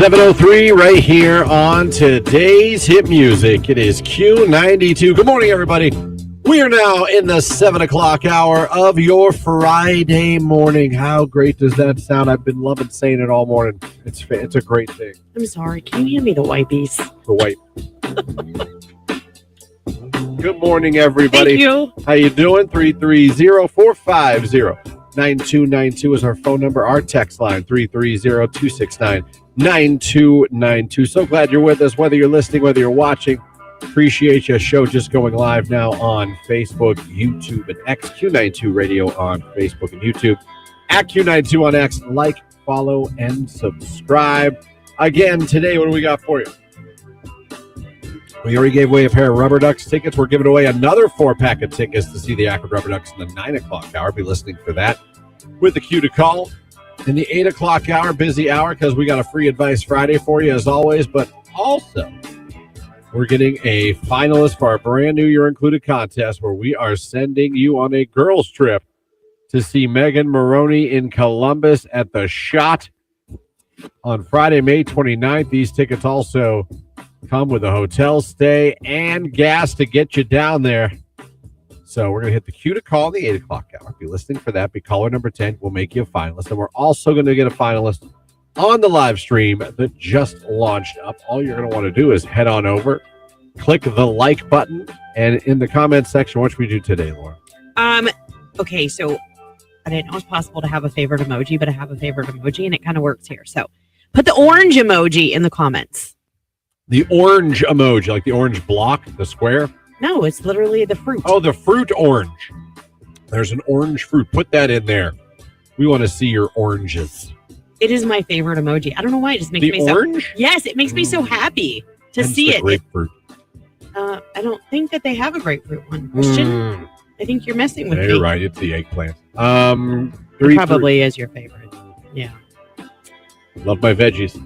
7:03 right here on today's hit music. It is Q92. Good morning, everybody. We are now in the 7 o'clock hour of your Friday morning. How great does that sound? I've been loving saying it all morning. It's a great thing. I'm sorry. Can you hand me the wipies? The wipe. Good morning, everybody. Thank you. How you doing? 330-450-9292 is our phone number. Our text line, 330-269-9292. So glad you're with us, whether you're listening, whether you're watching. Appreciate your show just going live now on Facebook, YouTube, and X. Q92 Radio on Facebook and YouTube. At Q92 on X. Like, follow, and subscribe. Again, today, what do we got for you? We already gave away a pair of Rubber Ducks tickets. We're giving away another 4-pack of tickets to see the Akron Rubber Ducks in the 9 o'clock hour. Be listening for that with the cue to call. In the 8 o'clock hour, busy hour, because we got a free advice Friday for you as always. But also, we're getting a finalist for our brand new Year Included contest where we are sending you on a girls trip to see Megan Maroney in Columbus at the Shot on Friday, May 29th. These tickets also come with a hotel stay and gas to get you down there. So we're going to hit the cue to call in the 8 o'clock hour. Be listening for that. Be caller number 10. We'll make you a finalist. And we're also going to get a finalist on the live stream that just launched up. All you're going to want to do is head on over, click the like button, and in the comments section, what should we do today, Laura? Okay, so I didn't know it was possible to have a favorite emoji, but I have a favorite emoji, and it kind of works here. So put the orange emoji in the comments. The orange emoji, like the orange block, the square? No, it's literally the fruit. Oh, the fruit orange. There's an orange fruit. Put that in there. We want to see your oranges. It is my favorite emoji. I don't know why. It just makes me orange? so... Yes, it makes me so happy to see it. Grapefruit. I don't think that they have a grapefruit one. Christian, I think you're messing with me. You're right. It's the eggplant. It probably is your favorite. Yeah. Love my veggies.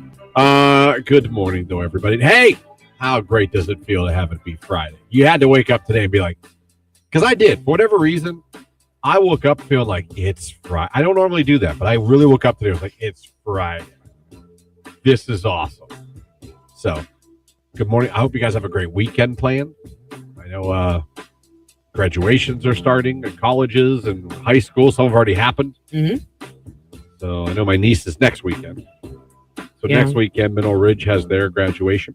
Good morning, though, everybody. Hey, how great does it feel to have it be Friday? You had to wake up today and be like, because I did. For whatever reason, I woke up feeling like it's Friday. I don't normally do that, but I really woke up today and was like, it's Friday. This is awesome. So, good morning. I hope you guys have a great weekend planned. I know graduations are starting at colleges and high school. Some have already happened. Mm-hmm. So, I know my niece is next weekend. So next weekend, Mineral Ridge has their graduation.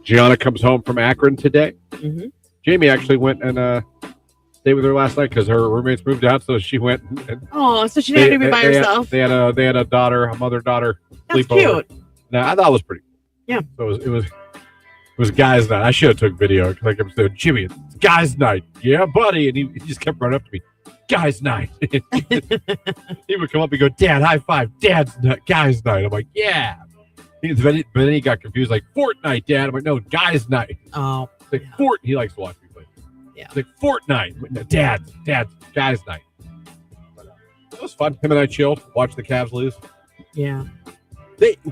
Gianna comes home from Akron today. Mm-hmm. Jamie actually went and stayed with her last night because her roommates moved out, so she went. So she didn't have to be by herself. They had a daughter, a mother-daughter That's sleepover. Cute. Now I thought it was pretty. Yeah. So it was guys' night. I should have took video like I'm saying, Jimmy, it's guys' night. Yeah, buddy, and he just kept running up to me. Guys' night. He would come up and go, Dad, high five. Dad's night, guys' night. I'm like, yeah. But then he got confused, like, Fortnite, Dad. I'm like, no, guys' night. Oh. It's like he likes to watch me play. Yeah. It's like Fortnite. No, Dad, guys' night. But, it was fun. Him and I chilled, watched the Cavs lose. Yeah.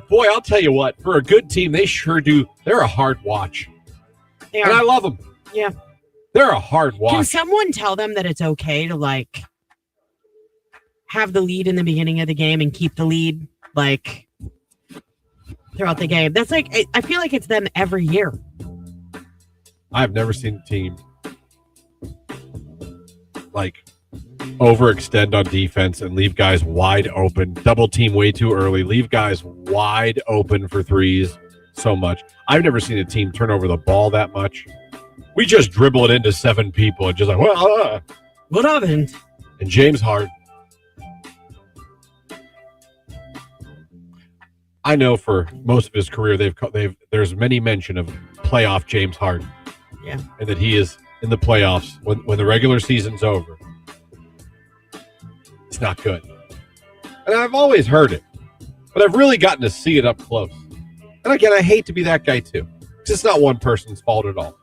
Boy, I'll tell you what, for a good team, they sure do. They're a hard watch. They are. And I love them. Yeah. They're a hard watch. Can someone tell them that it's okay to, like, have the lead in the beginning of the game and keep the lead, like, throughout the game? That's like, I feel like it's them every year. I've never seen a team, like, overextend on defense and leave guys wide open, double team way too early, leave guys wide open for threes so much. I've never seen a team turn over the ball that much. We just dribble it into 7 people and just like, What happened? And James Harden. I know for most of his career, there's many mention of playoff James Harden. Yeah. And that he is in the playoffs when the regular season's over. It's not good. And I've always heard it, but I've really gotten to see it up close. And again, I hate to be that guy too. It's not one person's fault at all.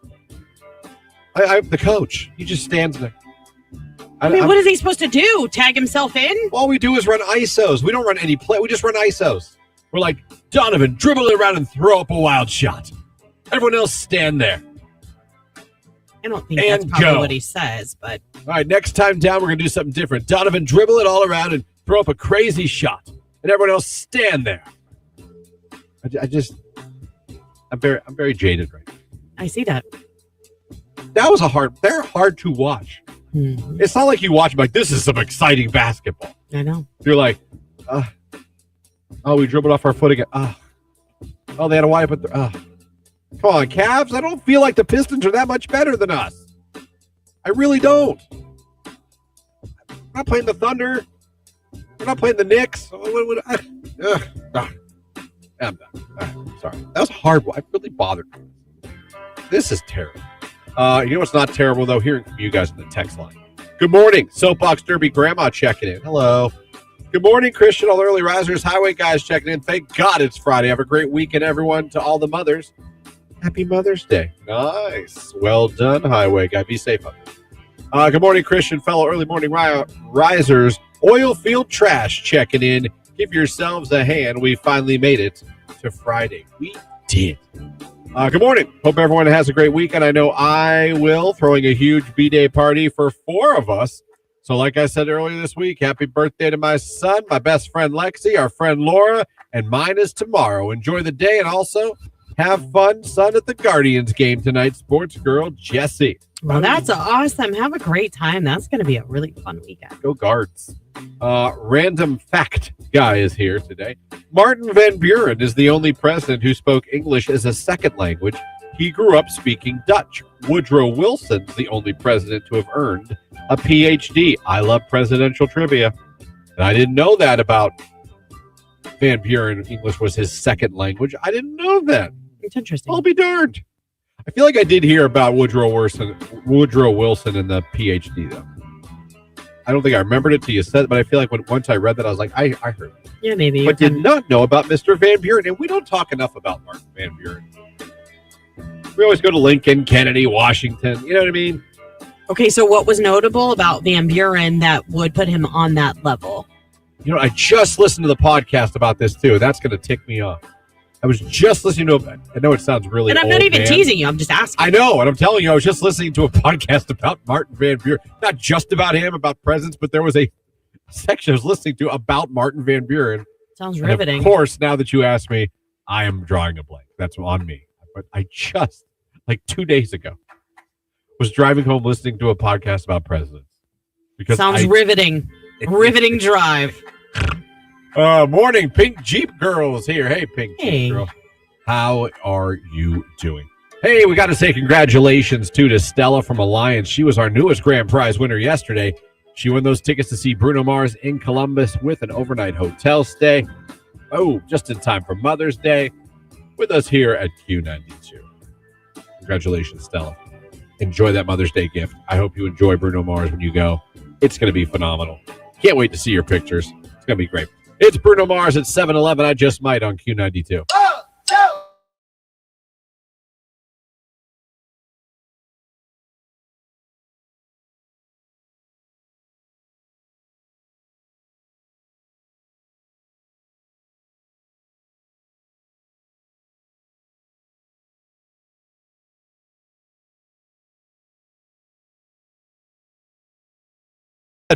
The coach, he just stands there. What is he supposed to do? Tag himself in? All we do is run ISOs. We don't run any play. We just run ISOs. We're like, Donovan, dribble it around and throw up a wild shot. Everyone else stand there. I don't think that's probably what he says, but... All right, next time down, we're going to do something different. Donovan, dribble it all around and throw up a crazy shot. And everyone else stand there. I'm very jaded right now. I see that. They're hard to watch. Mhm. It's not like you watch them like, this is some exciting basketball. I know. You're like, we dribbled off our foot again. Oh, they had a wide, but come on, Cavs. I don't feel like the Pistons are that much better than us. I really don't. We're not playing the Thunder. We're not playing the Knicks. I'm done. Sorry. That was a hard one. I really bothered me. This is terrible. You know what's not terrible, though? Hearing from you guys in the text line. Good morning. Soapbox Derby Grandma checking in. Hello. Good morning, Christian. All the early risers, highway guys checking in. Thank God it's Friday. Have a great weekend, everyone. To all the mothers, happy Mother's Day. Nice. Well done, highway guy. Be safe out there. Good morning, Christian. Fellow early morning risers. Oil field trash checking in. Give yourselves a hand. We finally made it to Friday. We did. Good morning. Hope everyone has a great weekend. I know I will. Throwing a huge B-Day party for 4 of us. So like I said earlier this week, happy birthday to my son, my best friend Lexi, our friend Laura, and mine is tomorrow. Enjoy the day and also have fun, son, at the Guardians game tonight. Sports girl Jessie. Well, that's awesome. Have a great time. That's going to be a really fun weekend. Go Guards. Random fact guy is here today. Martin Van Buren is the only president who spoke English as a second language. He grew up speaking Dutch. Woodrow Wilson's the only president to have earned a PhD. I love presidential trivia. And I didn't know that about Van Buren. English was his second language. I didn't know that. It's interesting. I'll be darned. I feel like I did hear about Woodrow Wilson and the PhD, though. I don't think I remembered it till you said it, but I feel like once I read that, I was like, I heard it. Yeah, maybe. But did not know about Mr. Van Buren. And we don't talk enough about Martin Van Buren. We always go to Lincoln, Kennedy, Washington. You know what I mean? Okay, so what was notable about Van Buren that would put him on that level? You know, I just listened to the podcast about this, too. That's going to tick me off. I was just listening to it. I know it sounds really And I'm not even teasing you. I'm just asking. I know, and I'm telling you, I was just listening to a podcast about Martin Van Buren. Not just about him, about presidents, but there was a section I was listening to about Martin Van Buren. Sounds riveting. And of course, now that you ask me, I am drawing a blank. That's on me. But I just, like 2 days ago, was driving home listening to a podcast about presidents. Because sounds riveting. Riveting drive. Morning, Pink Jeep Girls here. Hey, Pink Hey. Jeep Girl. How are you doing? Hey, we got to say congratulations to Stella from Alliance. She was our newest grand prize winner yesterday. She won those tickets to see Bruno Mars in Columbus with an overnight hotel stay. Oh, just in time for Mother's Day with us here at Q92. Congratulations, Stella. Enjoy that Mother's Day gift. I hope you enjoy Bruno Mars when you go. It's going to be phenomenal. Can't wait to see your pictures. It's going to be great. It's Bruno Mars at 7-Eleven. I just might on Q92.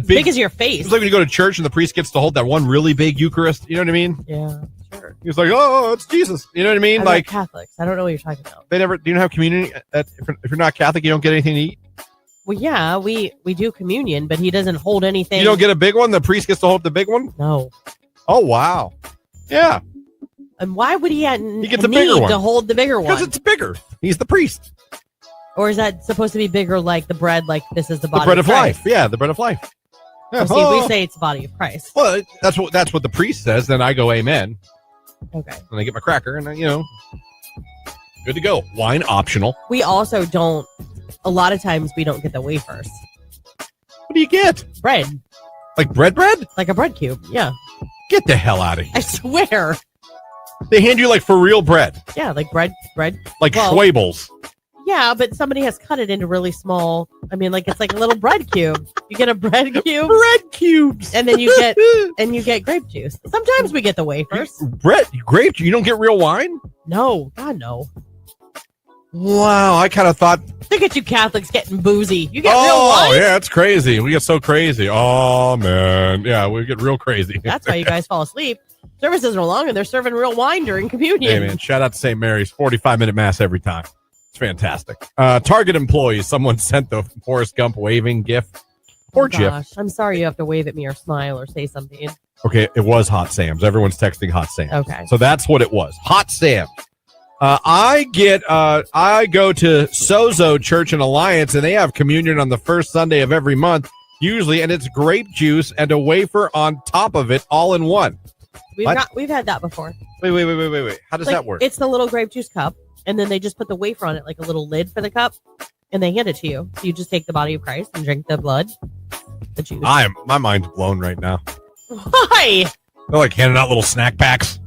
Big as your face. It's like when you go to church and the priest gets to hold that one really big Eucharist. You know what I mean? Yeah, sure. He's like, oh, it's Jesus. You know what I mean? I'm like not Catholics. I don't know what you're talking about. they never. Do you have communion? If you're not Catholic, you don't get anything to eat. Well, yeah, we do communion, but he doesn't hold anything. You don't get a big one. The priest gets to hold the big one. No. Oh wow. Yeah. And why would he gets a bigger one to hold the bigger one? Because it's bigger. He's the priest. Or is that supposed to be bigger, like the bread? Like this is the body. The bread of Christ? life. Yeah, the bread of life. Yeah. Well, see, we say it's the body of Christ. Well, that's what the priest says. Then I go amen. Okay. And I get my cracker, and good to go. Wine optional. We also don't. A lot of times we don't get the wafers. What do you get? Bread, Like bread? like a bread cube. Yeah, Get the hell out of here. I swear. They hand you like for real bread, Yeah, like bread. like Well- Schwabels. Yeah, but somebody has cut it into really small. I mean, like it's like a little bread cube. You get a bread cube, Bread cubes. and then you get grape juice. Sometimes we get the wafers. Bread, grape. You don't get real wine? No, God no. Wow, I kind of thought. Look at you Catholics getting boozy. You get real wine. Yeah, it's crazy. We get so crazy. Oh man, yeah, we get real crazy. That's why you guys fall asleep. Services are long, and they're serving real wine during communion. Hey, man, shout out to St. Mary's. 45-minute mass every time. It's fantastic. Target employees. Someone sent the Forrest Gump waving gif or GIF. Gosh, I'm sorry you have to wave at me or smile or say something. Okay, it was Hot Sam's. Everyone's texting Hot Sam's. Okay. So that's what it was. Hot Sam's. I go to Sozo Church and Alliance, and they have communion on the first Sunday of every month, usually, and it's grape juice and a wafer on top of it, all in one. We've had that before. Wait. How does that work? It's the little grape juice cup, and then they just put the wafer on it, like a little lid for the cup, and they hand it to you. So you just take the body of Christ and drink the blood, the juice. My mind's blown right now. Why? They're like handing out little snack packs.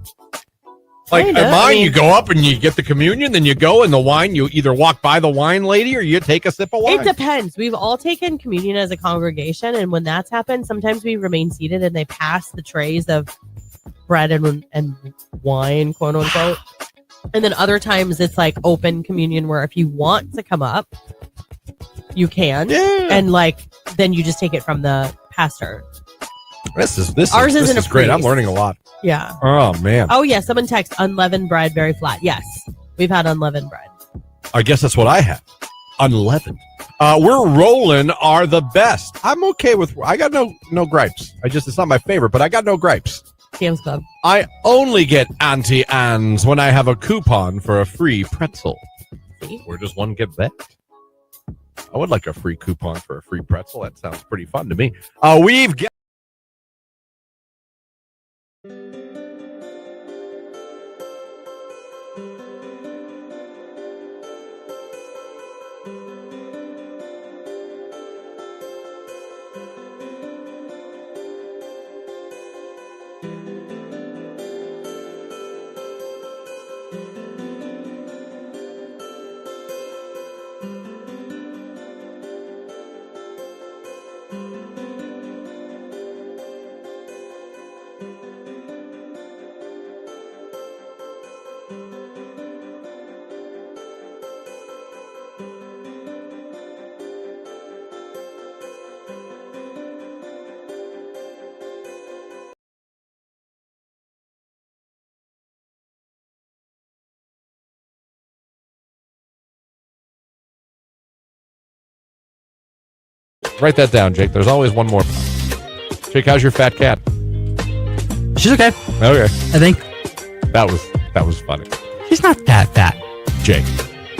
Like Kinda, at mine, you go up and you get the communion, then you go and the wine, you either walk by the wine lady or you take a sip of wine. It depends. We've all taken communion as a congregation, and when that's happened, sometimes we remain seated and they pass the trays of bread and wine, quote unquote. And then other times it's like open communion where if you want to come up, you can. Yeah. And like then you just take it from the pastor. This is great. I'm learning a lot. Yeah. Oh man. Oh yeah. Someone text unleavened bread very flat. Yes, we've had unleavened bread. I guess that's what I have. Unleavened. We're rolling are the best. I'm okay with. I got no gripes. It's not my favorite, but I got no gripes. Sam's Club. I only get Auntie Anne's when I have a coupon for a free pretzel. See? Where does one get that? I would like a free coupon for a free pretzel. That sounds pretty fun to me. We've got. Write that down, Jake. There's always one more. Jake, how's your fat cat? She's okay. Okay. I think. That was funny. She's not that fat. Jake.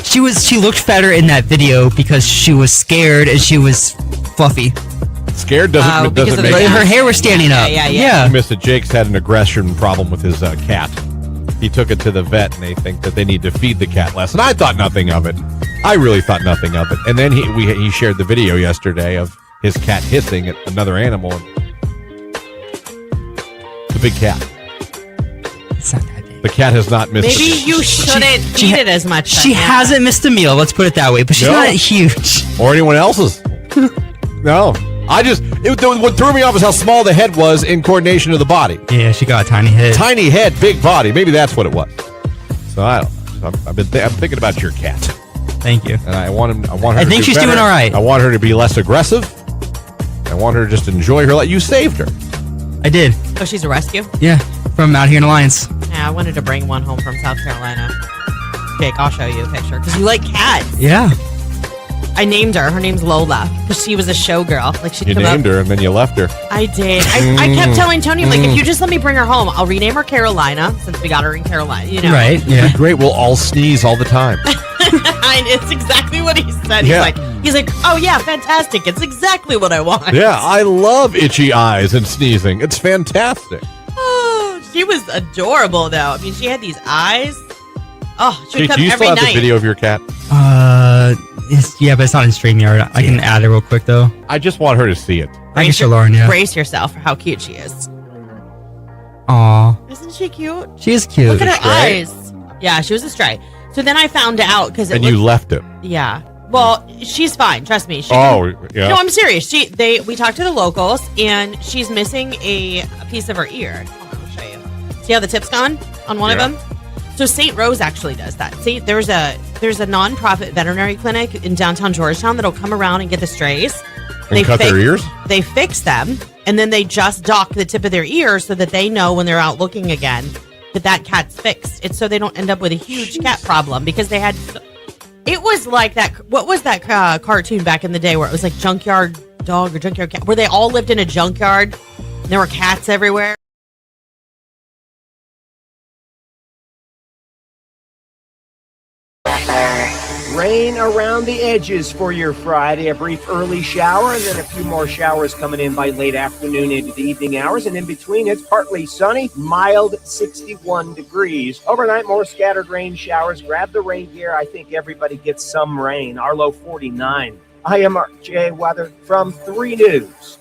She looked fatter in that video because she was scared and she was fluffy. Scared doesn't because of make the- it. Her hair was standing up. Yeah. I missed it. Jake's had an aggression problem with his cat. He took it to the vet, and they think that they need to feed the cat less. And I thought nothing of it. I really thought nothing of it. And then he shared the video yesterday of his cat hissing at another animal. The big cat. It's not that big. The cat has not missed. Maybe you shouldn't she eat it as much. She hasn't missed a meal, let's put it that way, but she's No. not huge. Or anyone else's. No. What threw me off is how small the head was in coordination to the body. Yeah, she got a tiny head. Tiny head, big body. Maybe that's what it was. So I don't know. I'm thinking about your cat. Thank you. And I want her. I think she's doing all right. I want her to be less aggressive. I want her to just enjoy her life. You saved her. I did. Oh, she's a rescue? Yeah, from out here in Alliance. Yeah, I wanted to bring one home from South Carolina. Jake, I'll show you a picture because you like cats. Yeah. I named her. Her name's Lola because she was a showgirl. Like she'd You come named up. her and then you left her. I did. I kept telling Tony, I'm like, if you just let me bring her home, I'll rename her Carolina since we got her in Carolina. You know, Right, yeah. Great. We'll all sneeze all the time. And it's exactly what he said. Yeah. He's like, oh yeah, fantastic. It's exactly what I want. Yeah, I love itchy eyes and sneezing. It's fantastic. Oh, she was adorable though. I mean, she had these eyes. Oh, she would Jake, come do you every still have night. the video of your cat? Yeah, but it's not in StreamYard. I can add it real quick, though. I just want her to see it. I can show Lauren, yeah. Brace yourself for how cute she is. Aw. Isn't she cute? She is cute. Look at her stray? eyes. Yeah, she was a stray. So then I found out because And you left it. Yeah. Well, she's fine. Trust me. She Oh, yeah. No, I'm serious. We talked to the locals, and she's missing a piece of her ear. Hold on, I'll show you. See how the tip's gone on one of Yeah. them? So St. Rose actually does that. See, there's a nonprofit veterinary clinic in downtown Georgetown that'll come around and get the strays. And cut their ears? They fix them, And then they just dock the tip of their ear so that they know when they're out looking again that cat's fixed. It's so they don't end up with a huge cat problem because they had. It was like that. What was that cartoon back in the day where it was like Junkyard Dog or Junkyard Cat, where they all lived in a junkyard and there were cats everywhere? Rain around the edges for your Friday. A brief early shower and then a few more showers coming in by late afternoon into the evening hours. And in between, it's partly sunny, mild 61 degrees. Overnight, more scattered rain showers. Grab the rain gear. I think everybody gets some rain. Our low 49. I am Mark J. Weather from 3 News.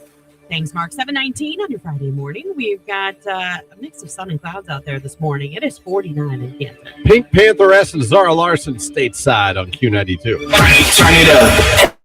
Thanks, Mark. 7:19 on your Friday morning. We've got a mix of sun and clouds out there this morning. It is 49 in Kansas. Pink Pantheress and Zara Larson stateside on Q92. Turn it up.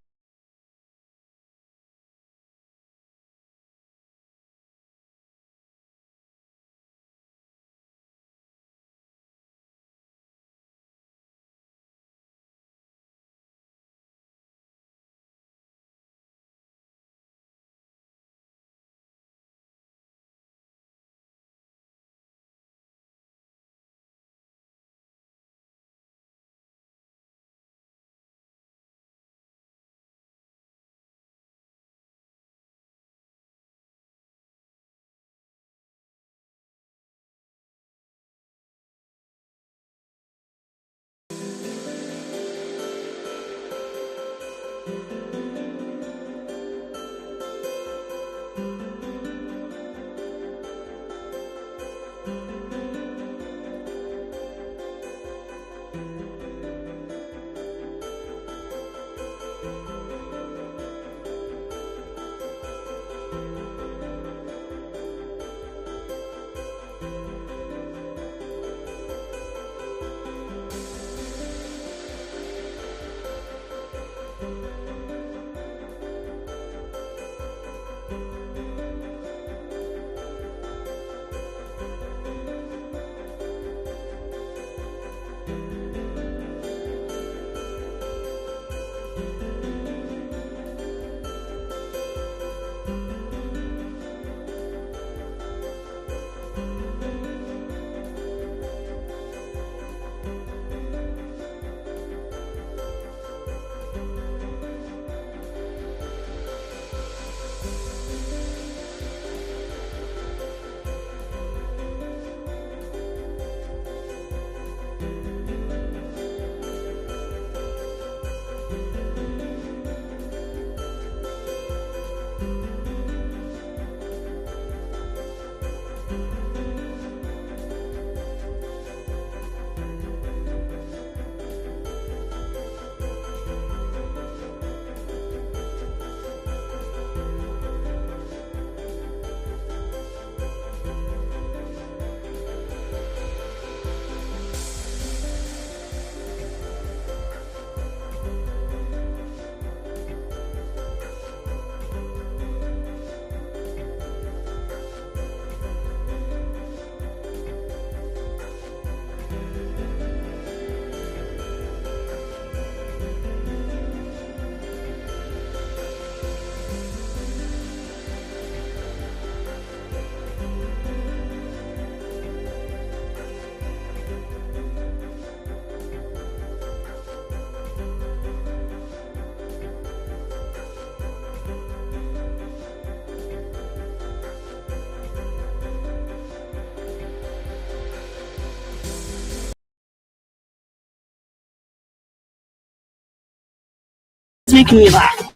It's making me laugh.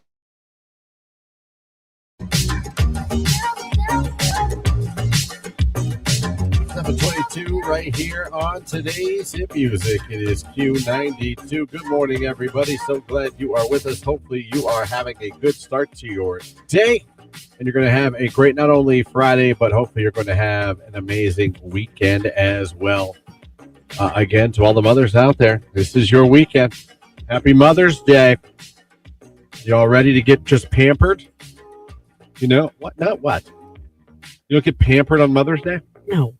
Number 22 right here on today's Hit Music. It is Q92. Good morning, everybody. So glad you are with us. Hopefully you are having a good start to your day. And you're going to have a great, not only Friday, but hopefully you're going to have an amazing weekend as well. Again, to all the mothers out there, this is your weekend. Happy Mother's Day. You all ready to get just pampered? You know, what? Not what? You don't get pampered on Mother's Day? No.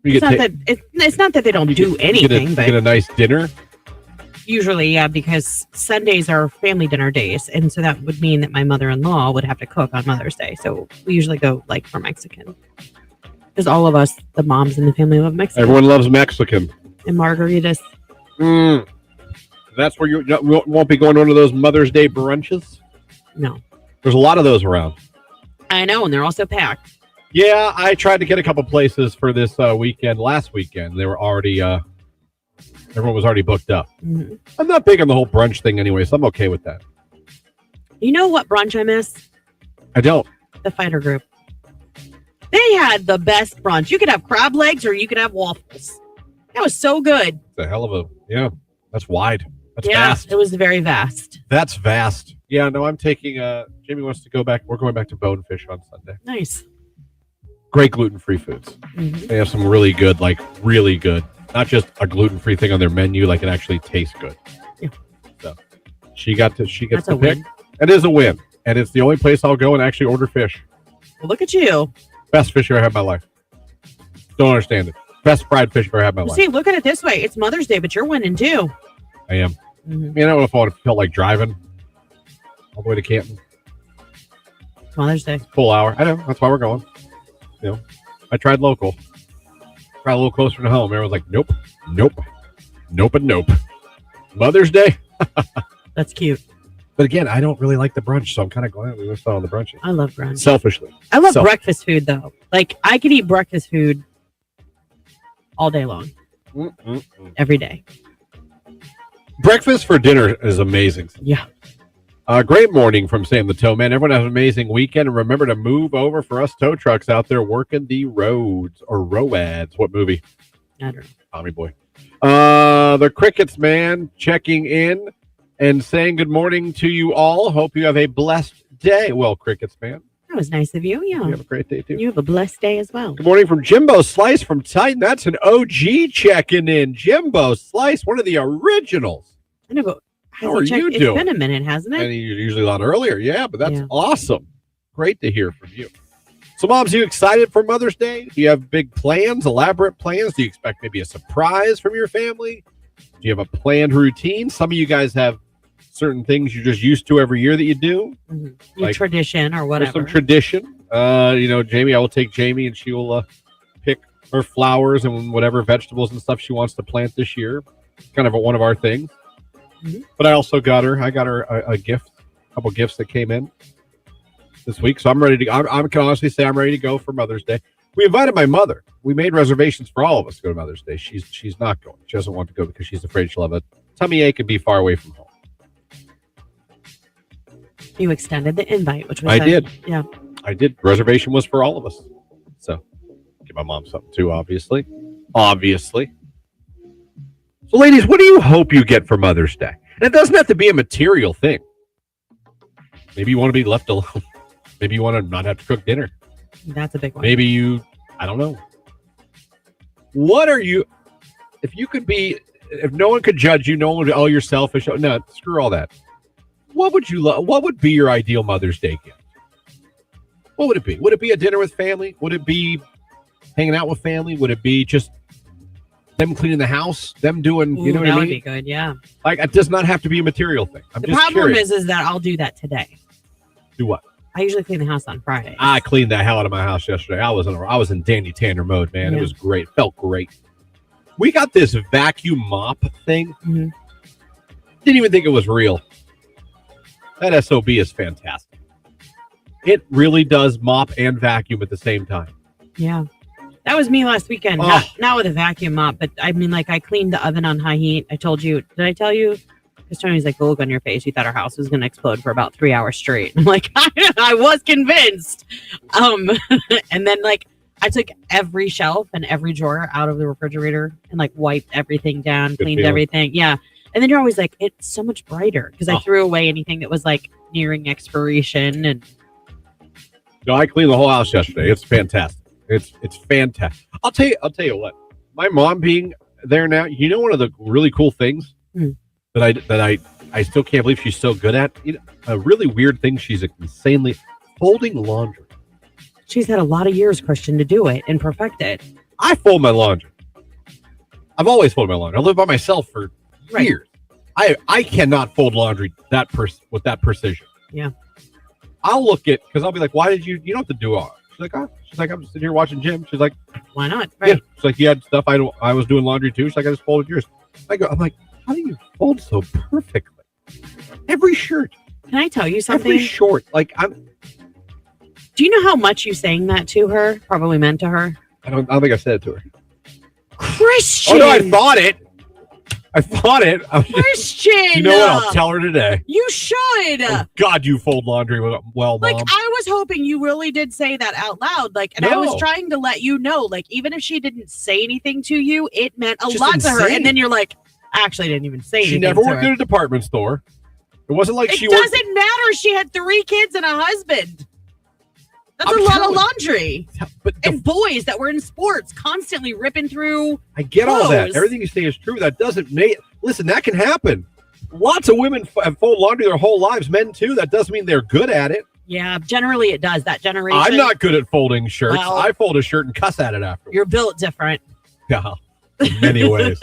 You It's not that they don't do anything, but get a nice dinner. Usually, yeah, because Sundays are family dinner days, and so that would mean that my mother-in-law would have to cook on Mother's Day. So we usually go like for Mexican, because all of us, the moms in the family, love Mexican. Everyone loves Mexican. And margaritas. That's where you won't be going to one of those Mother's Day brunches? No. There's a lot of those around. I know, and they're also packed. Yeah, I tried to get a couple places for this weekend. Last weekend, they were already... everyone was already booked up. Mm-hmm. I'm not big on the whole brunch thing anyway, so I'm okay with that. You know what brunch I miss? I don't. The Fighter Group. They had the best brunch. You could have crab legs or you could have waffles. That was so good. It's a hell of a... Yeah, that's wide. That's yeah, vast. It was very vast. That's vast. Yeah, no, I'm taking... Jamie wants to go back. We're going back to Bonefish on Sunday. Nice. Great gluten-free foods. Mm-hmm. They have some really good, not just a gluten-free thing on their menu, like it actually tastes good. Yeah. So she gets That's to a pick. win. It is a win. And it's the only place I'll go and actually order fish. Well, look at you. Best fish I've ever had in my life. Don't understand it. Best fried fish I've ever had in my life. See, look at it this way. It's Mother's Day, but you're winning too. I am. Mm-hmm. I don't know if I would have felt like driving all the way to Canton. It's Mother's Day. Full hour. I know. That's why we're going. You know, I tried local. Tried a little closer to home. Everyone's like, nope, and nope. Mother's Day. That's cute. But again, I don't really like the brunch, so I'm kind of glad we missed out on the brunch. I love brunch. Selfishly. I love breakfast food, though. Like, I could eat breakfast food all day long. Every day. Breakfast for dinner is amazing. Yeah. Great morning from Sam the Tow Man. Everyone has an amazing weekend. And remember to move over for us tow trucks out there working the roads or roads. What movie? I don't know. Tommy Boy. The Crickets, man, checking in and saying good morning to you all. Hope you have a blessed day. Well, Crickets, man. That was nice of you. Yeah. You have a great day, too. You have a blessed day as well. Good morning from Jimbo Slice from Titan. That's an OG checking in. Jimbo Slice, one of the originals. I know, but how are you doing? It's been a minute, hasn't it? And usually a lot earlier. Yeah, but that's awesome. Great to hear from you. So, moms, you excited for Mother's Day? Do you have big plans, elaborate plans? Do you expect maybe a surprise from your family? Do you have a planned routine? Some of you guys have certain things you're just used to every year that you do. Mm-hmm. Your tradition or whatever. Some tradition. Jamie, I will take Jamie and she will pick her flowers and whatever vegetables and stuff she wants to plant this year. Kind of one of our things. Mm-hmm. But I also got her a gift, a couple gifts that came in this week. So I'm ready to, I can honestly say I'm ready to go for Mother's Day. We invited my mother. We made reservations for all of us to go to Mother's Day. She's not going. She doesn't want to go because she's afraid she'll have a tummy ache and be far away from home. You extended the invite, which was I did. Yeah. I did. Reservation was for all of us. So give my mom something too, obviously. So, ladies, what do you hope you get for Mother's Day? And it doesn't have to be a material thing. Maybe you want to be left alone. Maybe you want to not have to cook dinner. That's a big one. Maybe I don't know. What are you, if no one could judge you, no one would, oh, you're selfish. Oh, no, screw all that. What would you love? What would be your ideal Mother's Day gift? What would it be? Would it be a dinner with family? Would it be hanging out with family? Would it be just them cleaning the house? Them doing, you know what I mean? That would be good, yeah. Like, it does not have to be a material thing. The problem is that I'll do that today. Do what? I usually clean the house on Friday. I cleaned the hell out of my house yesterday. I was in Danny Tanner mode, man. Yeah. It was great. Felt great. We got this vacuum mop thing. Mm-hmm. Didn't even think it was real. That SOB is fantastic. It really does mop and vacuum at the same time. Yeah. That was me last weekend. Oh. Not with a vacuum mop, but I mean, like, I cleaned the oven on high heat. I told you. Did I tell you? Because Tony's like, the look on your face. You thought our house was going to explode for about 3 hours straight. I'm like, I was convinced. And then, like, I took every shelf and every drawer out of the refrigerator and, like, wiped everything down, cleaned everything. Yeah. And then you're always like, it's so much brighter because I threw away anything that was, like, nearing expiration. And no, I cleaned the whole house yesterday. It's fantastic. It's fantastic. I'll tell you what. My mom being there now, you know, one of the really cool things that I still can't believe she's so good at. You know, a really weird thing. She's insanely folding laundry. She's had a lot of years, Christian, to do it and perfect it. I fold my laundry. I've always folded my laundry. I lived by myself for years. I cannot fold laundry with that precision. Yeah. I'll look at, because I'll be like, why did you don't have to do all? She's like, oh. She's like, I'm just sitting here watching Jim. She's like, why not? Right. Yeah. She's like, he had stuff I was doing laundry too. She's like, I just folded yours. I'm like, how do you fold so perfectly? Every shirt. Can I tell you something? Every short. Like, do you know how much you saying that to her probably meant to her? I don't think I said it to her. Christian. Oh no, I thought it. Christian. You know what? I'll tell her today. You should. Oh, God, you fold laundry well, like, Mom. I was hoping you really did say that out loud. Like, and I was trying to let you know, like, even if she didn't say anything to you, it meant a lot to her. And then you're like, I actually didn't even say anything. She never worked at a department store. It wasn't like it doesn't matter. She had 3 kids and a husband. That's a lot of laundry. And boys that were in sports constantly ripping through. I get clothes. all that. Everything you say is true. That doesn't make... Listen, that can happen. Lots of women have fold laundry their whole lives. Men, too. That doesn't mean they're good at it. Yeah, generally it does. That generation. I'm not good at folding shirts. Well, I fold a shirt and cuss at it after. You're built different. Yeah, in many ways.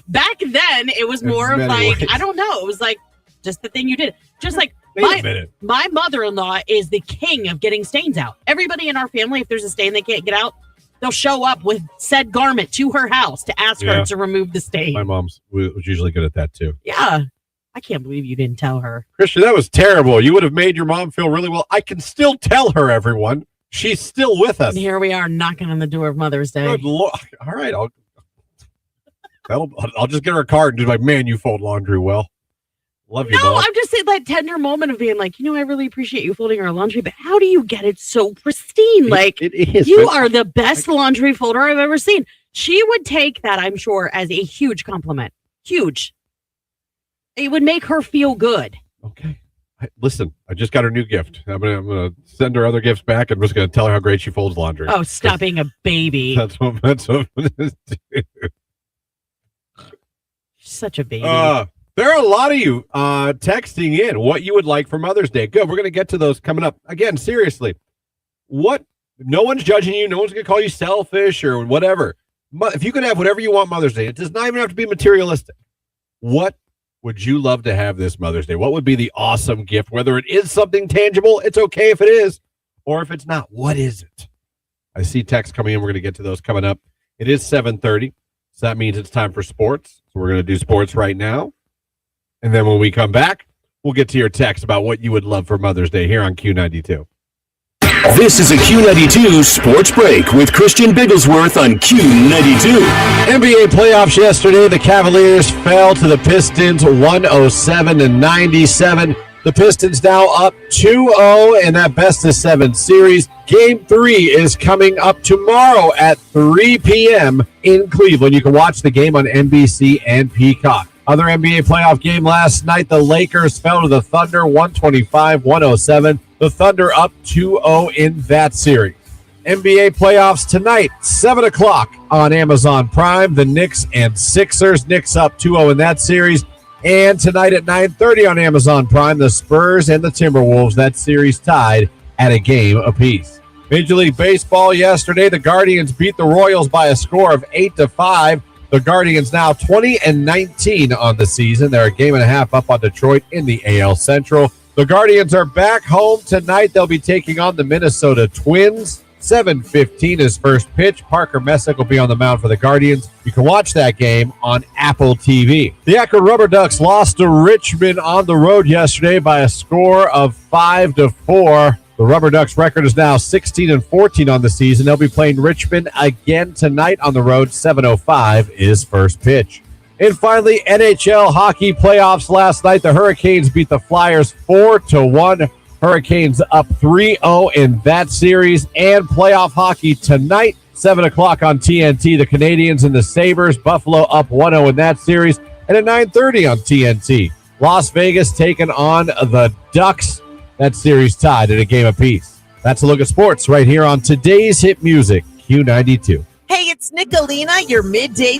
Back then, it was more of like, ways. I don't know. It was like just the thing you did. Just like my mother-in-law is the king of getting stains out. Everybody in our family, if there's a stain they can't get out, they'll show up with said garment to her house to ask her to remove the stain. My mom was usually good at that too. Yeah. I can't believe you didn't tell her. Christian, that was terrible. You would have made your mom feel really well. I can still tell her, everyone. She's still with us. And here we are knocking on the door of Mother's Day. Good Lord. All right. I'll just get her a card and be like, man, you fold laundry well. Love you, Mom. I'm just saying that tender moment of being like, I really appreciate you folding our laundry, but how do you get it so pristine? It is. You are the best laundry folder I've ever seen. She would take that, I'm sure, as a huge compliment. Huge. It would make her feel good. Okay. Listen, I just got her new gift. I'm gonna send her other gifts back. I'm just gonna tell her how great she folds laundry. Oh, stop being a baby. That's what it is. Such a baby. There are a lot of you texting in what you would like for Mother's Day. Good. We're going to get to those coming up. Again, seriously, no one's judging you. No one's going to call you selfish or whatever. If you could have whatever you want Mother's Day, it does not even have to be materialistic. What would you love to have this Mother's Day? What would be the awesome gift? Whether it is something tangible, it's okay if it is, or if it's not, what is it? I see texts coming in. We're going to get to those coming up. It is 7:30, so that means it's time for sports. So we're going to do sports right now. And then when we come back, we'll get to your text about what you would love for Mother's Day here on Q92. This is a Q92 Sports Break with Christian Bigglesworth on Q92. NBA playoffs yesterday. The Cavaliers fell to the Pistons 107-97. The Pistons now up 2-0 in that best-of-7 series. Game 3 is coming up tomorrow at 3 p.m. in Cleveland. You can watch the game on NBC and Peacock. Other NBA playoff game last night, the Lakers fell to the Thunder 125-107. The Thunder up 2-0 in that series. NBA playoffs tonight, 7 o'clock on Amazon Prime. The Knicks and Sixers. Knicks up 2-0 in that series. And tonight at 9:30 on Amazon Prime, the Spurs and the Timberwolves. That series tied at a game apiece. Major League Baseball yesterday, the Guardians beat the Royals by a score of 8-5. The Guardians now 20-19 on the season. They're a game and a half up on Detroit in the AL Central. The Guardians are back home tonight. They'll be taking on the Minnesota Twins. 7:15 is first pitch. Parker Messick will be on the mound for the Guardians. You can watch that game on Apple TV. The Akron Rubber Ducks lost to Richmond on the road yesterday by a score of 5-4. The Rubber Ducks record is now 16-14 on the season. They'll be playing Richmond again tonight on the road. 7:05 is first pitch. And finally, NHL hockey playoffs last night. The Hurricanes beat the Flyers 4-1. Hurricanes up 3-0 in that series. And playoff hockey tonight, 7 o'clock on TNT. The Canadiens and the Sabres. Buffalo up 1-0 in that series. And at 9:30 on TNT, Las Vegas taking on the Ducks. That series tied at a game apiece. That's a look at sports right here on today's hit music, Q92. Hey, it's Nicolina, your midday.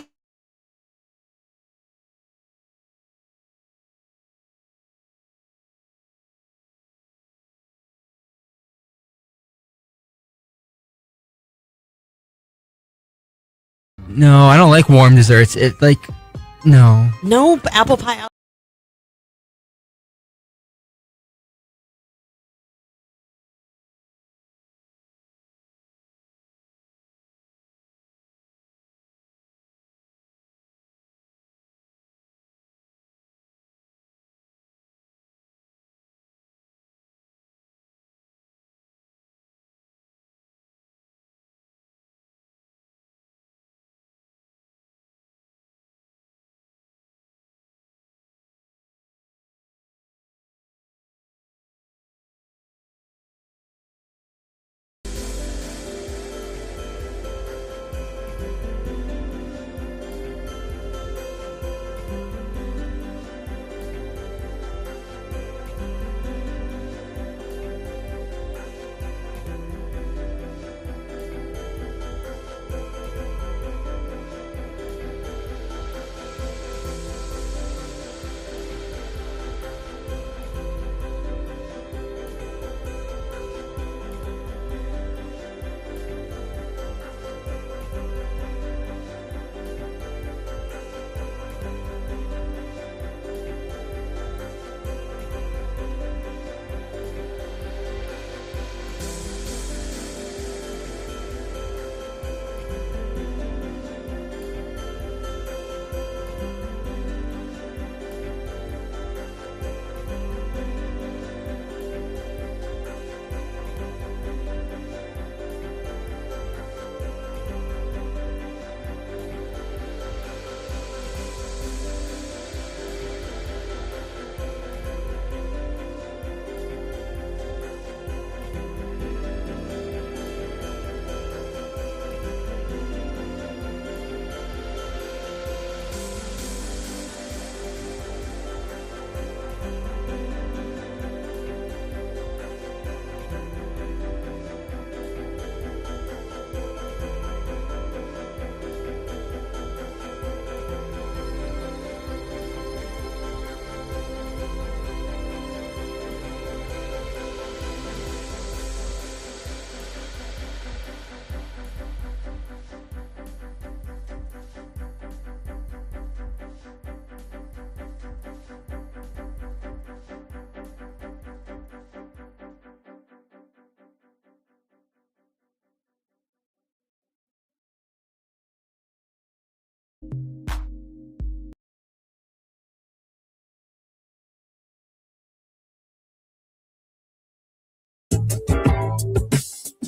No, I don't like warm desserts. No. No apple pie.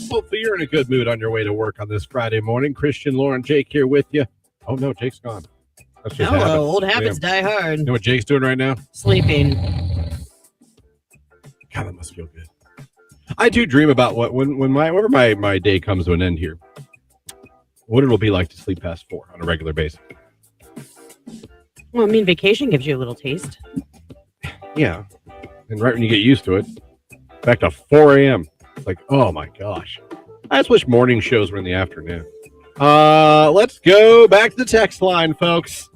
Hopefully you're in a good mood on your way to work on this Friday morning. Christian, Lauren, Jake here with you. Oh, no, Jake's gone. That's just No, habit. old habits die hard. You know what Jake's doing right now? Sleeping. God, that must feel good. I do dream about whenever my day comes to an end here, what it'll be like to sleep past 4 on a regular basis. Well, I mean, vacation gives you a little taste. Yeah. And right when you get used to it, back to 4 a.m. It's like, oh my gosh. I just wish morning shows were in the afternoon. Let's go back to the text line, folks.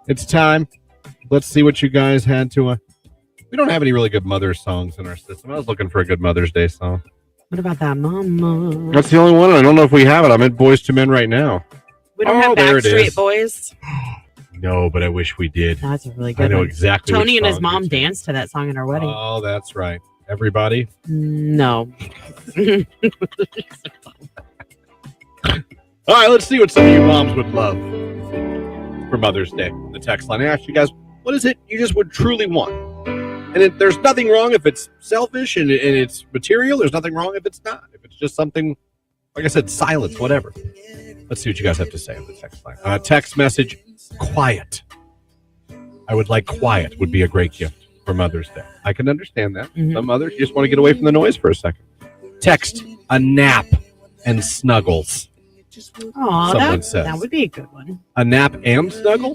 It's time. Let's see what you guys had to... We don't have any really good Mother's songs in our system. I was looking for a good Mother's Day song. What about that, Mama? That's the only one. I don't know if we have it. I'm at Boys to Men right now. We don't have there it is. Backstreet Boys. No, but I wish we did. That's a really good I know one. exactly. Tony and his song mom it is. danced to that song at our wedding. Oh, that's right. Everybody? No. All right, let's see what some of you moms would love for Mother's Day. The text line. I asked you guys, what is it you just would truly want? And there's nothing wrong if it's selfish and it's material. There's nothing wrong if it's not. If it's just something, like I said, silence, whatever. Let's see what you guys have to say on the text line. Text message, quiet. I would like quiet would be a great gift for Mother's Day. I can understand that. Mhm. Some mothers just want to get away from the noise for a second. Text, a nap and snuggles. Oh, Someone says. that would be a good one. A nap and snuggle?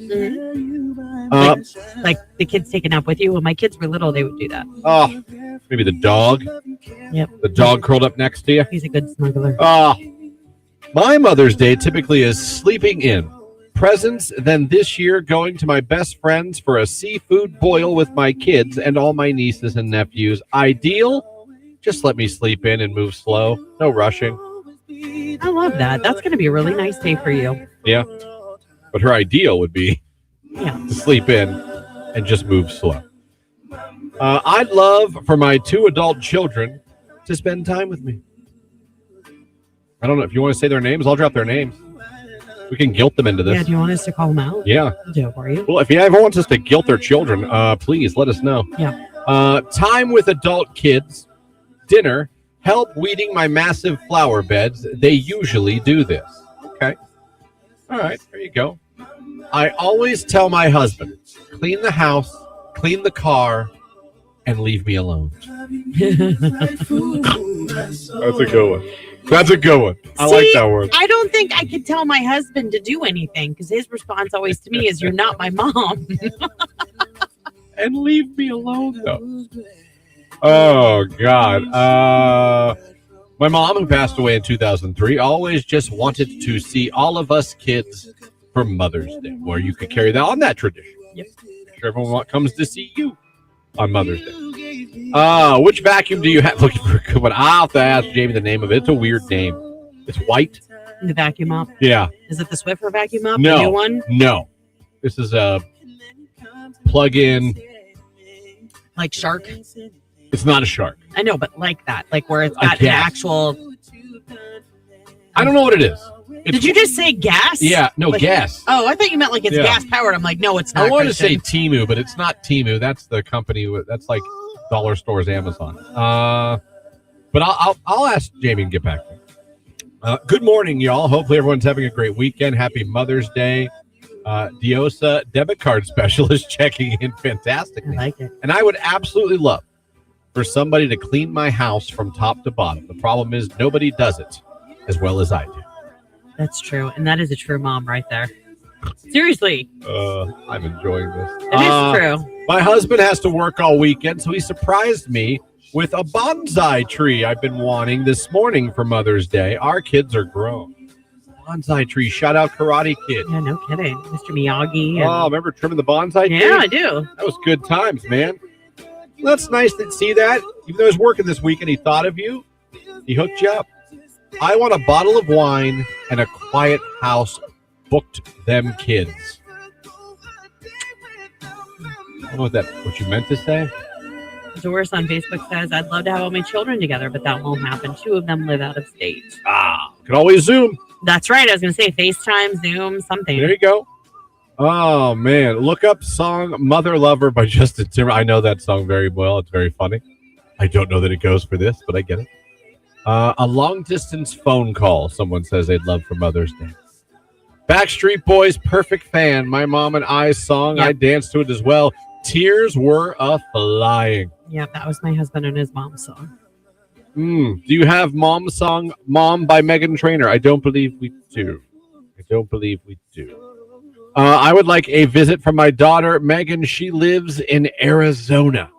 Like the kids take a nap with you. When my kids were little, they would do that. Oh, maybe the dog. Yep. The dog curled up next to you. He's a good snuggler. Oh, my Mother's Day typically is sleeping in. Presents, then this year going to my best friends for a seafood boil with my kids and all my nieces and nephews. Ideal, just let me sleep in and move slow. No rushing. I love that. That's going to be a really nice day for you. Yeah. But her ideal would be to sleep in and just move slow. I'd love for my 2 adult children to spend time with me. I don't know if you want to say their names. I'll drop their names. We can guilt them into this. Yeah, do you want us to call them out? Yeah. I'll do it for you. Well, if you ever want us to guilt their children, please let us know. Yeah. Time with adult kids, dinner, help weeding my massive flower beds. They usually do this. Okay. All right. There you go. I always tell my husband, clean the house, clean the car, and leave me alone. That's a good one. That's a good one. I like that word. I don't think I could tell my husband to do anything because his response always to me is, "You're not my mom." And leave me alone, though. Oh, God. My mom, who passed away in 2003, always just wanted to see all of us kids for Mother's Day, where you could carry that on that tradition. Yep. Make sure everyone comes to see you on Mother's Day. Which vacuum do you have? Looking for a good one. I'll have to ask Jamie the name of it. It's a weird name. It's white. The vacuum mop. Yeah. Is it the Swiffer vacuum mop? No. The new one? No. This is a plug-in. Like Shark? It's not a Shark. I know, but like that. Like where it's got an gas. actual... I don't know what it is. Did you just say gas? Yeah. No, Like- gas. Oh, I thought you meant like it's Yeah. gas powered. I'm like, no, it's not. I wanted to say Christian. Temu, but it's not Temu. That's the company. That's like dollar stores, Amazon. But I'll ask Jamie and get back to you. Good morning, y'all. Hopefully everyone's having a great weekend. Happy Mother's Day. Diosa debit card specialist checking in. Fantastic. I like it. And I would absolutely love for somebody to clean my house from top to bottom. The problem is nobody does it as well as I do. That's true. And that is a true mom right there. Seriously. I'm enjoying this. It is true. My husband has to work all weekend, so he surprised me with a bonsai tree I've been wanting this morning for Mother's Day. Our kids are grown. Bonsai tree. Shout out Karate Kid. Yeah, no kidding. Mr. Miyagi. Oh, remember trimming the bonsai tree? Yeah, I do. That was good times, man. Well, that's nice to see that. Even though he was working this weekend, he thought of you. He hooked you up. I want a bottle of wine and a quiet house. Booked them kids. I don't know what you meant to say. Doris on Facebook says, I'd love to have all my children together, but that won't happen. 2 of them live out of state. Could always Zoom. That's right. I was going to say FaceTime, Zoom, something. There you go. Oh, man. Look up song Mother Lover by Justin Timberlake. I know that song very well. It's very funny. I don't know that it goes for this, but I get it. A long distance phone call. Someone says they'd love for Mother's Day. Backstreet Boys, perfect fan. My mom and I's song. Yep. I danced to it as well. Tears were a flying. Yeah, that was my husband and his mom's song. Do you have Mom's song, Mom by Megan Trainor? I don't believe we do. I would like a visit from my daughter, Megan. She lives in Arizona.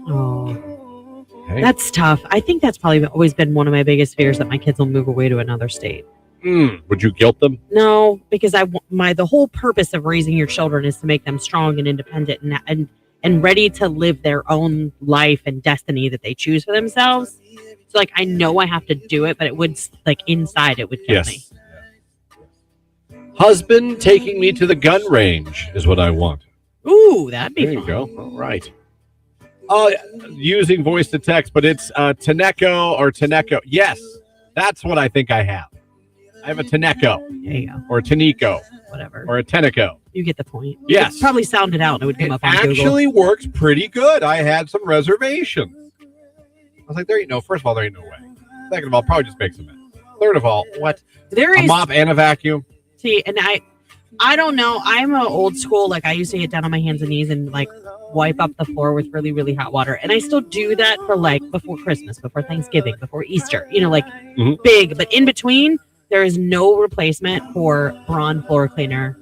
Oh, Okay. that's tough. I think that's probably always been one of my biggest fears, that my kids will move away to another state. Would you guilt them? No, because the whole purpose of raising your children is to make them strong and independent and ready to live their own life and destiny that they choose for themselves. So, like, I know I have to do it, but it would, like, inside it would kill me. Husband taking me to the gun range is what I want. Ooh, that'd be There fun. you go. All right. Using voice to text, but it's Teneco or Teneco. Yes, that's what I think I have. I have a Teneco. There you go. Or a Tenico. Whatever. Or a Teneco. You get the point. Yes. You could probably sound it out and it would come up on Google. Actually works pretty good. I had some reservations. I was like, there ain't no. First of all, there ain't no way. Second of all, probably just makes a mess. Third of all, what? There A is mop and a vacuum. See, and I don't know. I'm a old school. Like, I used to get down on my hands and knees and like wipe up the floor with really, really hot water. And I still do that for like before Christmas, before Thanksgiving, before Easter, like big. But in between, there is no replacement for Braun floor cleaner.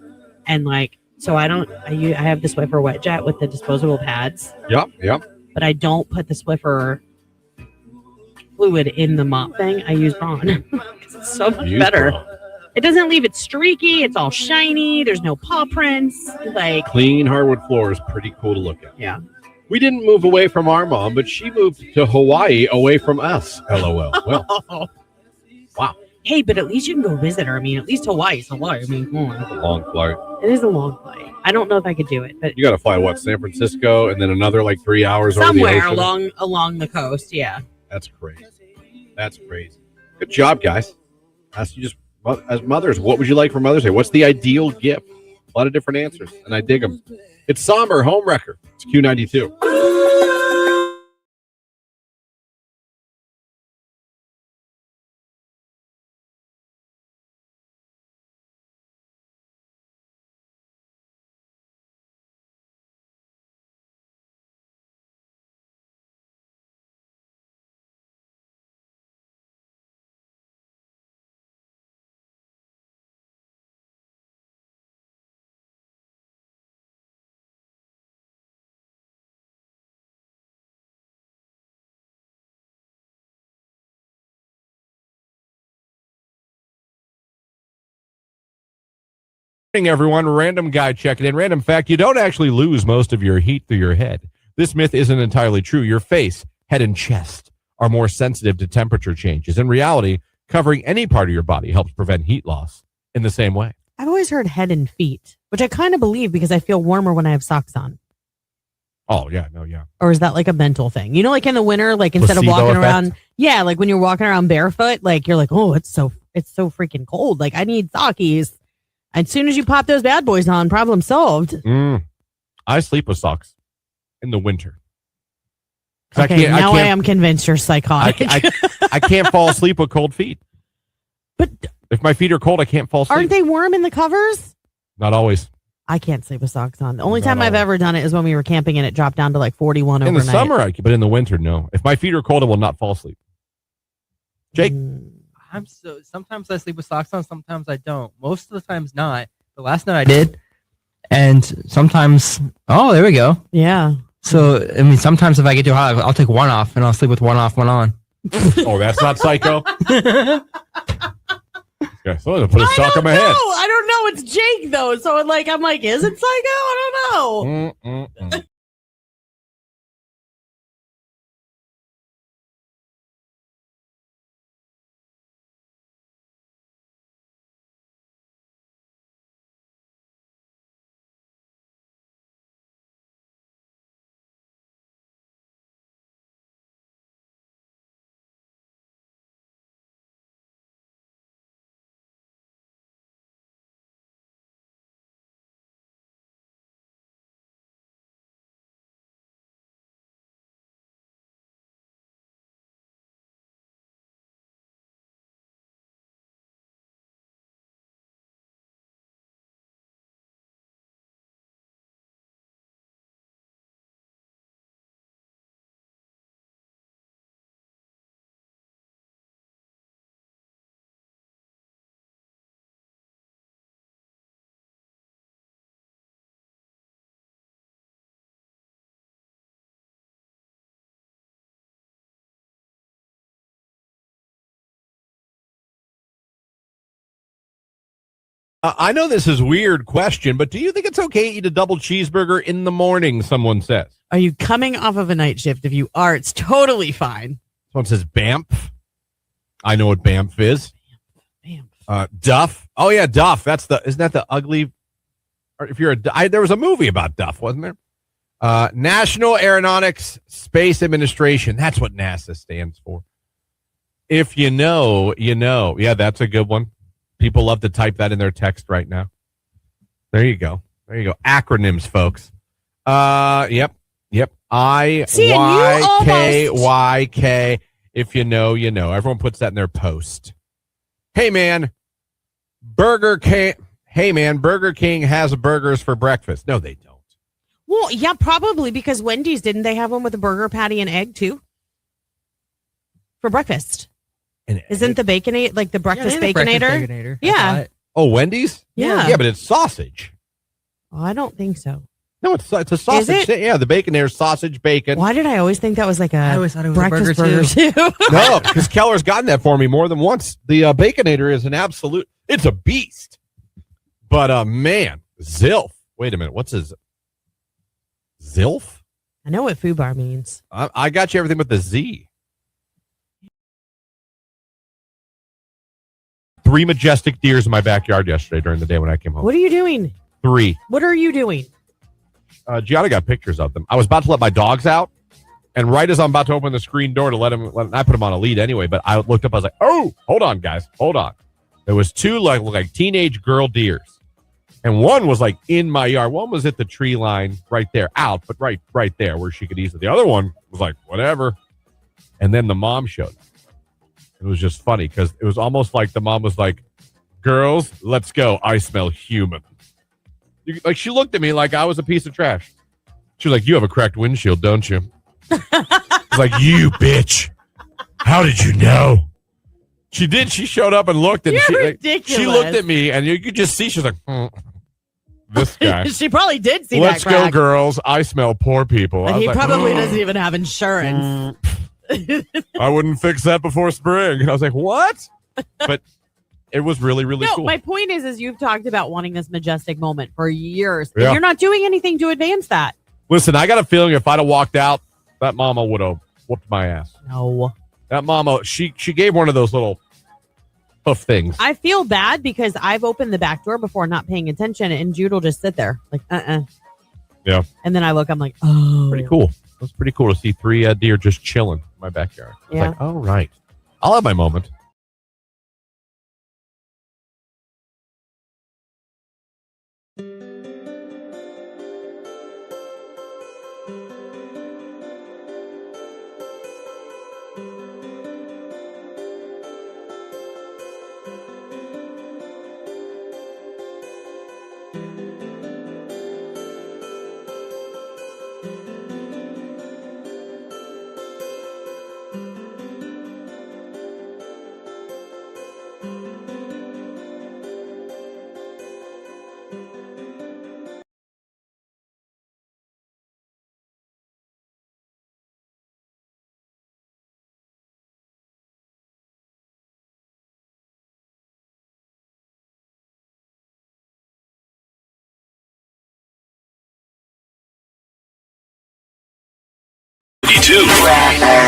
And like, so I have the Swiffer wet jet with the disposable pads. Yep. But I don't put the Swiffer fluid in the mop thing. I use Braun because it's so much better. Braun. It doesn't leave it streaky. It's all shiny. There's no paw prints. Like, Clean hardwood floor is pretty cool to look at. yeah. We didn't move away from our mom, but she moved to Hawaii away from us. LOL. Well, wow. Hey, but at least you can go visit her. I mean, at least Hawaii's Hawaii. I mean, come on. That's a long flight. It is a long flight. I don't know if I could do it, but You got to fly, San Francisco, and then another like 3 hours somewhere over the ocean? along the coast. Yeah. That's crazy. Good job, guys. As mothers, what would you like for Mother's Day? What's the ideal gift? A lot of different answers, and I dig them. It's Somber Homewrecker. It's Q92. Morning, everyone. Random guy checking in. Random fact, you don't actually lose most of your heat through your head. This myth isn't entirely true. Your face, head, and chest are more sensitive to temperature changes. In reality, covering any part of your body helps prevent heat loss in the same way. I've always heard head and feet, which I kind of believe because I feel warmer when I have socks on. Oh, yeah. No, yeah. Or is that like a mental thing? Like in the winter, like instead Placebo of walking effect? around, yeah, like when you're walking around barefoot, like you're like, oh, it's so freaking cold. Like I need sockies. As soon as you pop those bad boys on, problem solved. I sleep with socks in the winter. Okay, I am convinced you're psychotic. I can't fall asleep with cold feet. But if my feet are cold, I can't fall asleep. aren't they warm in the covers? Not always. I can't sleep with socks on. The only Not time I've always. ever done it is when we were camping and it dropped down to like 41 In overnight. the summer, I can, but in the winter, no. If my feet are cold, I will not fall asleep. Jake? Sometimes I sleep with socks on, sometimes I don't. Most of the times not. The last night I did. And sometimes, there we go. Yeah. So, I mean, sometimes if I get too hot, I'll take one off and I'll sleep with one off, one on. Oh, that's not psycho. Yeah, someone put a sock on my head. I don't know. It's Jake though. So I'm like, is it psycho? I don't know. I know this is a weird question, but do you think it's okay to eat a double cheeseburger in the morning, someone says? Are you coming off of a night shift? If you are, it's totally fine. Someone says Banff. I know what Banff is. Bam. Duff. Oh, yeah, Duff. Isn't that the ugly... Or if you're there was a movie about Duff, wasn't there? National Aeronautics Space Administration. That's what NASA stands for. If you know, you know. Yeah, that's a good one. People love to type that in their text right now. There you go. Acronyms, folks. Yep. IYKYK. If you know, you know. Everyone puts that in their post. Hey, man. Burger King has burgers for breakfast. No, they don't. Well, yeah, probably because Wendy's, didn't they have one with a burger patty and egg too? For breakfast. Isn't the Baconator, like the breakfast Baconator? Yeah. Oh, Wendy's? Yeah. Yeah, but it's sausage. Oh, I don't think so. No, it's a sausage. Is it? Yeah, the Baconator sausage bacon. Why did I always think that was like I always thought it was breakfast a burger too? No, because Keller's gotten that for me more than once. The Baconator is an absolute, it's a beast. But man, Zilf. Wait a minute, what's his Zilf? I know what foo bar means. I got you everything but the Z. 3 majestic deers in my backyard yesterday during the day when I came home. What are you doing? 3. What are you doing? Gianna got pictures of them. I was about to let my dogs out, and right as I'm about to open the screen door to let him, I put him on a lead anyway, but I looked up, I was like, oh, hold on, guys, hold on. There was 2 like teenage girl deers, and one was like in my yard. One was at the tree line right there, out, but right there where she could easily. The other one was like, whatever. And then the mom showed up. It was just funny because it was almost like the mom was like, girls, let's go. I smell human. Like, she looked at me like I was a piece of trash. She was like, you have a cracked windshield, don't you? I was like, you bitch. How did you know? She did. She showed up and looked. And she looked at me, and you could just see, she was like, this guy. She probably did see Let's that crack. go, girls. I smell poor people. And he probably doesn't even have insurance. I wouldn't fix that before spring. And I was like, what? But it was really, really cool. My point is you've talked about wanting this majestic moment for years. Yeah. And you're not doing anything to advance that. Listen, I got a feeling if I'd have walked out, that mama would have whooped my ass. No. That mama, she gave one of those little hoof things. I feel bad because I've opened the back door before not paying attention, and Jude will just sit there like, Yeah. And then I look, I'm like, oh. Pretty cool. It was pretty cool to see 3 deer just chilling in my backyard. I was like, all right. I'll have my moment.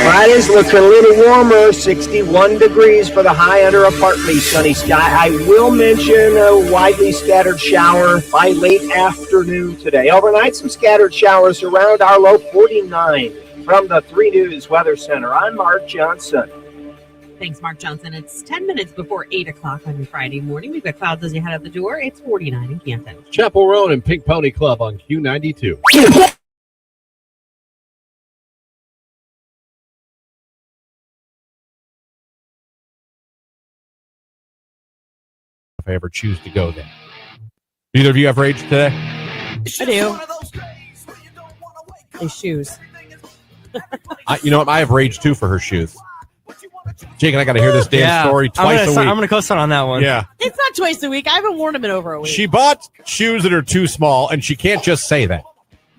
Friday's looking a little warmer, 61 degrees for the high under a partly sunny sky. I will mention a widely scattered shower by late afternoon today. Overnight, some scattered showers around, our low 49. From the 3 News Weather Center, I'm Mark Johnson. Thanks, Mark Johnson. It's 10 minutes before 8 o'clock on your Friday morning. We've got clouds as you head out the door. It's 49 in Canton. Chapel Road and Pink Pony Club on Q92. If I ever choose to go there. Either of you have rage today? I do. His shoes. You know what? I have rage too for her shoes. Jake and I got to hear this damn story twice a week. I'm going to co-sign on that one. Yeah. It's not twice a week. I haven't worn them in over a week. She bought shoes that are too small, and she can't just say that.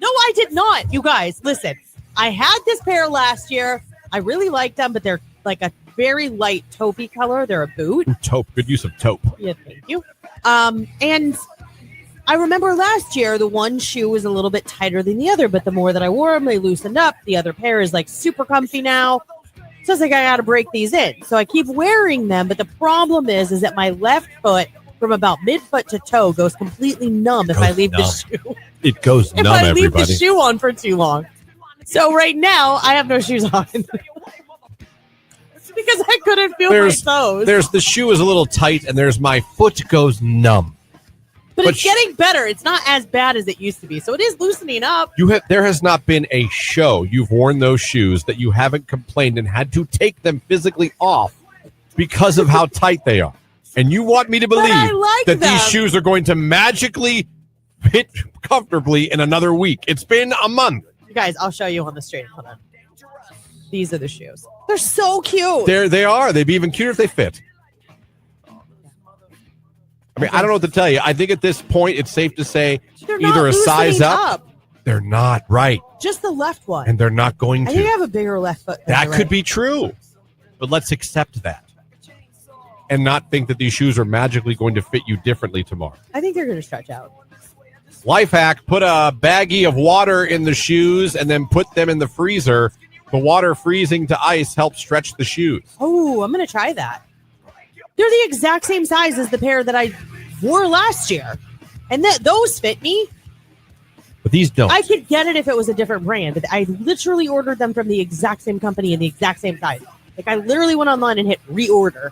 No, I did not. You guys, listen. I had this pair last year. I really liked them, but they're like a very light taupey color. They're a boot. Taupe. Good use of taupe. Yeah, thank you. And I remember last year, the one shoe was a little bit tighter than the other, but the more that I wore them, they loosened up. The other pair is like super comfy now. So it's like, I got to break these in. So I keep wearing them. But the problem is that my left foot from about midfoot to toe goes completely numb if I leave the shoe. It goes If numb, I leave everybody. the shoe on for too long. So right now, I have no shoes on. Because I couldn't feel my toes. There's the shoe is a little tight, and there's my foot goes numb. But it's getting better. It's not as bad as it used to be. So it is loosening up. There has not been a show you've worn those shoes that you haven't complained and had to take them physically off because of how tight they are. And you want me to believe that these shoes are going to magically fit comfortably in another week. It's been a month. You guys, I'll show you on the street. Hold on. These are the shoes. They're so cute. They are. They'd be even cuter if they fit. I mean, I don't know what to tell you. I think at this point, it's safe to say either a size up. They're not right. Just the left one. And they're not going to. I think I have a bigger left foot. That could be true. But let's accept that. And not think that these shoes are magically going to fit you differently tomorrow. I think they're going to stretch out. Life hack, put a baggie of water in the shoes and then put them in the freezer. The water freezing to ice helps stretch the shoes. Oh, I'm going to try that. They're the exact same size as the pair that I wore last year. And those fit me. But these don't. I could get it if it was a different brand. But I literally ordered them from the exact same company in the exact same size. Like I literally went online and hit reorder.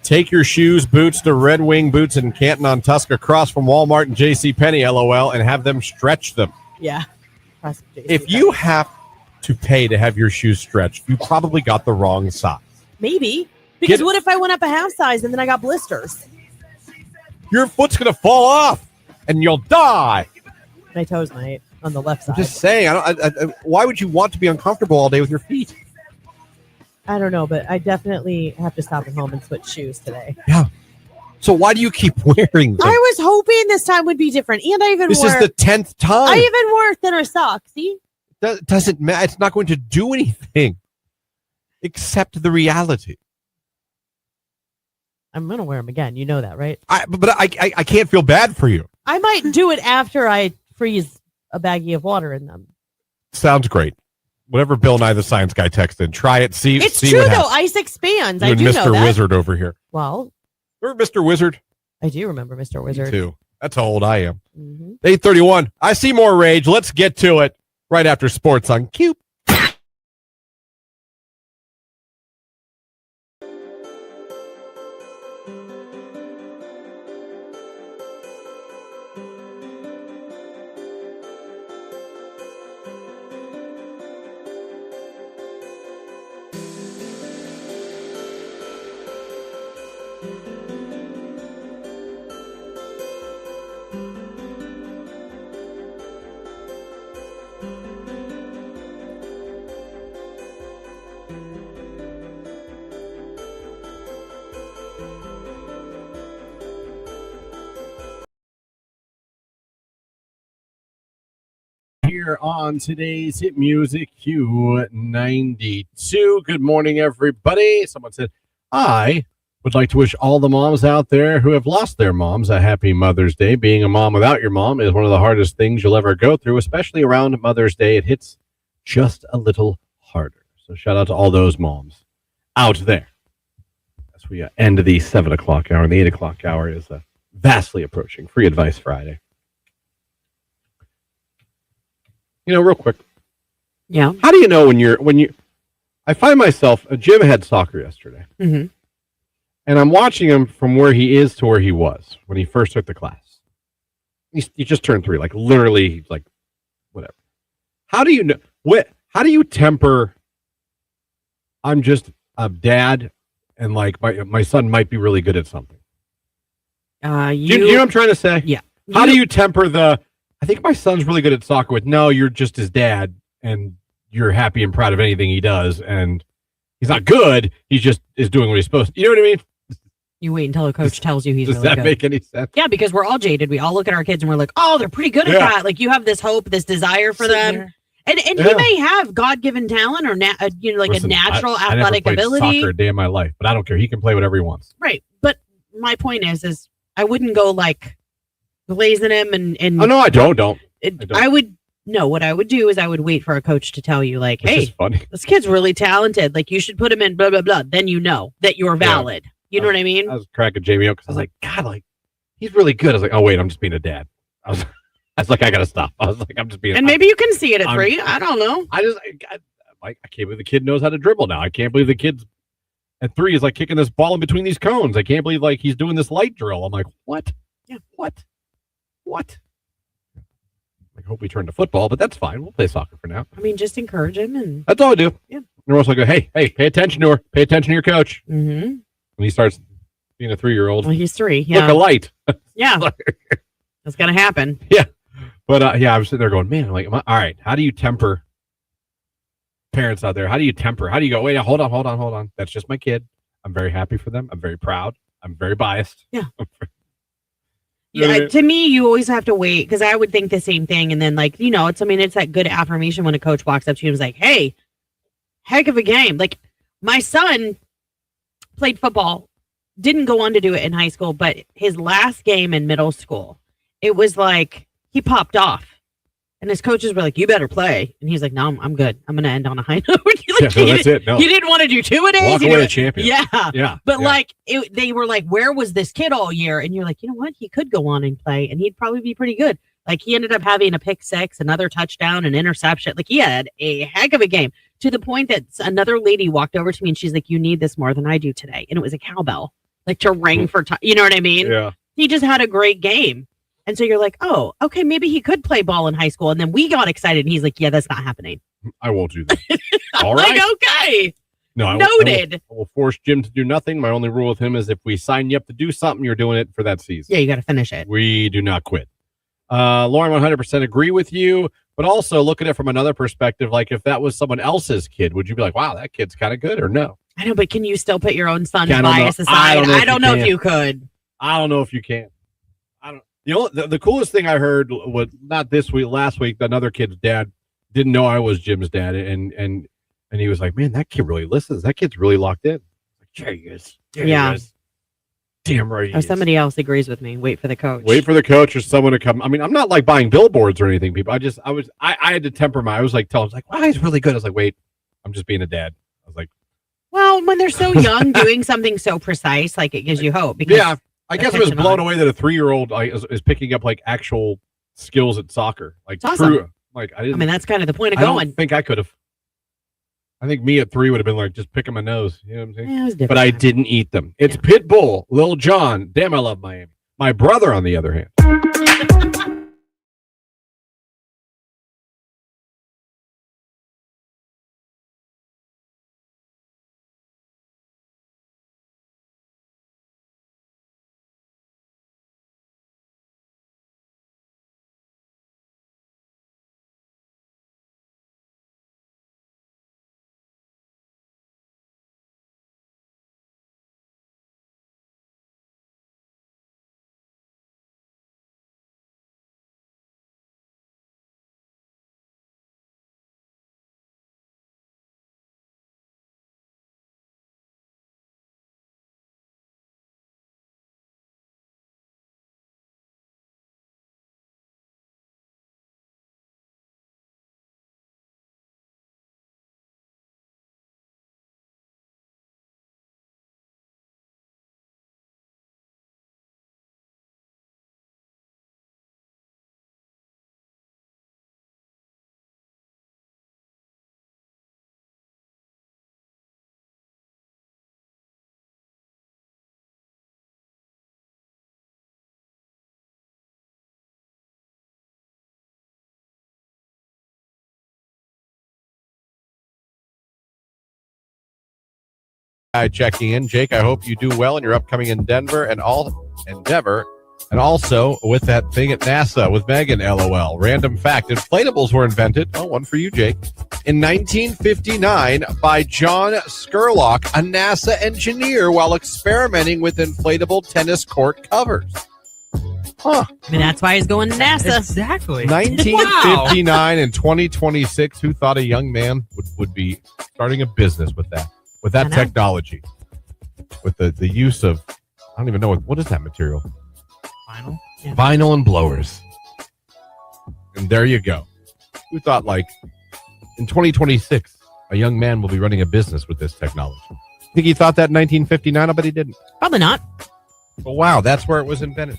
Take your shoes, boots to Red Wing Boots in Canton on Tusk across from Walmart and JCPenney, LOL, and have them stretch them. Yeah. If you have to pay to have your shoes stretched, you probably got the wrong size. Maybe. Because what if I went up a half size and then I got blisters? Your foot's going to fall off and you'll die. My toes might on the left side. I'm just saying, why would you want to be uncomfortable all day with your feet? I don't know, but I definitely have to stop at home and switch shoes today. Yeah. So why do you keep wearing them? I was hoping this time would be different. And I even This is the 10th time. I even wore thinner socks. See? That doesn't matter. It's not going to do anything. Accept the reality. I'm going to wear them again. You know that, right? But I can't feel bad for you. I might do it after I freeze a baggie of water in them. Sounds great. Whatever Bill Nye the Science Guy texted, try it. See, it's see true what though. happens. Ice expands. You I do and know Mr. that. Wizard over here. Well, remember Mr. Wizard? I do remember Mr. Wizard. Me too. That's how old I am. Mm-hmm. 8:31. I see more rage. Let's get to it right after sports on Q. Here on today's Hit Music Q92. Good morning, everybody. Someone said, I would like to wish all the moms out there who have lost their moms a happy Mother's Day. Being a mom without your mom is one of the hardest things you'll ever go through, especially around Mother's Day. It hits just a little harder. So shout out to all those moms out there. As we end the 7 o'clock hour, and the 8 o'clock hour is vastly approaching. Free Advice Friday. You know, real quick. Yeah. How do you know when you? I find myself. Jim had soccer yesterday, Mm-hmm. and I'm watching him from where he is to where he was when he first took the class. He just turned 3, like literally, like whatever. How do you know? How do you temper? I'm just a dad, and like my son might be really good at something. You know what I'm trying to say? Yeah. How do you temper the? I think my son's really good at soccer with, no, you're just his dad and you're happy and proud of anything he does. And he's not good. He just is doing what he's supposed to. You know what I mean? You wait until a coach tells you he's Does really that good. make any sense? Yeah, because we're all jaded. We all look at our kids and we're like, oh, they're pretty good at Yeah. that. Like you have this hope, this desire for Sitting them. there. And Yeah. he may have God-given talent or Listen, a natural I never athletic played ability. soccer a day in my life, but I don't care. He can play whatever he wants. Right. But my point is I wouldn't go like glazing him and Oh no, I don't. I would no. What I would do is I would wait for a coach to tell you like, Which is hey, funny. this kid's really talented. Like you should put him in blah blah blah. Then you know that you're valid. You know what I mean? I was cracking Jamie up because I was like, God, like he's really good. I was like, oh wait, I'm just being a dad. I was like, I gotta stop. I was like, I'm just being. And maybe you can see it at 3. I don't know. I can't believe the kid knows how to dribble now. I can't believe the kid's at 3 is like kicking this ball in between these cones. I can't believe like he's doing this light drill. I'm like, what? Yeah, what? I hope we turn to football, but that's fine. We'll play soccer for now. I mean, just encourage him and That's all I do. Yeah. You're also like, hey, pay attention to her. Pay attention to your coach. mm-hmm. When he starts being a 3-year-old, Well, he's 3. Yeah. look a light. Yeah. That's gonna happen. But I was sitting there going, man, like, all right, how do you temper parents out there? How do you temper? How do you go, wait, hold on. That's just my kid. I'm very happy for them. I'm very proud. I'm very biased. Yeah. Yeah. To me, you always have to wait because I would think the same thing. And then, like, it's that good affirmation when a coach walks up to you and is like, hey, heck of a game. Like, my son played football, didn't go on to do it in high school, but his last game in middle school, it was like he popped off. And his coaches were like, you better play. And he's like, no, I'm good. I'm going to end on a high note. That's it. No. He didn't want to do 2-a-days. Walk away a champion. Yeah. But they were like, where was this kid all year? And you're like, you know what? He could go on and play and he'd probably be pretty good. Like he ended up having a pick 6, another touchdown, an interception. Like he had a heck of a game to the point that another lady walked over to me and she's like, you need this more than I do today. And it was a cowbell, like to ring for time. You know what I mean? Yeah. He just had a great game. And so you're like, oh, okay, maybe he could play ball in high school. And then we got excited and he's like, yeah, that's not happening. I won't do that. I'm All right. like, okay. No, Noted. I will force Jim to do nothing. My only rule with him is if we sign you up to do something, you're doing it for that season. Yeah, you got to finish it. We do not quit. Lauren, 100% agree with you, but also look at it from another perspective. Like if that was someone else's kid, would you be like, wow, that kid's kind of good or no? I know, but can you still put your own son's Yeah, I don't know. bias aside? I don't know if you could. I don't know if you can. The coolest thing I heard was not this week, last week, another kid's dad didn't know I was Jim's dad. And he was like, man, that kid really listens. That kid's really locked in. Like, there he is. There he is. Damn right. Somebody else agrees with me. Wait for the coach. Wait for the coach or someone to come. I mean, I'm not like buying billboards or anything, people. I had to temper I was like, I was like, wow, he's really good. I was like, wait, I'm just being a dad. I was like, well, when they're so young, doing something so precise, like it gives you hope. Because yeah, I guess I was blown away that a 3-year-old is picking up like actual skills at soccer. Like, it's awesome. true. Like, I that's kind of the point of I going. don't think I could have. I think me at 3 would have been like, just picking my nose. You know what I'm saying? Yeah, it was different. But I didn't eat them. It's Pitbull, Lil Jon. Damn, I love Miami. My brother, on the other hand. Hi, checking in. Jake, I hope you do well in your upcoming endeavor and also with that thing at NASA with Megan, LOL. Random fact, inflatables were invented, one for you, Jake, in 1959 by John Skurlock, a NASA engineer, while experimenting with inflatable tennis court covers. Huh. I mean, that's why he's going to NASA. Exactly. 1959 and 2026. Who thought a young man would be starting a business with that technology? With the use of, I don't even know what is that material? Vinyl. Yeah. Vinyl and blowers. And there you go. Who thought, like, in 2026, a young man will be running a business with this technology? Think he thought that in 1959? I bet he didn't. Probably not. But wow, that's where it was invented.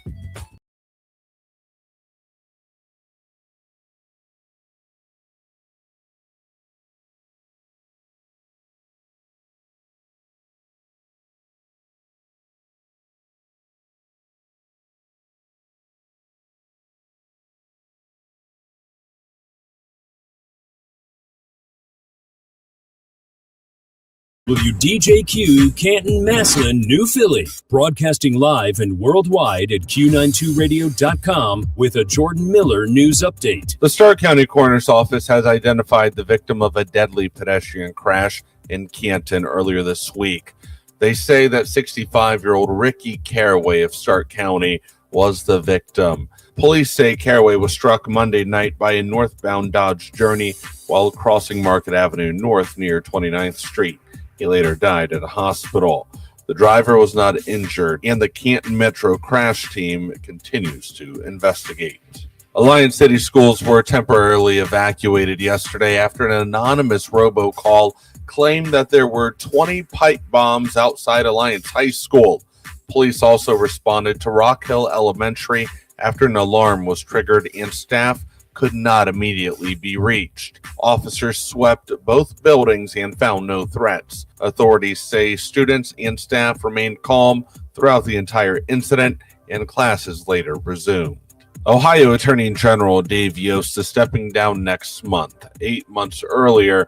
WDJQ Canton, Massillon, New Philly. Broadcasting live and worldwide at Q92Radio.com with a Jordan Miller news update. The Stark County Coroner's Office has identified the victim of a deadly pedestrian crash in Canton earlier this week. They say that 65-year-old Ricky Caraway of Stark County was the victim. Police say Caraway was struck Monday night by a northbound Dodge Journey while crossing Market Avenue North near 29th Street. He later died at a hospital. The driver was not injured, and the Canton Metro crash team continues to investigate. Alliance City schools were temporarily evacuated yesterday after an anonymous robocall claimed that there were 20 pipe bombs outside Alliance High School. Police also responded to Rock Hill Elementary after an alarm was triggered and staff could not immediately be reached. Officers swept both buildings and found no threats. Authorities say students and staff remained calm throughout the entire incident, and classes later resumed. Ohio Attorney General Dave Yost is stepping down next month, 8 months earlier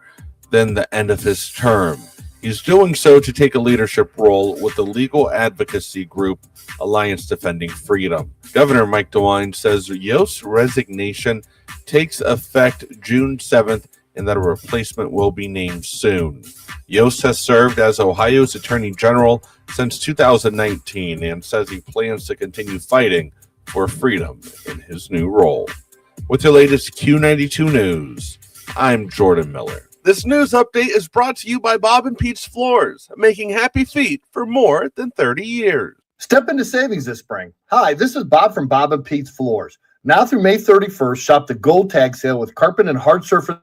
than the end of his term. He's doing so to take a leadership role with the legal advocacy group Alliance Defending Freedom. Governor Mike DeWine says Yost's resignation takes effect June 7th and that a replacement will be named soon. Yost has served as Ohio's Attorney General since 2019 and says he plans to continue fighting for freedom in his new role. With your latest Q92 news, I'm Jordan Miller. This news update is brought to you by Bob and Pete's Floors, making happy feet for more than 30 years. Step into savings this spring. Hi, this is Bob from Bob and Pete's Floors. Now through May 31st, shop the Gold Tag Sale with carpet and hard surface.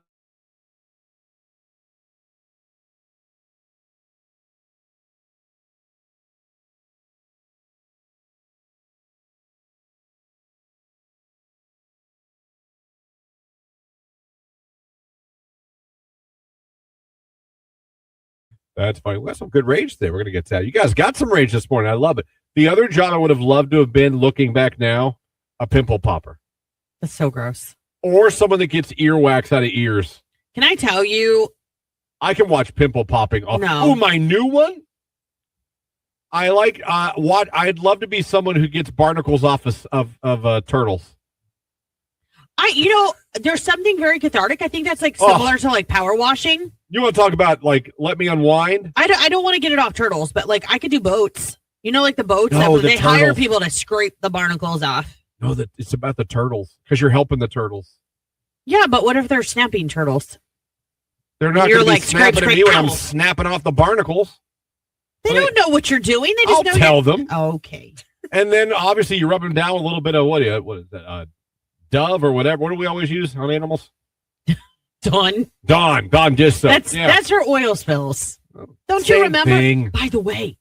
That's fine. We got some good rage there. We're going to get to that. You guys got some rage this morning. I love it. The other job I would have loved to have been, looking back now, a pimple popper. That's so gross. Or someone that gets earwax out of ears. Can I tell you? I can watch pimple popping. Oh, No. Ooh, my new one? I like what I'd love to be someone who gets barnacles off of turtles. There's something very cathartic. I think that's like similar to like power washing. You want to talk about like let me unwind? I don't want to get it off turtles, but like I could do boats. You know, like the boats No, that they turtles. hire people to scrape the barnacles off. No, that it's about the turtles because you're helping the turtles. Yeah, but what if they're snapping turtles? They're not You're going to like, be snapping scrape, at me when I'm ow. snapping off the barnacles. They don't know what you're doing. They just I'll know tell them. Okay. And then obviously you rub them down with a little bit of what is that? Dove or whatever. What do we always use on animals? Dawn. Dawn dish soap. That's her oil spills. Don't Same you remember? thing. By the way,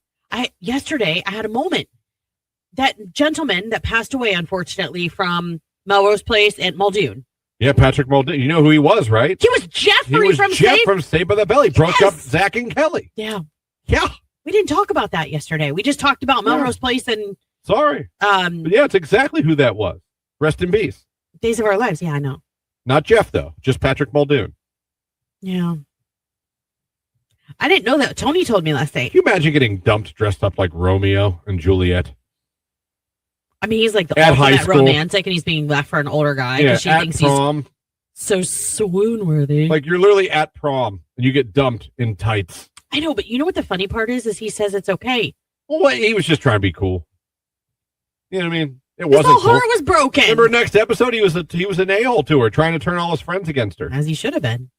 yesterday I had a moment. That gentleman that passed away, unfortunately, from Melrose Place at Muldoon. Yeah, Patrick Muldoon. You know who he was, right? He was Jeffrey He was from Jeff Save. from Saved by the Bell. He broke up Zach and Kelly. Yeah. Yeah. We didn't talk about that yesterday. We just talked about Melrose Place and Sorry. But yeah, it's exactly who that was. Rest in peace. Days of Our Lives. Yeah, I know. Not Jeff, though. Just Patrick Muldoon. Yeah. I didn't know that. Tony told me last night. Can you imagine getting dumped dressed up like Romeo and Juliet? I mean, he's like the At high ultimate school. romantic, and he's being left for an older guy Yeah, because she at thinks prom. he's so swoon-worthy. Like you're literally at prom and you get dumped in tights. I know, but you know what the funny part is he says it's okay. Well, he was just trying to be cool. You know what I mean? It His wasn't whole cool. heart was broken. Remember next episode, he was an a-hole to her, trying to turn all his friends against her. As he should have been.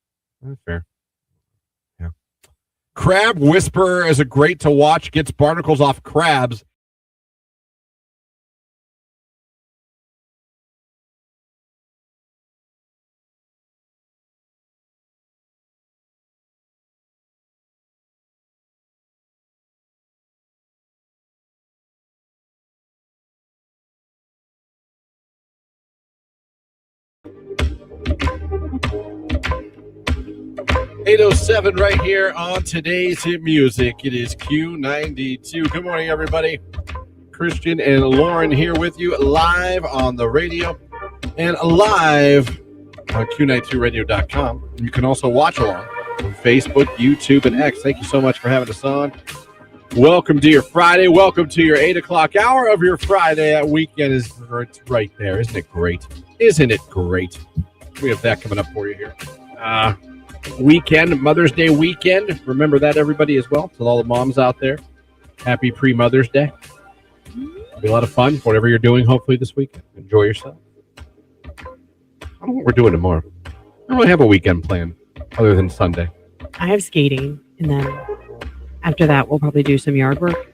That's fair. Yeah. Crab Whisperer is a great to watch. Gets barnacles off crabs 8:07 right here on today's hit music. It is Q92. Good morning, everybody. Christian and Lauren here with you live on the radio and live on Q92radio.com. You can also watch along on Facebook, YouTube, and X. Thank you so much for having us on. Welcome to your Friday. Welcome to your 8 o'clock hour of your Friday. That weekend is right there. Isn't it great? Isn't it great? We have that coming up for you here. Weekend, Mother's Day weekend. Remember that, everybody, as well. To all the moms out there, happy pre-Mother's Day. It'll be a lot of fun, whatever you're doing, hopefully, this weekend. Enjoy yourself. I don't know what we're doing tomorrow. I don't really have a weekend plan other than Sunday. I have skating, and then after that, we'll probably do some yard work.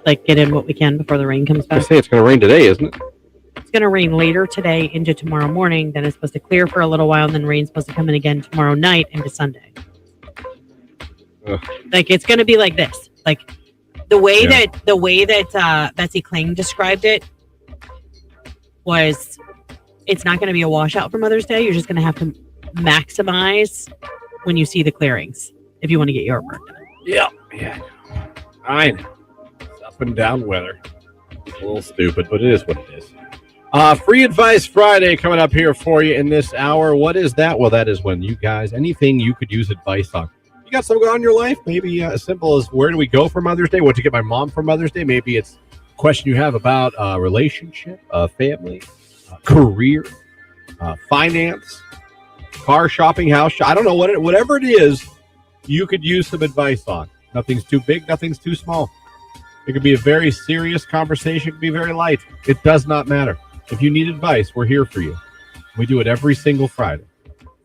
Like, get in what we can before the rain comes I back. say it's going to rain today, isn't it? It's going to rain later today into tomorrow morning. Then it's supposed to clear for a little while, and then rain's supposed to come in again tomorrow night into Sunday. Ugh. Like, it's going to be like this. Like, the way that Betsy Kling described it was, it's not going to be a washout for Mother's Day. You're just going to have to maximize when you see the clearings if you want to get your work done. Yeah. I know. It's up and down weather. It's a little stupid, but it is what it is. Free Advice Friday coming up here for you in this hour. What is that? Well, that is when you guys, anything you could use advice on. You got something going on in your life? Maybe as simple as, where do we go for Mother's Day? What to get my mom for Mother's Day? Maybe it's a question you have about relationship, family, career, finance, car shopping, house I don't know, whatever it is, you could use some advice on. Nothing's too big, nothing's too small. It could be a very serious conversation, it could be very light. It does not matter. If you need advice, we're here for you. We do it every single Friday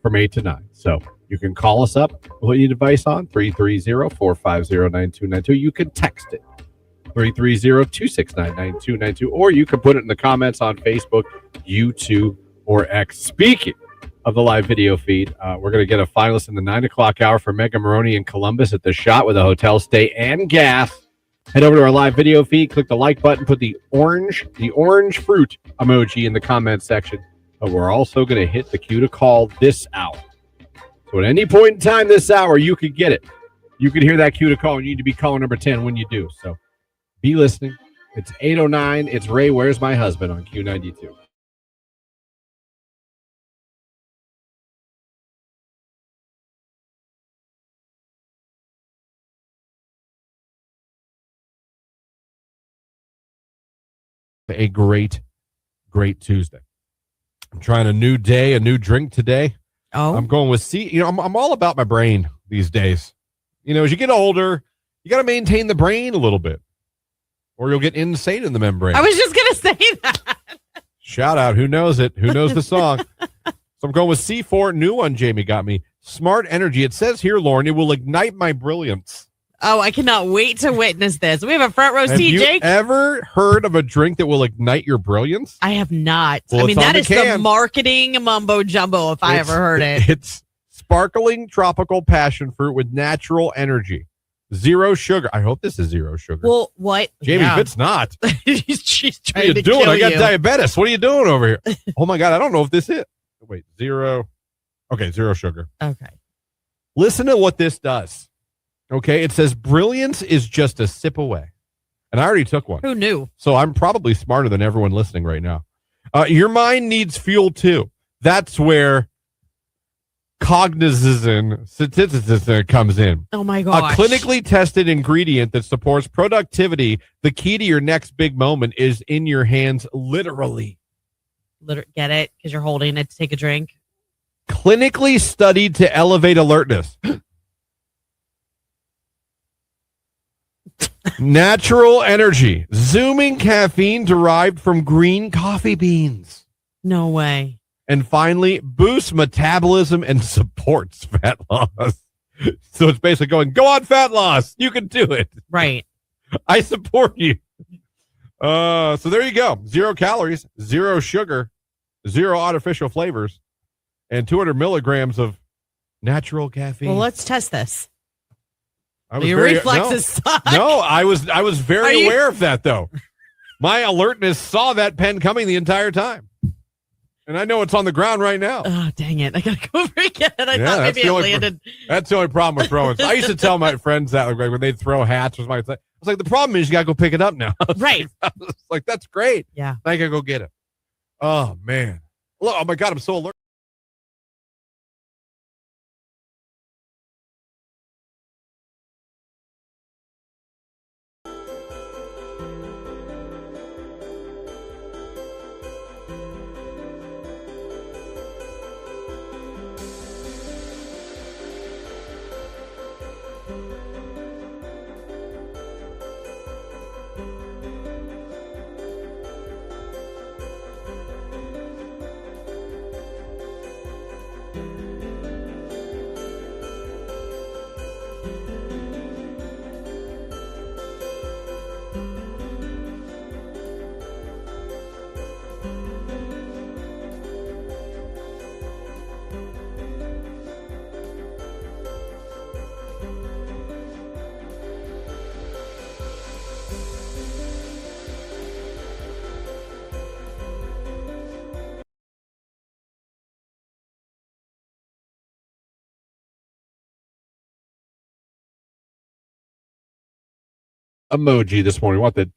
from 8 to 9. So you can call us up. What you need advice on? 330-450-9292. You can text it. 330-269-9292. Or you can put it in the comments on Facebook, YouTube, or X. Speaking of the live video feed, we're going to get a finalist in the 9 o'clock hour for Megan Maroney in Columbus at the Shot with a hotel stay and gas. Head over to our live video feed, click the like button, put the orange fruit emoji in the comments section. But we're also going to hit the cue to call this hour. So at any point in time this hour, you could get it. You could hear that cue to call, and you need to be caller number 10 when you do. So be listening. It's 8:09. It's Ray, Where's My Husband on Q92. A great Tuesday. I'm trying a new day, a new drink today. Oh, I'm going with C. You know, I'm all about my brain these days. You know, as you get older, you got to maintain the brain a little bit, or you'll get insane in the membrane. I was just going to say that. Shout out. Who knows it? Who knows the song? So I'm going with C4. New one, Jamie got me. Smart Energy. It says here, Lauren, it will ignite my brilliance. Oh, I cannot wait to witness this. We have a front row seat, Jake. Have you ever heard of a drink that will ignite your brilliance? I have not. Well, I mean, that is the can. Marketing mumbo jumbo if I ever heard it. It's sparkling tropical passion fruit with natural energy. Zero sugar. I hope this is zero sugar. Well, what? Jamie, if it's not, she's what are trying you to doing? kill I got you. diabetes. What are you doing over here? Oh, my God. I don't know if this is. Wait, zero. Okay, zero sugar. Okay. Listen to what this does. Okay, it says brilliance is just a sip away. And I already took one. Who knew? So I'm probably smarter than everyone listening right now. Your mind needs fuel too. That's where cognizant comes in. Oh my gosh. A clinically tested ingredient that supports productivity. The key to your next big moment is in your hands, literally. Get it? Because you're holding it to take a drink. Clinically studied to elevate alertness. Natural energy. Zooming caffeine derived from green coffee beans. No way. And finally, boosts metabolism and supports fat loss. So it's basically going, go on fat loss. You can do it. Right. I support you. So there you go. 0 calories, 0 sugar, 0 artificial flavors, and 200 milligrams of natural caffeine. Well, let's test this. Your reflexes suck. No, I was very aware of that, though. My alertness saw that pen coming the entire time. And I know it's on the ground right now. Oh, dang it. I got to go over again. I Yeah, thought that's maybe the it only landed. That's the only problem with throwing. I used to tell my friends that like, when they'd throw hats or something. I was like, the problem is you got to go pick it up now. Right. I was like, that's great. Yeah. I got to go get it. Oh, man. Look, oh, my God, I'm so alert. Emoji this morning. We want the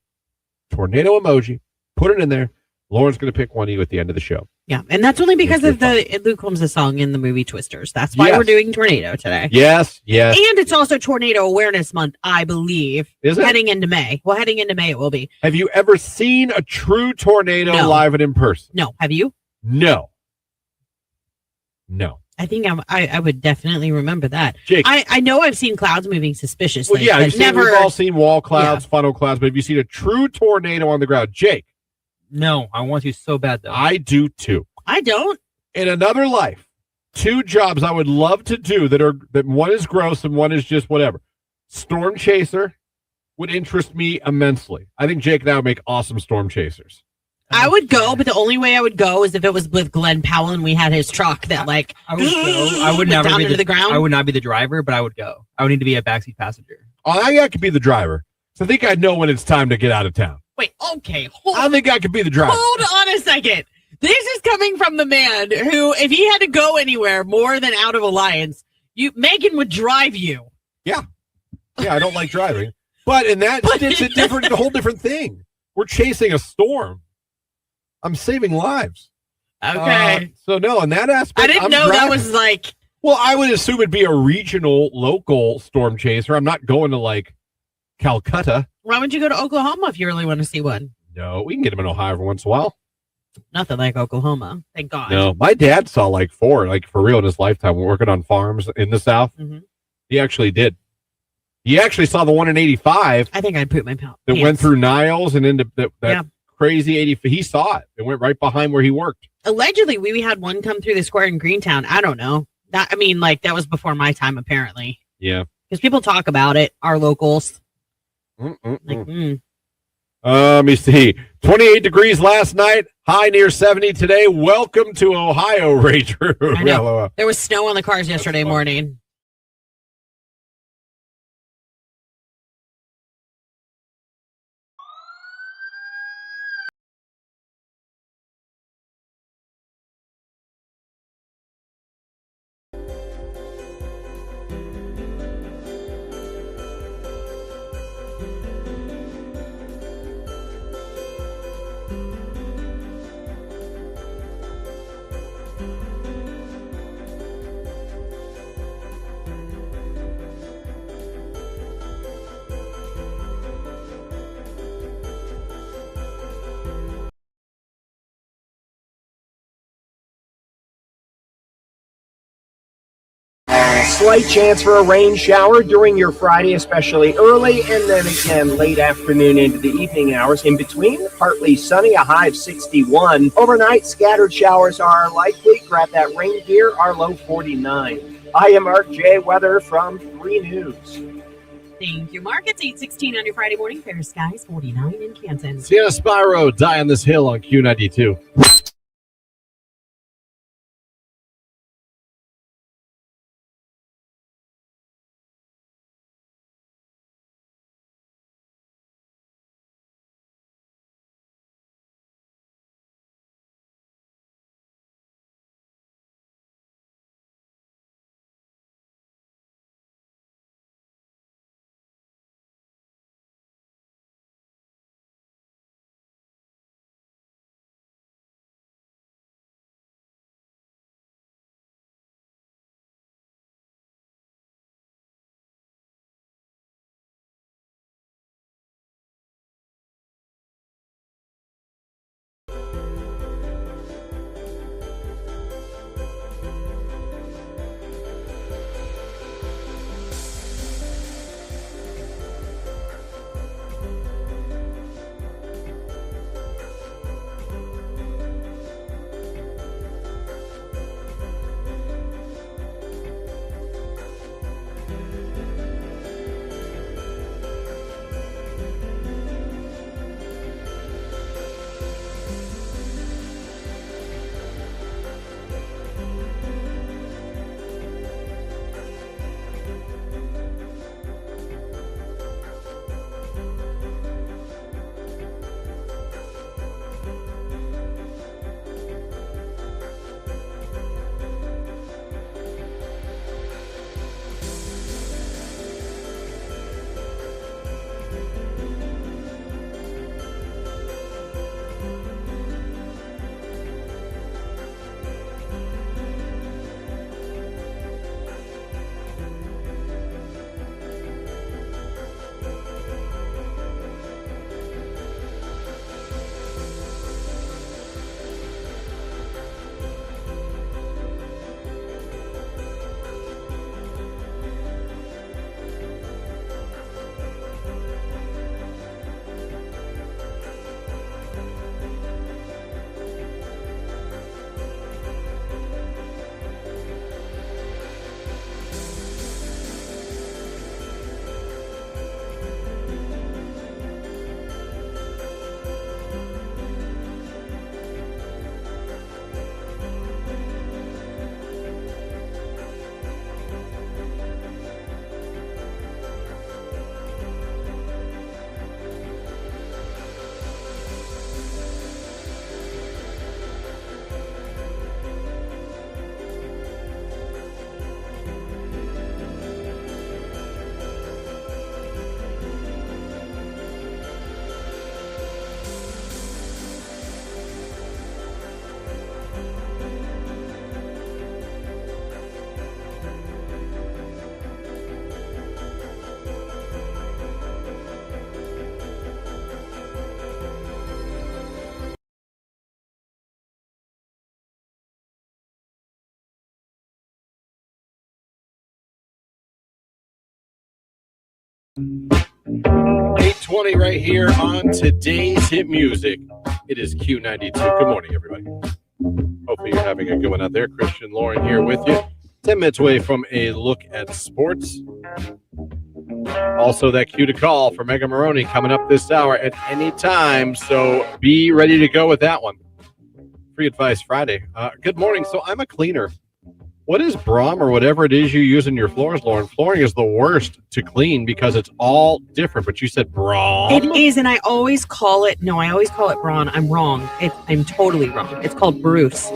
tornado emoji. Put it in there. Lauren's going to pick one of you at the end of the show. Yeah. And that's only because Makes of the Luke Holmes' song in the movie Twisters. That's why Yes. we're doing Tornado today. Yes. And it's also Tornado Awareness Month, I believe. Is it? Heading into May. Well, heading into May it will be. Have you ever seen a true tornado No. live and in person? No. Have you? No. I think I would definitely remember that. Jake. I know I've seen clouds moving suspiciously. Well, yeah, but we've all seen wall clouds, funnel clouds, but have you seen a true tornado on the ground? Jake. No, I want to so bad though. I do too. I don't. In another life, two jobs I would love to do that one is gross and one is just whatever. Storm chaser would interest me immensely. I think Jake and I would make awesome storm chasers. I would go, but the only way I would go is if it was with Glenn Powell and we had his truck that like I would go. I would went never down be into the ground. I would not be the driver, but I would go. I would need to be a backseat passenger. Oh, I could be the driver. So I think I'd know when it's time to get out of town. Wait, okay, I think I could be the driver. hold on a second. This is coming from the man who, if he had to go anywhere more than out of Alliance, Megan would drive you. Yeah, I don't like driving. But in that, it's a whole different thing. We're chasing a storm. I'm saving lives. Okay. So no, in that aspect, I didn't I'm know that driving. was like. Well, I would assume it'd be a regional, local storm chaser. I'm not going to like Calcutta. Why would you go to Oklahoma if you really want to see one? No, we can get them in Ohio every once in a while. Nothing like Oklahoma. Thank God. No, my dad saw like four, like for real in his lifetime, working on farms in the South. Mhm. He actually did. He actually saw the one in 85 I think I'd poop my pants. that went through Niles and into that Yeah. crazy 80. He saw it. It went right behind where he worked. Allegedly, we had one come through the square in Greentown. I don't know. That was before my time, apparently. Yeah. Because people talk about it, our locals. Mm-mm-mm. Let me see. 28 degrees last night, high near 70 today. Welcome to Ohio, Ray Drew. I know. There was snow on the cars yesterday funny. morning. Slight chance for a rain shower during your Friday, especially early, and then again late afternoon into the evening hours. In between, partly sunny, a high of 61. Overnight, scattered showers are likely. Grab that rain gear, our low 49. I am Mark J. Weather from 3 News. Thank you, Mark. It's 8:16 on your Friday morning. Fair skies, 49 in Canton. Sienna Spyro, Die on This Hill on Q92. 8:20 right here on today's hit music. It is Q92. Good morning, everybody. Hopefully you're having a good one out there. Christian Lauren here with you. 10 minutes away from a look at sports. Also, that cue to call for Mega Maroney coming up this hour at any time. So be ready to go with that one. Free Advice Friday. Good morning. So I'm a cleaner. What is Brom or whatever it is you use in your floors, Lauren? Flooring is the worst to clean because it's all different. But you said Brom. It is, and I always call it Braun. I'm wrong. I'm totally wrong. It's called Bruce.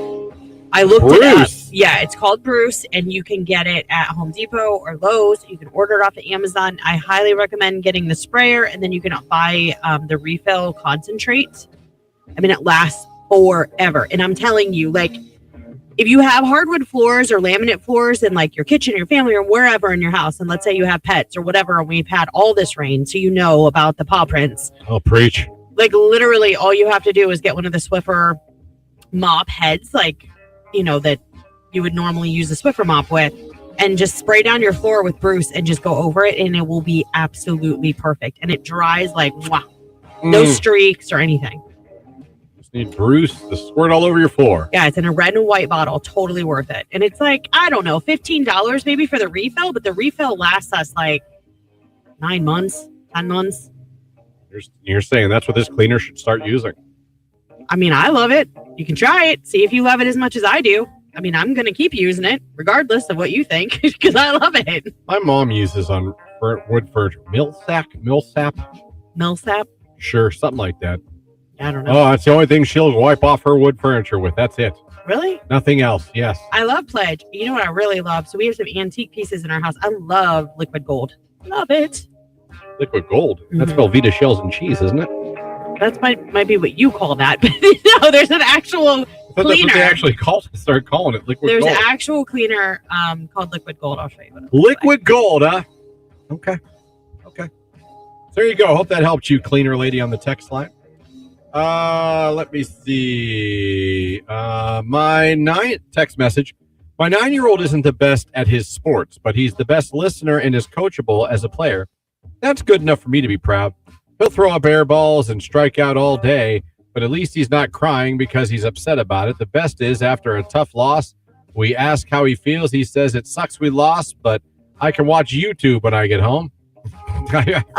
I looked it up. Yeah, it's called Bruce, and you can get it at Home Depot or Lowe's. You can order it off of Amazon. I highly recommend getting the sprayer, and then you can buy the refill concentrate. I mean, it lasts forever. And I'm telling you, like, if you have hardwood floors or laminate floors in like your kitchen, your family, or wherever in your house, and let's say you have pets or whatever, and we've had all this rain, so you know about the paw prints. Oh, preach. Like, literally, all you have to do is get one of the Swiffer mop heads, like, you know, that you would normally use a Swiffer mop with, and just spray down your floor with Bruce and just go over it, and it will be absolutely perfect. And it dries like, wow, no streaks or anything. Just need Bruce to squirt all over your floor. Yeah, it's in a red and white bottle. Totally worth it. And it's like, I don't know, $15 maybe for the refill, but the refill lasts us like 9 months, 10 months. You're saying that's what this cleaner should start using. I mean, I love it. You can try it. See if you love it as much as I do. I mean, I'm going to keep using it regardless of what you think because I love it. My mom uses on wood furniture. Millsap? Sure, something like that. I don't know. Oh, that's the only thing she'll wipe off her wood furniture with. That's it. Really? Nothing else. Yes. I love Pledge. You know what I really love? So we have some antique pieces in our house. I love liquid gold. Love it. Liquid gold? That's Velveeta shells and cheese, isn't it? That might be what you call that. But no, there's an actual cleaner. That's what they actually started calling it, liquid gold. There's an actual cleaner called liquid gold. I'll show you what it looks liquid like. Gold, huh? Okay. So there you go. Hope that helped you, cleaner lady on the text line. Let me see. My text message. My 9-year-old isn't the best at his sports, but he's the best listener and is coachable as a player. That's good enough for me to be proud. He'll throw up air balls and strike out all day, but at least he's not crying because he's upset about it. The best is after a tough loss, we ask how he feels. He says, it sucks we lost, but I can watch YouTube when I get home.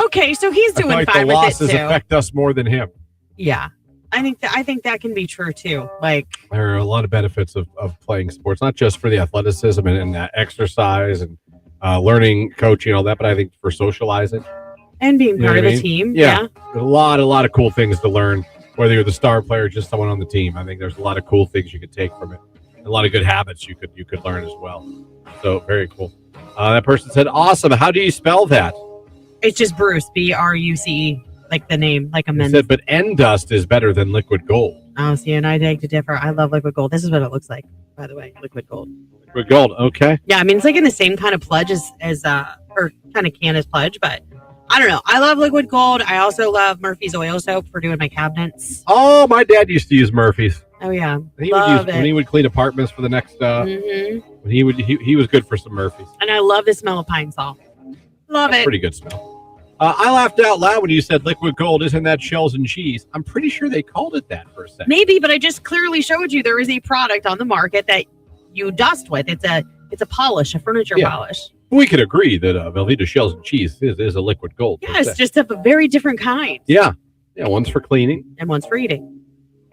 Okay, so he's doing like fine the with it losses too. affect us more than him. Yeah. I think that can be true too. Like, there are a lot of benefits of playing sports, not just for the athleticism and exercise and learning, coaching, all that, but I think for socializing. And being part of a team. Yeah. A lot of cool things to learn, whether you're the star player or just someone on the team. I think there's a lot of cool things you could take from it. A lot of good habits you could learn as well. So very cool. That person said, awesome. How do you spell that? It's just Bruce, Bruce, like the name, like a men's. Said, but N-Dust is better than liquid gold. Oh, see, and I beg to differ. I love liquid gold. This is what it looks like, by the way, liquid gold. Liquid gold, okay. Yeah, I mean, it's like in the same kind of pledge as or kind of can as Pledge, but I don't know. I love liquid gold. I also love Murphy's oil soap for doing my cabinets. Oh, my dad used to use Murphy's. Oh yeah, when he would clean apartments for the next. When he was good for some Murphy's. And I love the smell of pine sol. Love it. Pretty good smell. I laughed out loud when you said liquid gold. Isn't that shells and cheese? I'm pretty sure they called it that for a second. Maybe, but I just clearly showed you there is a product on the market that you dust with. It's a polish, a furniture polish. We could agree that Velveeta shells and cheese is a liquid gold. Yeah, it's just a very different kind. Yeah, one's for cleaning and one's for eating.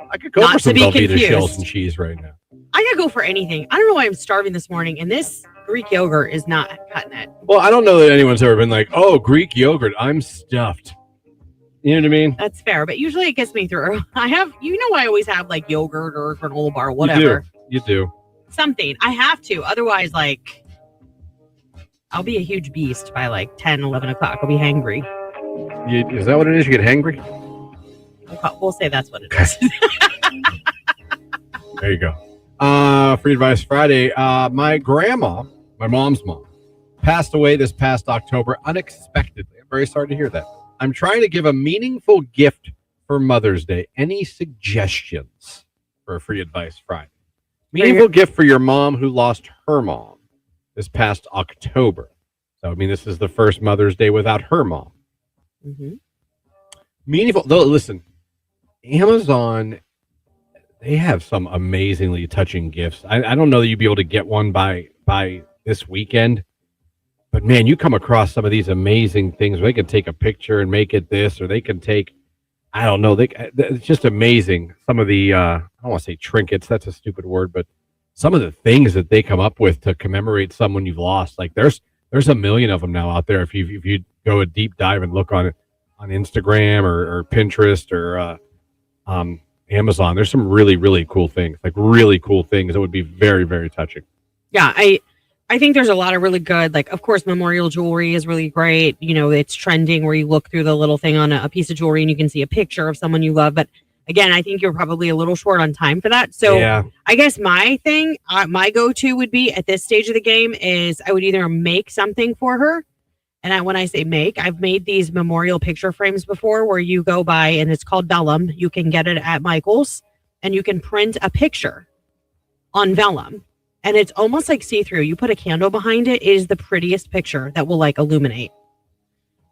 I could go for some Velveeta shells and cheese right now. I could go for anything. I don't know why I'm starving this morning, and this Greek yogurt is not cutting it. Well, I don't know that anyone's ever been like, oh, Greek yogurt, I'm stuffed. You know what I mean? That's fair, but usually it gets me through. I always have like yogurt or granola bar or whatever. You do. Something. I have to. Otherwise, like, I'll be a huge beast by like 10, 11 o'clock. I'll be hangry. Is that what it is? You get hangry? We'll say that's what it is. There you go. Free Advice Friday. My grandma, my mom's mom, passed away this past October unexpectedly. I'm very sorry to hear that. I'm trying to give a meaningful gift for Mother's Day. Any suggestions for a Free Advice Friday? Meaningful gift for your mom who lost her mom this past October. So, I mean, this is the first Mother's Day without her mom. Mm-hmm. Meaningful. Though, listen, Amazon, they have some amazingly touching gifts. I don't know that you'd be able to get one by this weekend, but man, you come across some of these amazing things. They can take a picture and make it this, or they can take, I don't know, it's just amazing. Some of the, I don't want to say trinkets, that's a stupid word, but some of the things that they come up with to commemorate someone you've lost. Like there's a million of them now out there. If you go a deep dive and look on it on Instagram or Pinterest or Amazon, there's some really, really cool things, like really cool things that would be very, very touching. Yeah, I think there's a lot of really good, like, of course, memorial jewelry is really great. You know, it's trending where you look through the little thing on a piece of jewelry and you can see a picture of someone you love. But again, I think you're probably a little short on time for that. So yeah. I guess my thing, my go-to would be at this stage of the game is I would either make something for her. And when I say make, I've made these memorial picture frames before where you go by and it's called vellum. You can get it at Michael's and you can print a picture on vellum. And it's almost like see-through. You put a candle behind it. It is the prettiest picture that will like illuminate.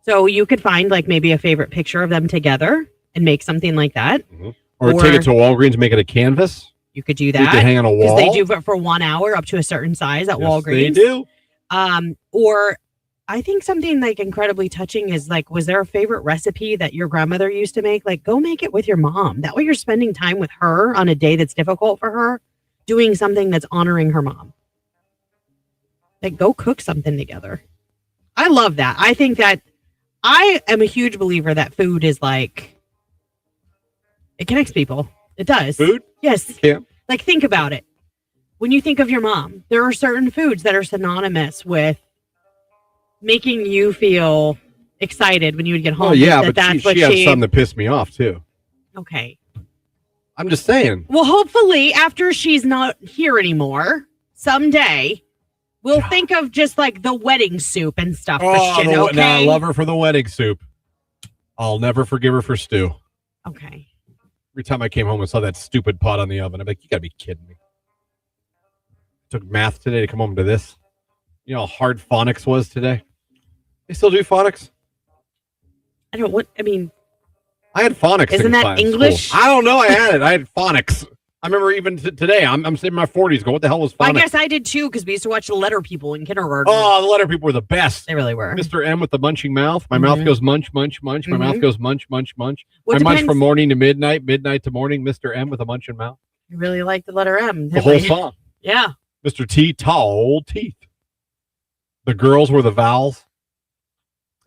So you could find like maybe a favorite picture of them together and make something like that. Mm-hmm. Or take it to Walgreens and make it a canvas. You could do that. You can hang on a wall. Because they do it for 1 hour up to a certain size at Walgreens. They do. Or I think something like incredibly touching is like, was there a favorite recipe that your grandmother used to make? Like, go make it with your mom. That way you're spending time with her on a day that's difficult for her, doing something that's honoring her mom. Like, go cook something together. I love that. I think that I am a huge believer that food is like, it connects people. It does. Food? Yes. Yeah. Like, think about it. When you think of your mom, there are certain foods that are synonymous with making you feel excited when you would get home. Oh, yeah, but she has something that pissed me off, too. Okay. I'm just saying. Well, hopefully, after she's not here anymore, someday, we'll think of just like the wedding soup and stuff. Okay? Now I love her for the wedding soup. I'll never forgive her for stew. Okay. Every time I came home and saw that stupid pot on the oven, I'm like, you gotta be kidding me. Took math today to come home to this. You know how hard phonics was today? They still do phonics? I had phonics. Isn't that English? I don't know. I had it. I had phonics. I remember even today, I'm in my 40s going, what the hell was phonics? I guess I did too, because we used to watch the letter people in kindergarten. Oh, the letter people were the best. They really were. Mr. M with the munching mouth. My mouth goes munch, munch, munch. My mouth goes munch, munch, munch. Well, I munch from morning to midnight, midnight to morning. Mr. M with a munching mouth. You really like the letter M. The whole song. Yeah. Mr. T, tall teeth. The girls were the vowels.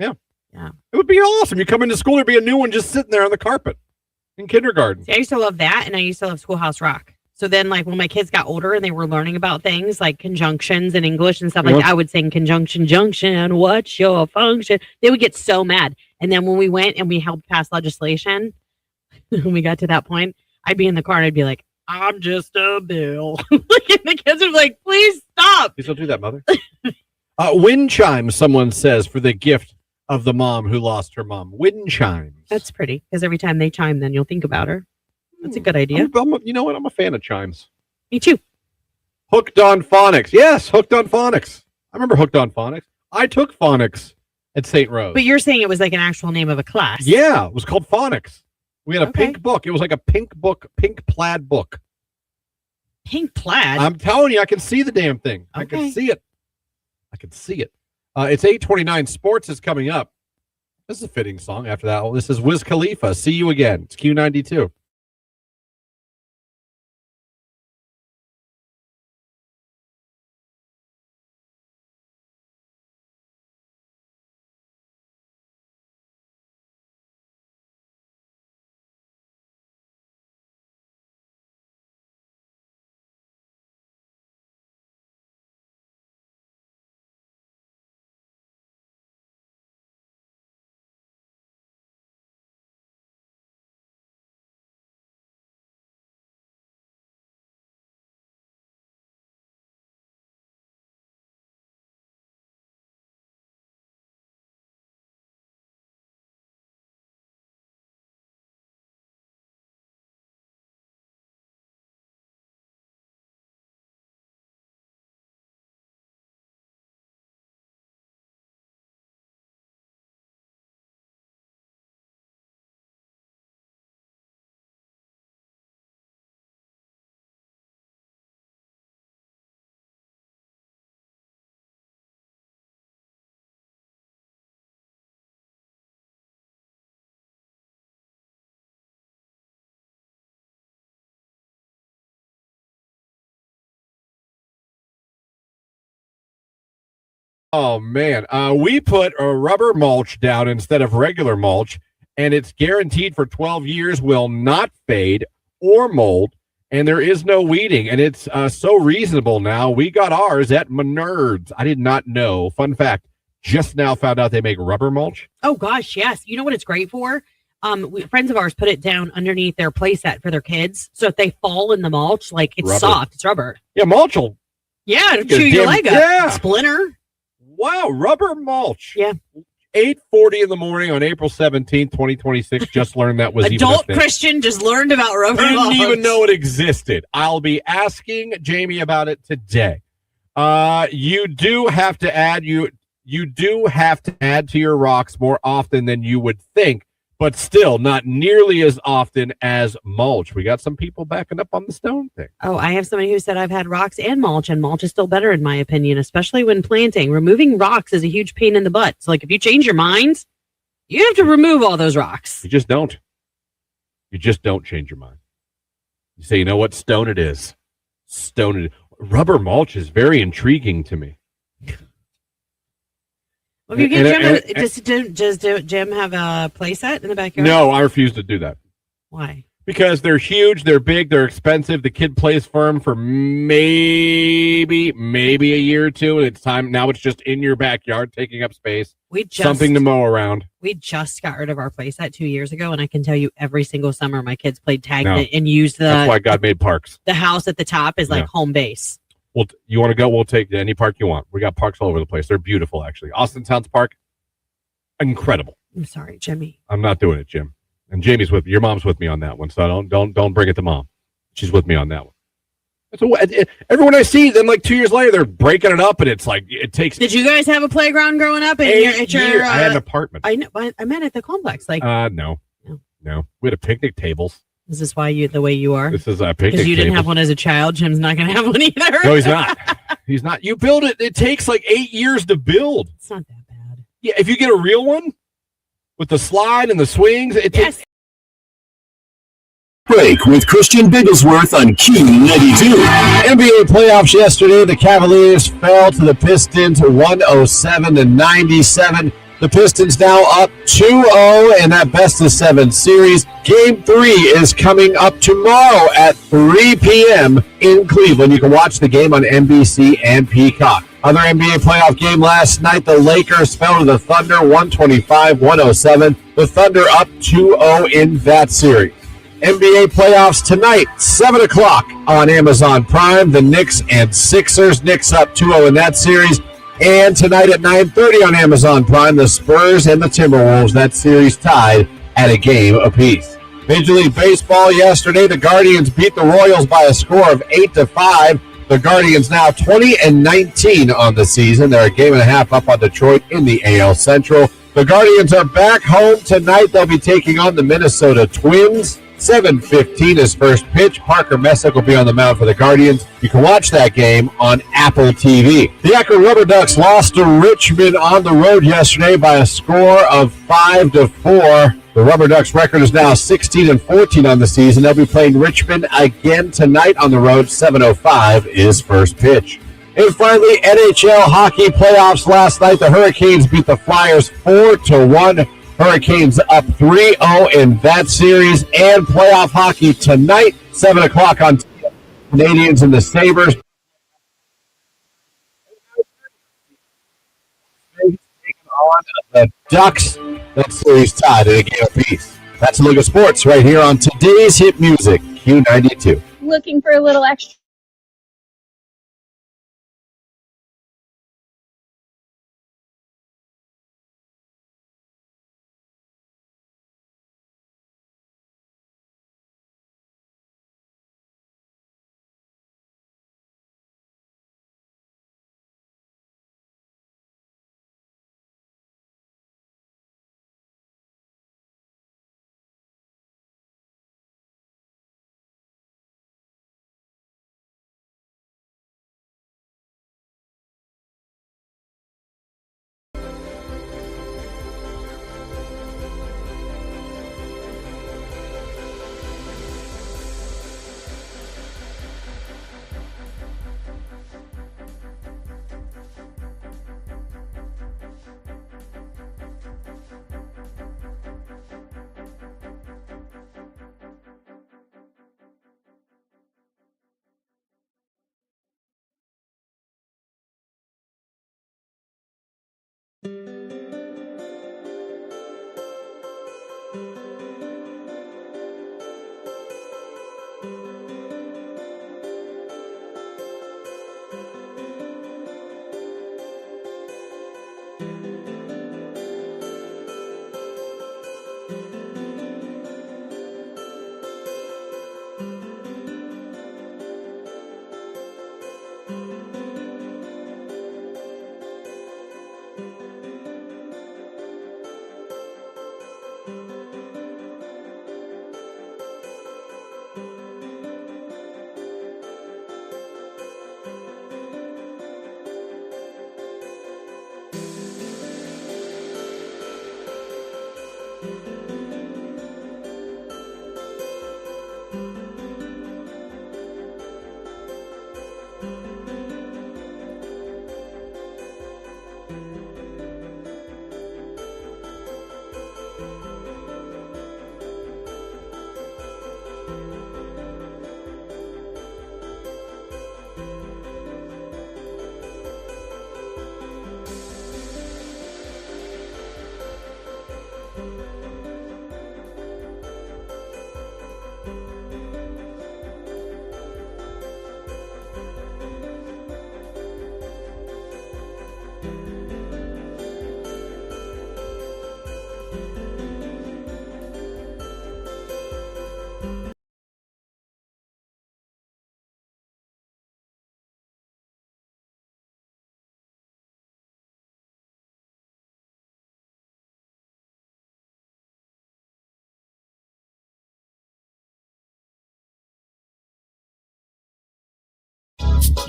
Yeah. Yeah. It would be awesome. You come into school, there'd be a new one just sitting there on the carpet in kindergarten. See, I used to love that, and I used to love Schoolhouse Rock. So then, like, when my kids got older and they were learning about things like conjunctions and English and stuff like that, I would sing conjunction, junction, what's your function? They would get so mad. And then when we went and we helped pass legislation, when we got to that point, I'd be in the car and I'd be like, I'm just a bill. And the kids are like, please stop. Please don't do that, mother. Wind chimes, someone says, for the gift of the mom who lost her mom. Wind chimes. That's pretty, because every time they chime, then you'll think about her. That's a good idea. You know what? I'm a fan of chimes. Me too. Hooked on phonics. Yes, hooked on phonics. I remember hooked on phonics. I took phonics at St. Rose. But you're saying it was like an actual name of a class. Yeah, it was called phonics. We had a pink book. It was like a pink book, pink plaid book. Pink plaid? I'm telling you, I can see the damn thing. I can see it. It's 8:29. Sports is coming up. This is a fitting song after that. Well, this is Wiz Khalifa. See you again. It's Q92. Oh man, we put a rubber mulch down instead of regular mulch, and it's guaranteed for 12 years, will not fade or mold, and there is no weeding, and it's so reasonable now. We got ours at Menards. I did not know. Fun fact: just now found out they make rubber mulch. Oh gosh, yes. You know what it's great for? Friends of ours put it down underneath their playset for their kids, so if they fall in the mulch, like it's Rubber. soft, it's rubber. Yeah, mulch will. Yeah, Get a chew your damn- leg up. yeah. Splinter. Wow, rubber mulch. Yeah. 8:40 in the morning on April 17th, 2026. Just learned that was Adult even a thing. Christian just learned about rubber Didn't mulch. even know it existed. I'll be asking Jamie about it today. You do have to add to your rocks more often than you would think, but still not nearly as often as mulch. We got some people backing up on the stone thing. Oh, I have somebody who said I've had rocks and mulch is still better in my opinion, especially when planting. Removing rocks is a huge pain in the butt. So like if you change your mind, you have to remove all those rocks. You just don't. You just don't change your mind. You say, you know what? Stone it is. Stone it. Rubber mulch is very intriguing to me. Well, if you get And- does Jim have a play set in the backyard? No, I refuse to do that. Why? Because they're huge, they're big, they're expensive. The kid plays for him for maybe a year or two, and it's time. Now it's just in your backyard, taking up space. Something to mow around. We just got rid of our play set 2 years ago, and I can tell you every single summer my kids played tag No. and used That's why God made parks. the house at the top is like Yeah. home base. Well, you want to go? We'll take any park you want. We got parks all over the place. They're beautiful, actually. Austin Towns Park, incredible. I'm sorry, Jimmy. I'm not doing it, Jim. And Jamie's with me. Your mom's with me on that one, so don't bring it to mom. She's with me on that one. So everyone I see, then like 2 years later, they're breaking it up, and it's like it takes. Did you guys have a playground growing up? I had an apartment. I know. I meant at the complex. Like, No. We had a picnic tables. is this why you the way you are? This is a picnic. Because you didn't tables. have one as a child. Jim's not going to have one either. No, he's not. He's not. You build it. It takes like 8 years to build. It's not that bad. Yeah, if you get a real one with the slide and the swings, it takes. Break with Christian Bigglesworth on Q92. NBA playoffs yesterday. The Cavaliers fell to the Pistons 107-97. The Pistons now up 2-0 in that best-of-7 series. Game 3 is coming up tomorrow at 3 p.m. in Cleveland. You can watch the game on NBC and Peacock. Other NBA playoff game last night, the Lakers fell to the Thunder 125-107. The Thunder up 2-0 in that series. NBA playoffs tonight, 7 o'clock on Amazon Prime. The Knicks and Sixers. Knicks up 2-0 in that series. And tonight at 9:30 on Amazon Prime, the Spurs and the Timberwolves. That series tied at a game apiece. Major League Baseball yesterday, the Guardians beat the Royals by a score of 8-5. The Guardians now 20-19 on the season. They're a game and a half up on Detroit in the AL Central. The Guardians are back home tonight. They'll be taking on the Minnesota Twins. 7:15 is first pitch. Parker Messick will be on the mound for the Guardians. You can watch that game on Apple TV. The Akron Rubber Ducks lost to Richmond on the road yesterday by a score of 5-4. The Rubber Ducks record is now 16-14 on the season. They'll be playing Richmond again tonight on the road. 7:05 is first pitch. And finally, NHL hockey playoffs last night. The Hurricanes beat the Flyers 4-1. Hurricanes up 3-0 in that series. And playoff hockey tonight, 7 o'clock on Canadians and the Sabres. Taking on the Ducks. That series tied at a game apiece. That's a look at sports right here on today's hit music, Q92. Looking for a little extra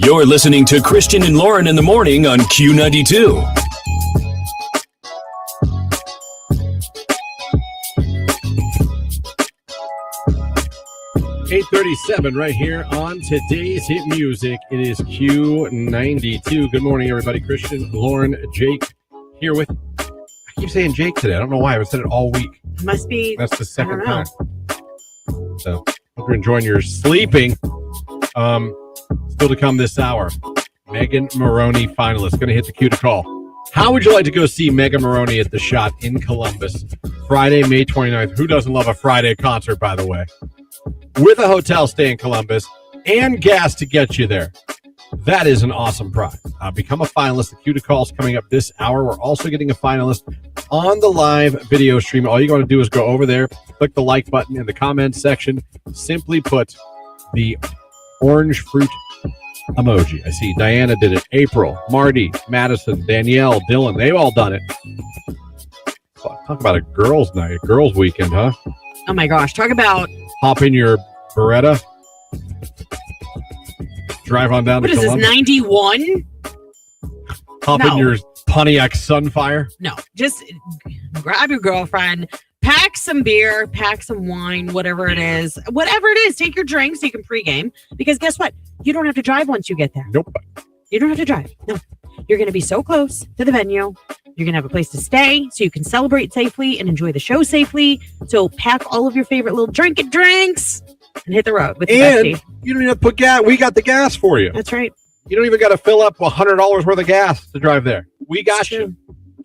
You're listening to Christian and Lauren in the morning on Q92. $8:37 right here on today's hit music. It is Q92. Good morning, everybody. Christian, Lauren, Jake here with. I keep saying Jake today. I don't know why. I've said it all week. It must be. That's the second I don't time. So hope you're enjoying your sleeping. Still to come this hour, Megan Maroney finalist. Going to hit the cue to call. How would you like to go see Megan Maroney at the Shot in Columbus, Friday, May 29th? Who doesn't love a Friday concert, by the way? With a hotel stay in Columbus and gas to get you there. That is an awesome prize. Become a finalist. The cue to call is coming up this hour. We're also getting a finalist on the live video stream. All you got to do is go over there, click the like button in the comments section. Simply put the orange fruit emoji. I see Diana did it. April, Marty, Madison, Danielle, Dylan. They've all done it. Talk about a girls' night, a girls' weekend, huh? Oh my gosh. Talk about. Hop in your Beretta. Drive on down What to is this, Columbus. 91? Hop in your Pontiac Sunfire. No. Just grab your girlfriend, pack some beer, pack some wine, whatever it is. Whatever it is, take your drink so you can pregame. Because guess what? You don't have to drive once you get there. Nope. You don't have to drive. No. You're going to be so close to the venue. You're going to have a place to stay so you can celebrate safely and enjoy the show safely. So pack all of your favorite little drinks and hit the road with the And bestie. you don't even have to put gas. We got the gas for you. That's right. You don't even got to fill up $100 worth of gas to drive there. We got That's you.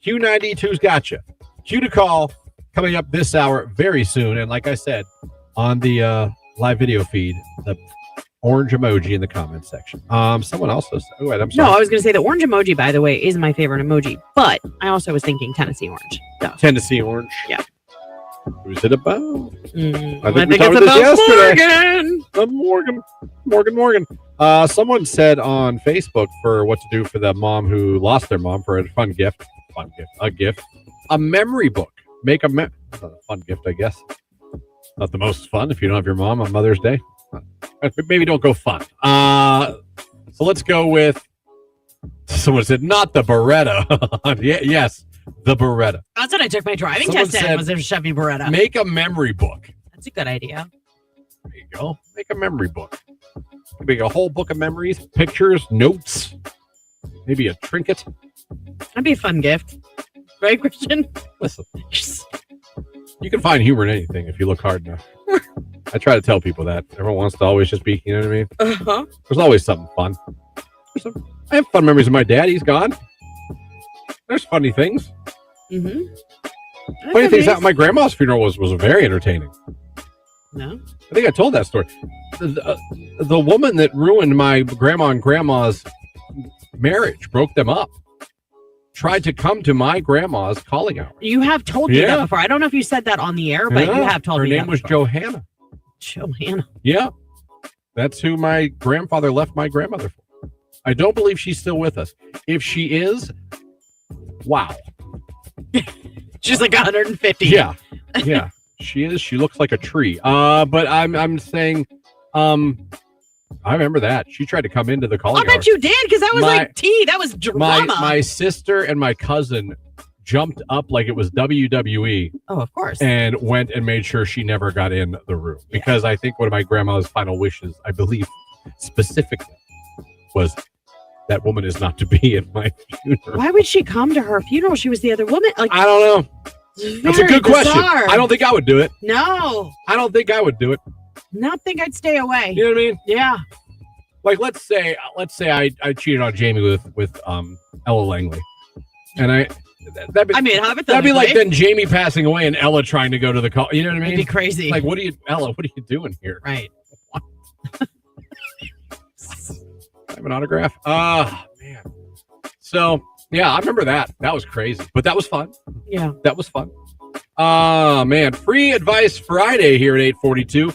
Q92's got you. Q to call coming up this hour very soon. And like I said, on the live video feed, the orange emoji in the comments section. Someone else says, oh, wait, I'm sorry. No, I was going to say the orange emoji, by the way, is my favorite emoji. But I also was thinking Tennessee orange. Duh. Tennessee orange. Yeah. Who's it about? I we think talked it's about about yesterday. Morgan. Someone said on Facebook for what to do for the mom who lost their mom for a fun gift. A memory book. Make a fun gift, I guess. Not the most fun if you don't have your mom on Mother's Day. Maybe don't go fun. So let's go with. Someone said not the Beretta. Yes, the Beretta. That's what I took my driving Someone test in, said, was a Chevy Beretta. Make a memory book. That's a good idea. There you go. Make a memory book. Make a whole book of memories, pictures, notes, maybe a trinket. That'd be a fun gift. Right, Christian? Listen, you can find humor in anything if you look hard enough. I try to tell people that. Everyone wants to always just be, you know what I mean? Uh-huh. There's always something fun. I have fun memories of my dad. He's gone. There's funny things. Mm-hmm. Funny things. My grandma's funeral was very entertaining. No? I think I told that story. The woman that ruined my grandma and grandma's marriage, broke them up, tried to come to my grandma's calling hour. You have told me that before. I don't know if you said that on the air, but you have told me Her name was before. Johanna. Johanna. Yeah. That's who my grandfather left my grandmother for. I don't believe she's still with us. If she is, wow. She's like 150. Yeah. Yeah. She is. She looks like a tree. But I'm saying, I remember that. She tried to come into the calling I bet hour. you did, because that was like tea. That was drama. My sister and my cousin jumped up like it was WWE. Oh, of course. And went and made sure she never got in the room. Because I think one of my grandma's final wishes, I believe specifically, was, that woman is not to be in my funeral. Why would she come to her funeral? She was the other woman. Like, I don't know. That's a very good question. bizarre. I don't think I would do it. No, I don't think I would do it. not think I'd stay away. You know what I mean? Yeah. Like, let's say I cheated on Jamie with Ella Langley, and that'd be like then Jamie passing away and Ella trying to go to the call. You know what I mean? It'd be crazy. Like, Ella, what are you doing here? Right. I have an autograph. Man. So yeah, I remember that. That was crazy, but that was fun. Yeah. That was fun. Man, free advice Friday here at 842.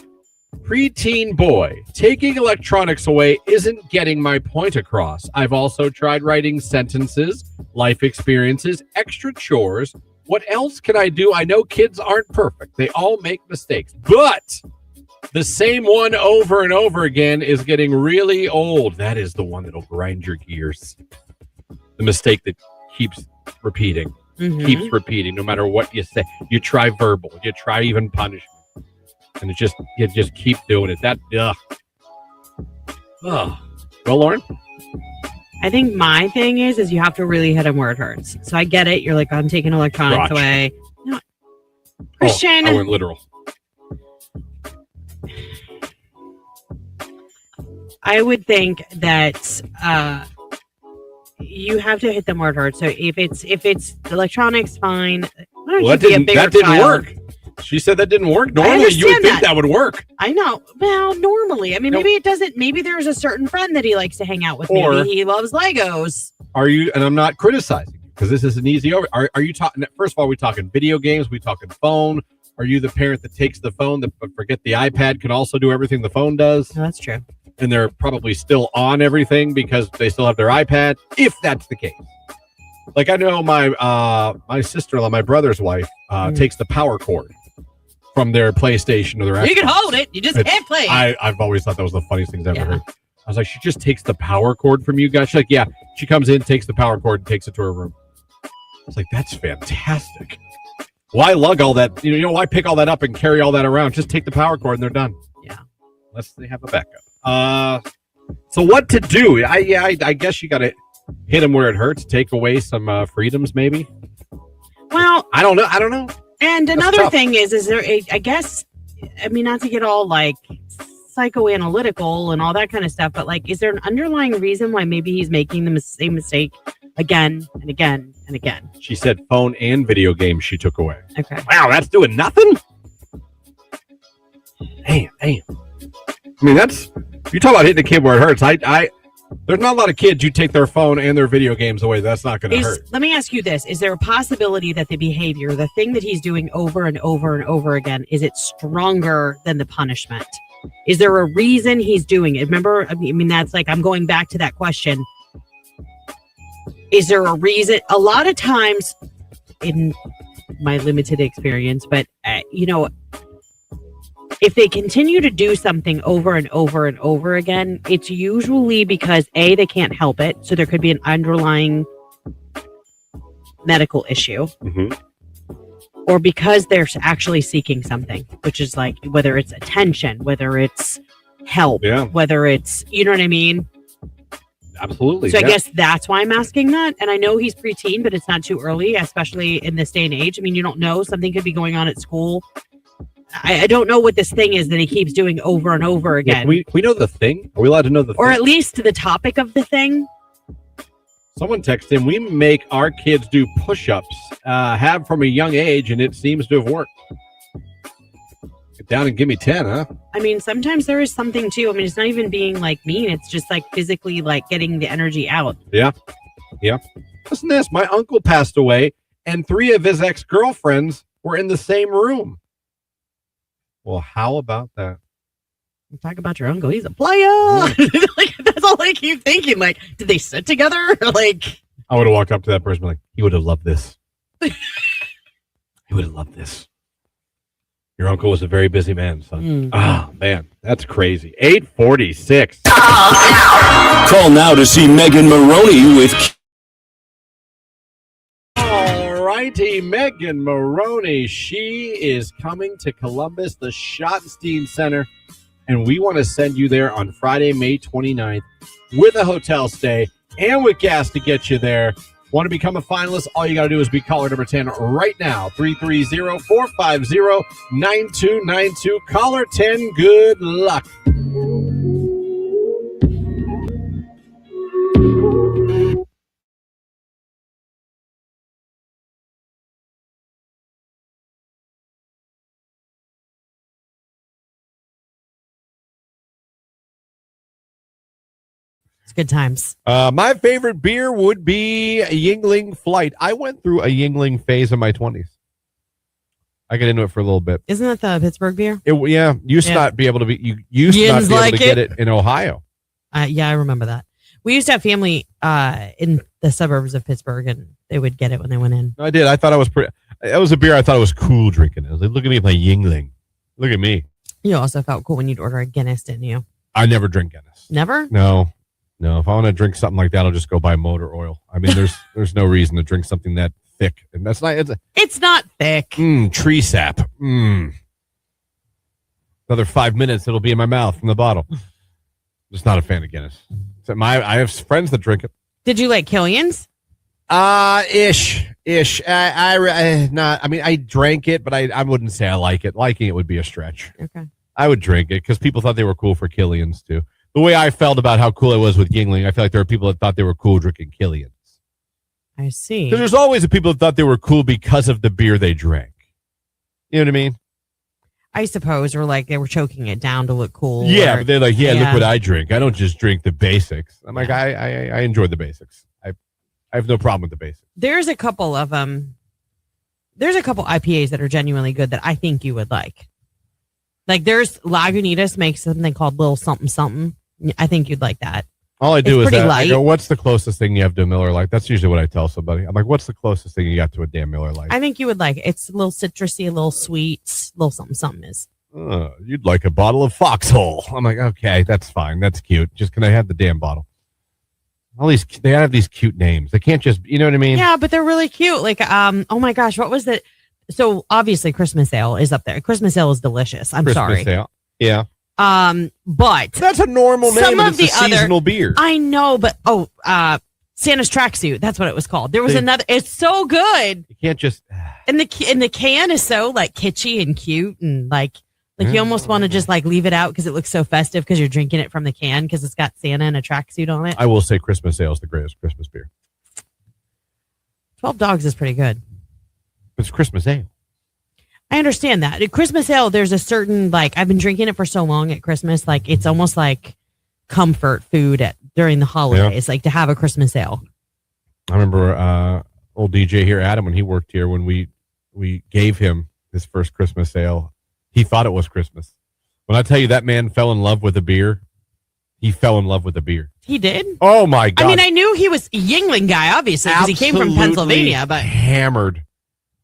Preteen boy, taking electronics away isn't getting my point across. I've also tried writing sentences, life experiences, extra chores. What else can I do? I know kids aren't perfect. They all make mistakes, but the same one over and over again is getting really old. That is the one that'll grind your gears. The mistake that keeps repeating, keeps repeating, no matter what you say. You try verbal, you try even punishment. And you just keep doing it. Well, Lauren? I think my thing is you have to really hit him where it hurts. So I get it. You're like, I'm taking electronics away. No, Christian. I went literal. I would think that you have to hit them where it hurts. So if it's electronics, fine. Why don't you be a bigger that didn't child? work. She said that didn't work. Normally, you would think that would work. I know. Well, normally. I mean, maybe it doesn't. Maybe there's a certain friend that he likes to hang out with. Or- Maybe he loves Legos. Are you? And I'm not criticizing you because this is an easy over. Are you talking? First of all, we talking video games? We talking phone? Are you the parent that takes the phone that but forget the iPad can also do everything the phone does? No, that's true. And they're probably still on everything because they still have their iPad. If that's the case, like I know my sister-in-law, my brother's wife, takes the power cord from their PlayStation or their Xbox. You can hold it. You just can't play. I've always thought that was the funniest thing I've ever heard. I was like, she just takes the power cord from you guys. She's like, yeah. She comes in, takes the power cord, and takes it to her room. I was like, that's fantastic. Why lug all that? You know, why pick all that up and carry all that around? Just take the power cord and they're done. Yeah. Unless they have a backup. So what to do? I guess you got to hit them where it hurts. Take away some freedoms, maybe. Well, I don't know. And another thing is there I guess, I mean, not to get all like psychoanalytical and all that kind of stuff, but like, is there an underlying reason why maybe he's making the same mistake again and again and again? She said phone and video games she took away. Okay. Wow, that's doing nothing? Damn. I mean, you talk about hitting the kid where it hurts. There's not a lot of kids you take their phone and their video games away. That's not going to hurt. Let me ask you this. Is there a possibility that the behavior, the thing that he's doing over and over and over again, is it stronger than the punishment? Is there a reason he's doing it? Remember, I mean, that's like, I'm going back to that question. Is there a reason? A lot of times, in my limited experience, but, if they continue to do something over and over and over again, it's usually because A, they can't help it. So there could be an underlying medical issue. Or because they're actually seeking something, which is like, whether it's attention, whether it's help, whether it's, you know what I mean? Absolutely. So I guess that's why I'm asking that. And I know he's preteen, but it's not too early, especially in this day and age. I mean, you don't know. Something could be going on at school. I don't know what this thing is that he keeps doing over and over again. We know the thing. Are we allowed to know the thing? Or at least the topic of the thing. Someone texted him, we make our kids do push-ups, have from a young age, and it seems to have worked. Get down and give me 10, huh? I mean, sometimes there is something too. I mean, it's not even being like mean. It's just like physically like getting the energy out. Yeah. Listen to this. My uncle passed away, and 3 of his ex-girlfriends were in the same room. Well, how about that? Talk about your uncle. He's a player. Like, that's all I keep thinking. Like, did they sit together? Like, I would have walked up to that person and been like, he would have loved this. He would have loved this. Your uncle was a very busy man, son. Oh, man. That's crazy. 846. Call now to see Megan Maroney with... All righty, Megan Maroney. She is coming to Columbus, the Schottenstein Center, and we want to send you there on Friday, May 29th with a hotel stay and with gas to get you there. Want to become a finalist? All you got to do is be caller number 10 right now, 330-450-9292. Caller 10, good luck. It's good times. My favorite beer would be a Yingling Flight. I went through a Yingling phase in my 20s. I got into it for a little bit. Isn't that the Pittsburgh beer? Used to not be able to be. You used to not be able to get it in Ohio. Yeah, I remember that. We used to have family in the suburbs of Pittsburgh, and they would get it when they went in. I did. I thought I was pretty. That was a beer I thought it was cool drinking. I was like, look at me, my Yingling. Look at me. You also felt cool when you'd order a Guinness, didn't you? I never drink Guinness. Never? No. If I want to drink something like that, I'll just go buy motor oil. I mean, there's no reason to drink something that thick, and that's not. It's not thick. Tree sap. Another 5 minutes, it'll be in my mouth from the bottle. Just not a fan of Guinness. I have friends that drink it. Did you like Killian's? Ish. I drank it, but I wouldn't say I like it. Liking it would be a stretch. Okay. I would drink it because people thought they were cool for Killian's too. The way I felt about how cool it was with Yingling, I feel like there were people that thought they were cool drinking Killian's. I see. Because there's always the people that thought they were cool because of the beer they drank. You know what I mean? I suppose, or like they were choking it down to look cool. Yeah, or, but they're like, look what I drink. I don't just drink the basics. I'm like, I enjoy the basics. I have no problem with the basics. There's a couple of There's a couple IPAs that are genuinely good that I think you would like. Like there's Lagunitas makes something called Little Something Something. I think you'd like that. All I do It's is pretty light. I go, what's the closest thing you have to a Miller Lite? That's usually what I tell somebody. I'm like, what's the closest thing you got to a damn Miller Lite? I think you would like it. It's a little citrusy, a little sweet, little something something is. You'd like a bottle of Foxhole. I'm like, okay, that's fine. That's cute. Just can I have the damn bottle? They have these cute names. They can't just, you know what I mean? Yeah, but they're really cute. Like, oh my gosh, what was it? So obviously Christmas Ale is up there. Christmas Ale is delicious. I'm Christmas sorry. Ale. Yeah. But that's a normal name. Some of the a seasonal beer. I know, but Santa's Tracksuit. That's what it was called. There was another. It's so good. You can't just. And the can is so like kitschy and cute and like you almost want to just like leave it out because it looks so festive because you're drinking it from the can because it's got Santa and a tracksuit on it. I will say Christmas Ale is the greatest Christmas beer. 12 Dogs is pretty good. It's Christmas Ale. I understand that. At Christmas Ale, there's a certain like I've been drinking it for so long at Christmas, like it's almost like comfort food during the holidays, like to have a Christmas Ale. I remember old DJ here, Adam, when he worked here, when we gave him his first Christmas Ale, he thought it was Christmas. When I tell you that man fell in love with a beer, he fell in love with a beer. He did? Oh my God. I mean, I knew he was a Yingling guy, obviously, because he came from Pennsylvania, but hammered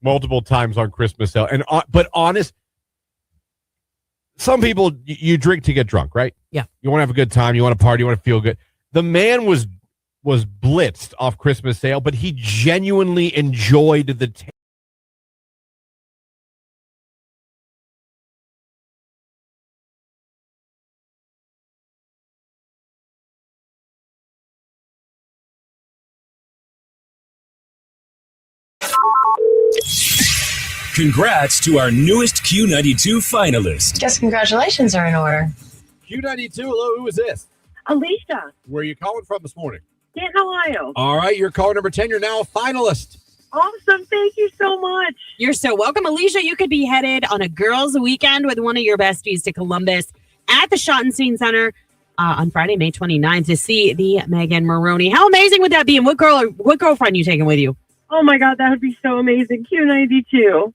multiple times on Christmas Ale. And but honest, some people you drink to get drunk, right? Yeah. You want to have a good time, you want to party, you want to feel good. The man was blitzed off Christmas Ale, but he genuinely enjoyed the Congrats to our newest Q92 finalist. Guess congratulations are in order. Q92, hello, who is this? Alicia. Where are you calling from this morning? Canton, Ohio. All right, you're caller number 10. You're now a finalist. Awesome. Thank you so much. You're so welcome, Alicia. You could be headed on a girls' weekend with one of your besties to Columbus at the Schottenstein Center on Friday, May 29th to see the Megan Maroney. How amazing would that be? And what girlfriend you taking with you? Oh my God, that would be so amazing. Q92.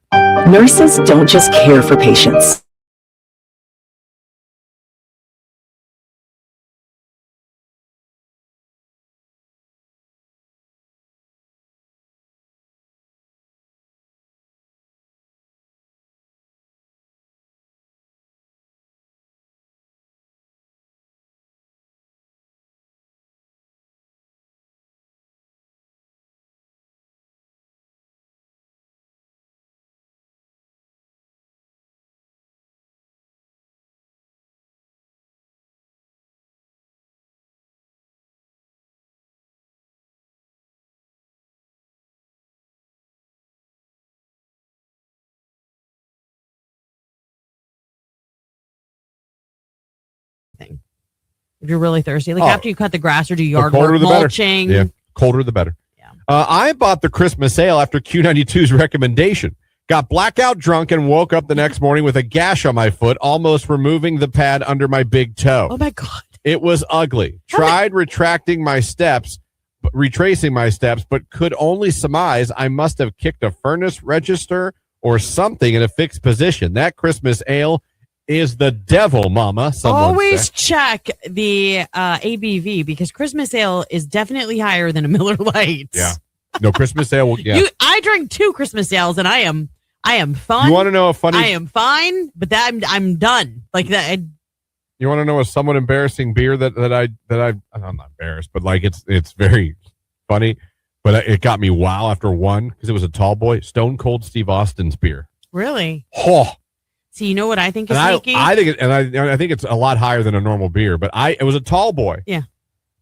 Nurses don't just care for patients. If you're really thirsty, like Oh. after you cut the grass or do yard colder work, the better. mulching. Yeah, colder the better. Yeah. I bought the Christmas ale after Q92's recommendation. Got blackout drunk and woke up the next morning with a gash on my foot, almost removing the pad under my big toe. Oh my God. It was ugly. Tried retracing my steps, but could only surmise I must have kicked a furnace register or something in a fixed position. That Christmas ale is the devil, mama. Someone Always said. check the ABV because Christmas ale is definitely higher than a Miller Lite. Yeah. No, Christmas ale. Yeah. I drank 2 Christmas ales and I am fun. You want to know a funny? I am fine, but I'm done. Like that. You want to know a somewhat embarrassing beer that I'm not embarrassed, but like it's very funny, but it got me wow after one because it was a tall boy, Stone Cold Steve Austin's beer. Really? Oh. So you know what I think is And sneaky? I think I think it's a lot higher than a normal beer, but it was a tall boy. Yeah.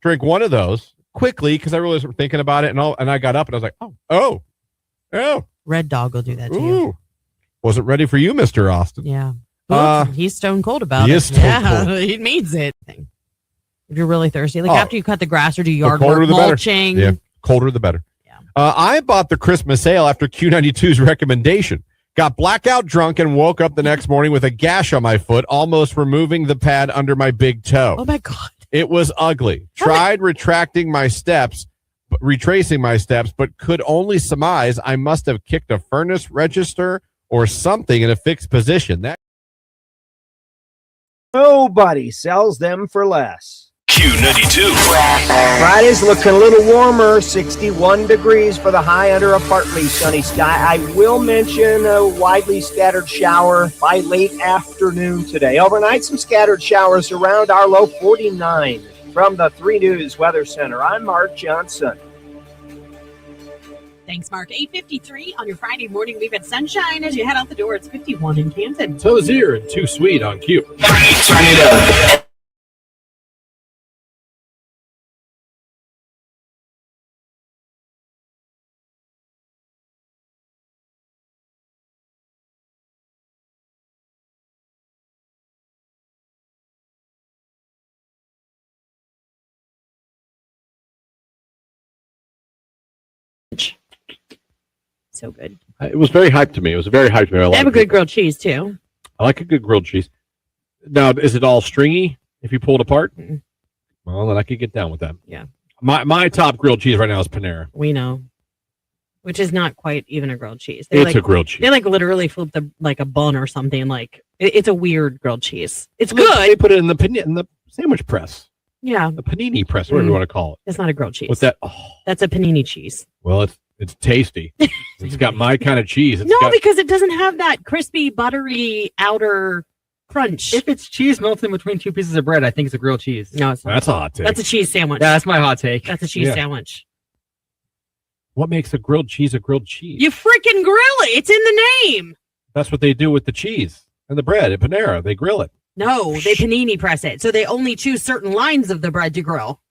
Drink one of those quickly because I really was thinking about it, and I got up and I was like, oh, Red Dog will do that to you. ooh. Wasn't ready for you, Mr. Austin. Yeah. Uh, He's stone cold about he it. is stone yeah, cold. he means it. If you're really thirsty, like Oh. after you cut the grass or do The yard colder work, the better. mulching. Yeah, colder the better. Yeah. I bought the Christmas ale after Q92's recommendation. Got blackout drunk and woke up the next morning with a gash on my foot, almost removing the pad under my big toe. Oh my God. It was ugly. Tried retracing my steps, but could only surmise I must have kicked a furnace register or something in a fixed position. That Nobody sells them for less. Q92. Friday's looking a little warmer, 61 degrees for the high under a partly sunny sky. I will mention a widely scattered shower by late afternoon today. Overnight, some scattered showers around, our low 49. From the 3 News Weather Center, I'm Mark Johnson. Thanks, Mark. 8:53 on your Friday morning. We've had sunshine as you head out the door. It's 51 in Canton. Tozier and Too Sweet on Q. Turn it up. So good. It was very hyped to me. It was very hyped to me. They have a good grilled cheese too. I like a good grilled cheese. Now, is it all stringy if you pull it apart? Mm-mm. Well, then I could get down with that. Yeah. My top grilled cheese right now is Panera. We know, which is not quite even a grilled cheese. It's a grilled cheese. They like literally flip like a bun or something. Like it's a weird grilled cheese. It's They good. put it in the sandwich press, Yeah, the panini press, whatever you want to call it. it's not a grilled cheese. What's that? Oh, That's a panini cheese. well, it's tasty. It's got my kind of cheese. It's No, got, because it doesn't have that crispy, buttery outer crunch. If it's cheese melted in between 2 pieces of bread, I think it's a grilled cheese. No, it's not. that's a hot take. That's a cheese sandwich. Yeah, that's my hot take. That's a cheese Yeah. sandwich. What makes a grilled cheese a grilled cheese? You freaking grill it. It's in the name. That's what they do with the cheese and the bread at Panera. They grill it. No, they panini press it. So they only choose certain lines of the bread to grill.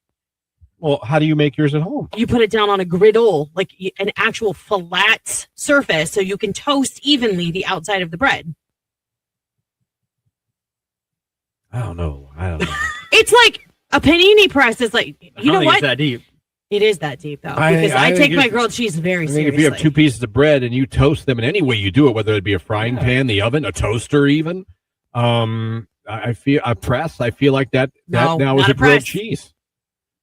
Well, how do you make yours at home? You put it down on a griddle, like an actual flat surface, so you can toast evenly the outside of the bread. I don't know. It's like a panini press is like, I you don't know think what? it's that deep. It is that deep, though, I because I take think my if- grilled cheese very I think seriously. if you have 2 pieces of bread and you toast them in any way you do it, whether it be a frying pan, the oven, a toaster, even, I feel like that No, now is not a a grilled press. cheese.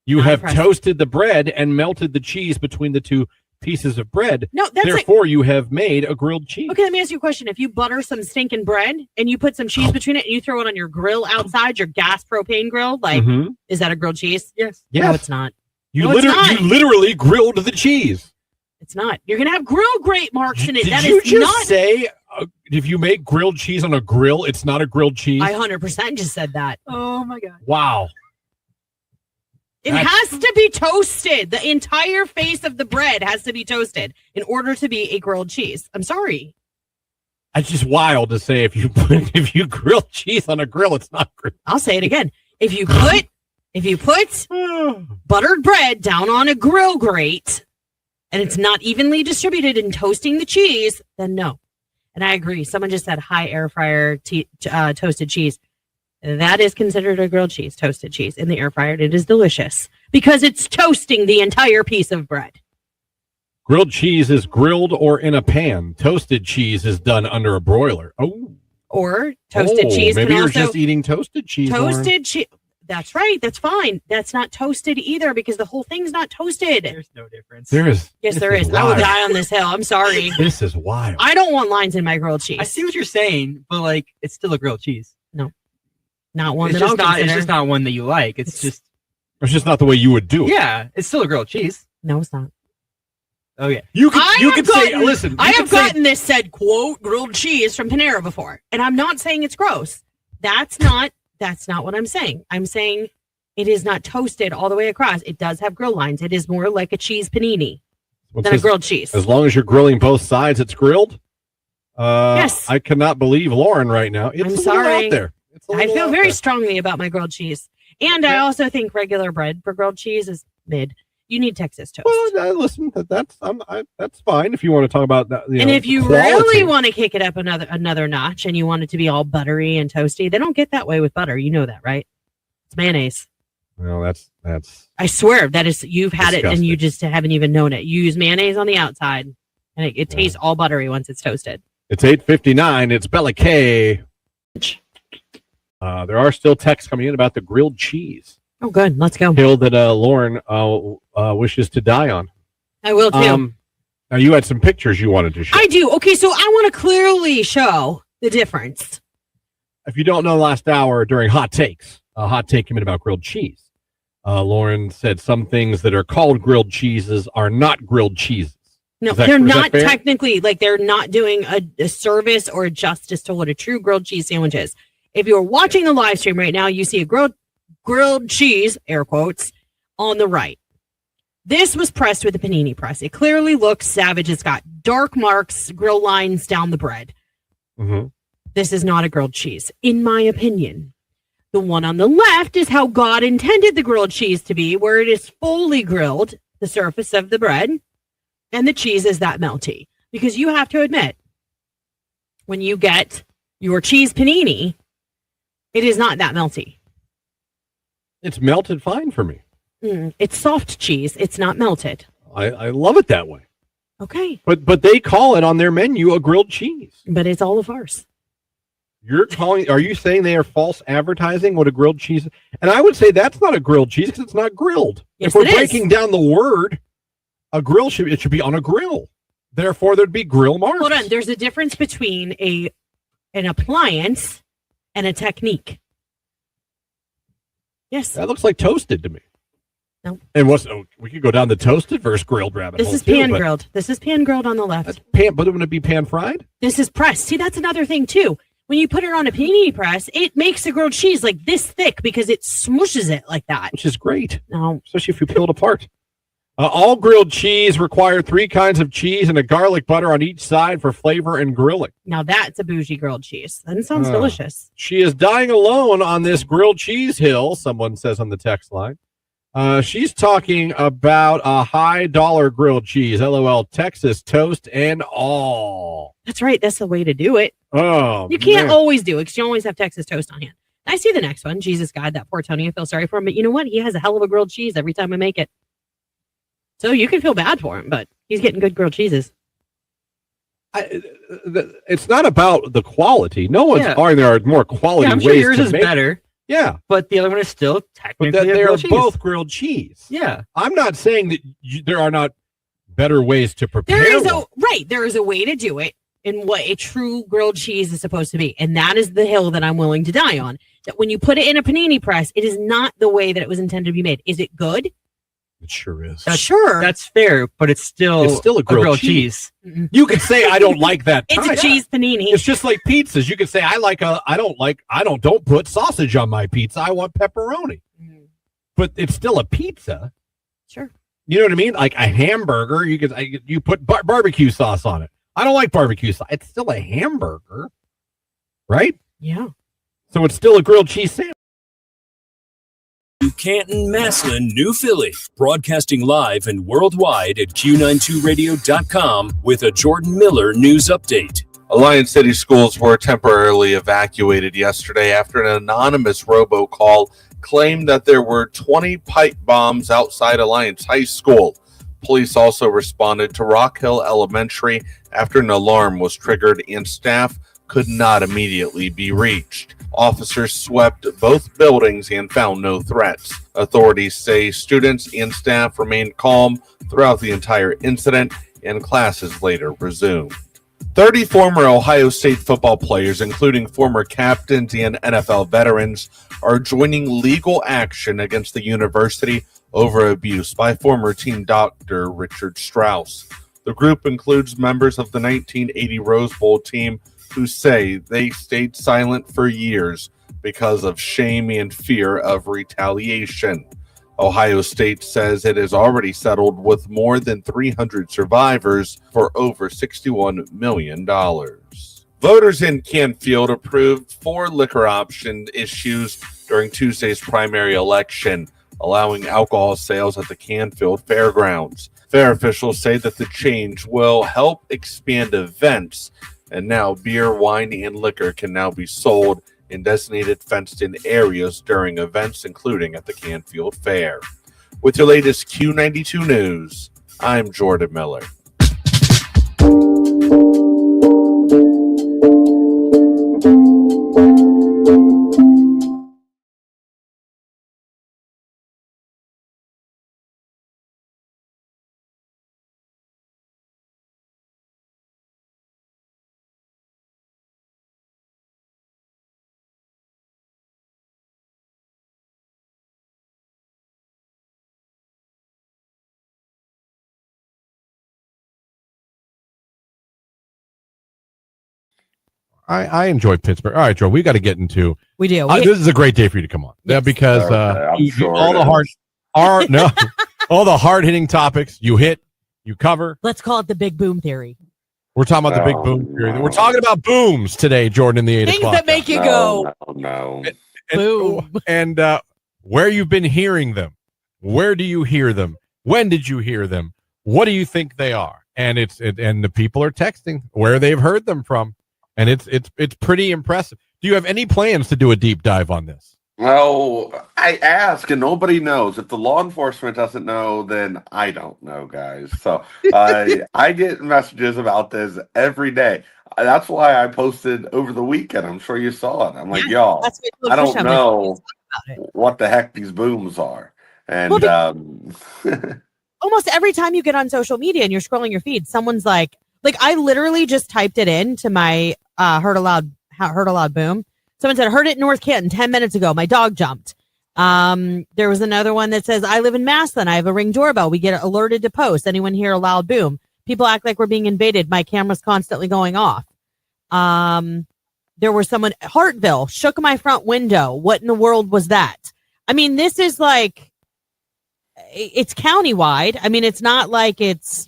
You Not a have press. toasted the bread and melted the cheese between the 2 pieces of bread. No, that's like, Therefore, you have made a grilled cheese. okay, let me ask you a question. If you butter some stinking bread and you put some cheese between it and you throw it on your grill outside, your gas propane grill, like, Mhm. is that a grilled cheese? Yes. Yes. No, it's not. You No, it's not. literally grilled the cheese. It's not. You're going to have grill grate marks in it. Did That you is just not. say if you make grilled cheese on a grill, it's not a grilled cheese? I 100% just said that. Oh my god. Wow. It That's- has to be toasted. The entire face of the bread has to be toasted in order to be a grilled cheese. I'm sorry. It's just wild to say if you grill cheese on a grill, it's not grilled. I'll say it again. If you put buttered bread down on a grill grate and it's not evenly distributed in toasting the cheese, then no. And I agree. Someone just said high air fryer toasted cheese. that is considered a grilled cheese, toasted cheese in the air fryer. It is delicious because it's toasting the entire piece of bread. Grilled cheese is grilled or in a pan. Toasted cheese is done under a broiler. Oh. Or toasted cheese. Maybe can you're also, just eating toasted cheese. Toasted cheese. That's right. That's fine. That's not toasted either because the whole thing's not toasted. There's no difference. There is. Yes, there is. I will wild. die on this hill. I'm sorry. This is wild. I don't want lines in my grilled cheese. I see what you're saying, but like it's still a grilled cheese. Not one It's that I'll just not. It's consider. just not one that you like. It's just It's just not the way you would do it. yeah. It's still a grilled cheese. No, it's not. Oh yeah. You could. I You have could say. gotten- Listen. I you have could say- gotten this said, quote, grilled cheese from Panera before. And I'm not saying it's gross. That's not what I'm saying. I'm saying it is not toasted all the way across. It does have grill lines. It is more like a cheese panini than a grilled cheese. As long as you're grilling both sides, it's grilled. Yes. I cannot believe Lauren right now. It's I'm a little sorry. out there. It's a I little feel out very there. strongly about my grilled cheese. And I also think regular bread for grilled cheese is mid. You need Texas toast. Well, listen, that's fine if you want to talk about that. And if you really want to kick it up another notch and you want it to be all buttery and toasty, they don't get that way with butter. You know that, right? It's mayonnaise. well, that's I swear that is you've had it and Disgusting. you just haven't even known it. You use mayonnaise on the outside and it tastes all buttery once it's toasted. it's 8:59. It's Bella K. There are still texts coming in about the grilled cheese Oh, good. Let's go. hill that Lauren wishes to die on. I will too. Now you had some pictures you wanted to show. I do. Okay, so I want to clearly show the difference. If you don't know, last hour during Hot Takes, a hot take came in about grilled cheese. Lauren said some things that are called grilled cheeses are not grilled cheeses. No, Is that- they're is that not fair? technically, like they're not doing a service or a justice to what a true grilled cheese sandwich is. If you're watching the live stream right now, you see a grilled cheese, air quotes, on the right. This was pressed with a panini press. It clearly looks savage. It's got dark marks, grill lines down the bread. Mm-hmm. This is not a grilled cheese, in my opinion. The one on the left is how God intended the grilled cheese to be, where it is fully grilled, the surface of the bread, and the cheese is that melty. Because you have to admit, when you get your cheese panini, it is not that melty. It's melted fine for me. It's soft cheese. It's not melted. I love it that way. Okay. But they call it on their menu a grilled cheese. But it's all a farce. Are you saying they are false advertising what a grilled cheese is? And I would say that's not a grilled cheese because it's not grilled. Yes, if we're it is. breaking down the word, a grill should be on a grill. Therefore, there'd be grill marks. Hold on. There's a difference between an appliance and a technique. Yes. That looks like toasted to me. No. And we could go down the toasted versus grilled rabbit This hole is too, pan but grilled. This is pan grilled on the left. That's pan, but wouldn't it be pan fried? This is pressed. See, that's another thing too. When you put it on a panini press, it makes a grilled cheese like this thick because it smooshes it like that. Which is great, No. especially if you peel it apart. All grilled cheese require 3 kinds of cheese and a garlic butter on each side for flavor and grilling. Now that's a bougie grilled cheese. That sounds Oh. delicious. She is dying alone on this grilled cheese hill, someone says on the text line. She's talking about a high dollar grilled cheese. LOL, Texas toast and all. That's right. That's the way to do it. Oh, You can't man. always do it because you always have Texas toast on hand. I see the next one. Jesus God, that poor Tony. I feel sorry for him. But you know what? He has a hell of a grilled cheese every time I make it. So you can feel bad for him, but he's getting good grilled cheeses. It's not about the quality. No one's Yeah. arguing there are more quality Yeah, I'm ways sure yours to is make better, Yeah, but the other one is still but technically that a they are grilled cheese. both grilled cheese. Yeah. I'm not saying that there are not better ways to prepare There is one. there is a way to do it in what a true grilled cheese is supposed to be. And that is the hill that I'm willing to die on. That when you put it in a panini press, it is not the way that it was intended to be made. Is it good? It sure is. Sure. That's fair, but it's still a grilled cheese. You could say I don't like that. It's type. a cheese panini. It's just like pizzas. You could say don't put sausage on my pizza. I want pepperoni. But it's still a pizza. Sure. You know what I mean? Like a hamburger, you put barbecue sauce on it. I don't like barbecue sauce. It's still a hamburger, right? Yeah. So it's still a grilled cheese sandwich. Canton, Massillon, New Philly, broadcasting live and worldwide at Q92radio.com with a Jordan Miller news update. Alliance City schools were temporarily evacuated yesterday after an anonymous robocall claimed that there were 20 pipe bombs outside Alliance High School. Police also responded to Rock Hill Elementary after an alarm was triggered and staff could not immediately be reached. Officers swept both buildings and found no threats. Authorities say students and staff remained calm throughout the entire incident, and classes later resumed. 30 former Ohio State football players, including former captains and NFL veterans, are joining legal action against the university over abuse by former team doctor Richard Strauss. The group includes members of the 1980 Rose Bowl team who say they stayed silent for years because of shame and fear of retaliation. Ohio State says it has already settled with more than 300 survivors for over $61 million. Voters in Canfield approved 4 liquor option issues during Tuesday's primary election, allowing alcohol sales at the Canfield Fairgrounds. Fair officials say that the change will help expand events, and now beer, wine, and liquor can now be sold in designated fenced-in areas during events, including at the Canfield Fair. With your latest Q92 news, I'm Jordan Miller. I enjoy Pittsburgh. All right, Joe, we got to get into. We do. This is a great day for you to come on. Yeah, because sure all the hard hitting topics you hit, you cover. Let's call it the big boom theory. We're talking about the big boom theory. No. We're talking about booms today, Jordan, in the 8 Things o'clock. that make you go. No. Boom. And where you've been hearing them. Where do you hear them? When did you hear them? What do you think they are? And and the people are texting where they've heard them from. And it's pretty impressive. Do you have any plans to do a deep dive on this? Well, I ask and nobody knows. If the law enforcement doesn't know, then I don't know, guys. So I get messages about this every day. That's why I posted over the weekend. I'm sure you saw it. I'm like, y'all, I don't know what the heck these booms are. And almost every time you get on social media and you're scrolling your feed, someone's like I literally just typed it in to my heard a loud boom. Someone said, heard it in North Canton 10 minutes ago. My dog jumped. There was another one that says, I live in Massillon. I have a Ring doorbell. We get alerted to post. Anyone hear a loud boom? People act like we're being invaded. My camera's constantly going off. There was someone, Hartville, shook my front window. What in the world was that? I mean, this is it's countywide. I mean, it's not like it's,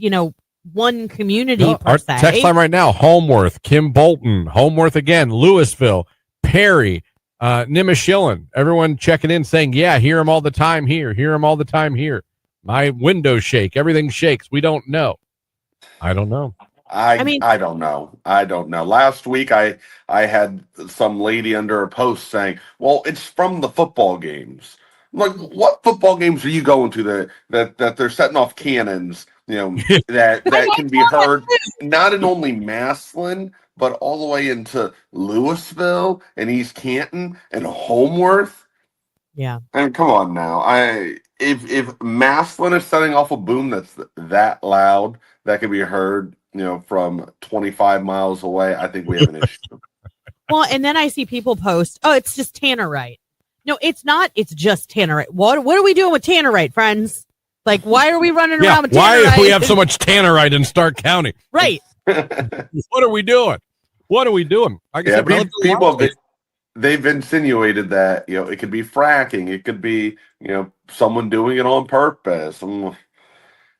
one community per Our se. text line right now: Homeworth, Kim Bolton, Homeworth again, Louisville, Perry, Nimishillen. Everyone checking in, saying, "Yeah, hear him all the time here. Hear him all the time here. My windows shake. Everything shakes. We don't know. I don't know. I don't know. I don't know. Last week, I had some lady under a post saying, "Well, it's from the football games." I'm like, what football games are you going to that they're setting off cannons? That can be heard not in only Massillon, but all the way into Louisville and East Canton and Homeworth. Yeah. And come on now. If Massillon is setting off a boom that's that loud that can be heard, from 25 miles away, I think we have an issue. Well, and then I see people post, oh, it's just Tannerite. No, it's not. It's just Tannerite. What are we doing with Tannerite, friends? Like, why are we running around with Tannerite? Why do we have so much Tannerite in Stark County? Right. What are we doing? Like I said, people they've insinuated that it could be fracking, it could be someone doing it on purpose. I'm like,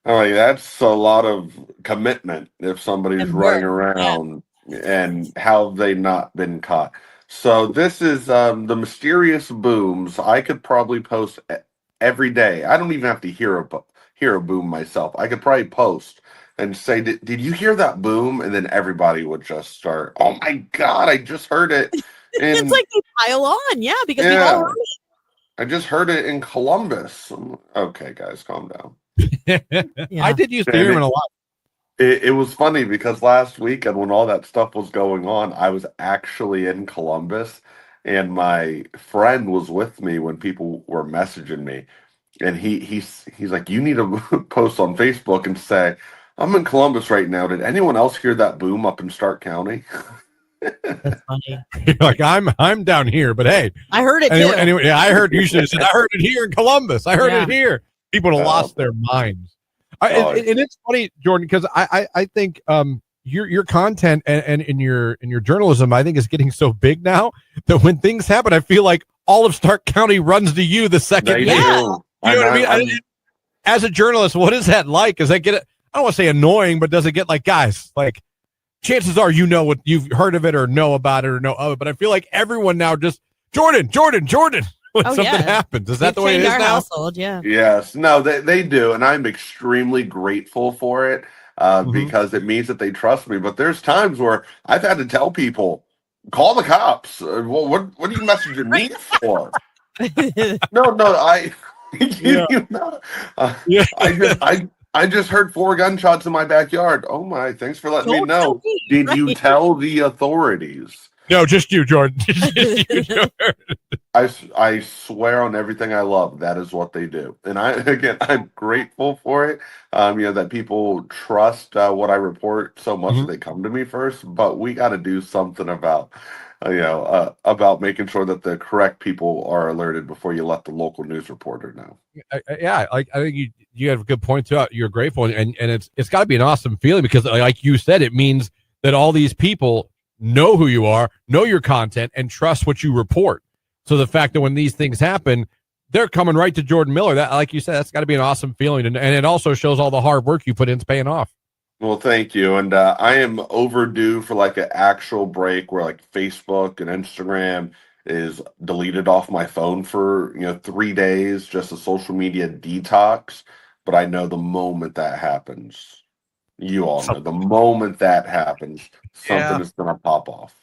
that's a lot of commitment if somebody's running around and how they not been caught. So this is the mysterious booms. I could probably post every day. I don't even have to hear a boom myself. I could probably post and say, did you hear that boom? And then everybody would just start, oh my God, I just heard it. And It's like they pile on, because we've all heard it. I just heard it in Columbus. Okay, guys, calm down. I did used to hear him a lot. It was funny because last weekend when all that stuff was going on, I was actually in Columbus, and my friend was with me when people were messaging me, and he's like, you need to post on Facebook and say, I'm in Columbus right now. Did anyone else hear that boom up in Stark County? That's funny. You're like, I'm down here, but hey, I heard it anyway, too. Anyway, yeah, I heard you should have said, I heard it here in Columbus. I heard it here. People would have lost their minds. And it's funny, Jordan, because I think your content and in your journalism, I think, is getting so big now that when things happen, I feel like all of Stark County runs to you the second. You know what I mean? As a journalist, what is that like? Does that get it? I don't want to say annoying, but does it get like, guys, like, chances are what you've heard of it or know about it or know of it, but I feel like everyone now just Jordan when something happens. Is that the way it is now? Household, Yes. No, they do, and I'm extremely grateful for it because it means that they trust me. But there's times where I've had to tell people, call the cops. Well, what are you messaging me for? I just heard 4 gunshots in my backyard. Oh my! Thanks for letting me know. Did you tell the authorities? No, just you, Jordan. Just you, Jordan. I swear on everything I love, that is what they do, and I'm grateful for it. That people trust what I report so much that they come to me first. But we got to do something about making sure that the correct people are alerted before you let the local news reporter know. I think you have a good point too. You're grateful, and it's got to be an awesome feeling because, like you said, it means that all these people know who you are, know your content, and trust what you report. So the fact that when these things happen, they're coming right to Jordan Miller. That, like you said, that's got to be an awesome feeling, and it also shows all the hard work you put in is paying off. Well, thank you. And I am overdue for like an actual break where like Facebook and Instagram is deleted off my phone for 3 days, just a social media detox. But I know the moment that happens, you all know the moment that happens, something is going to pop off.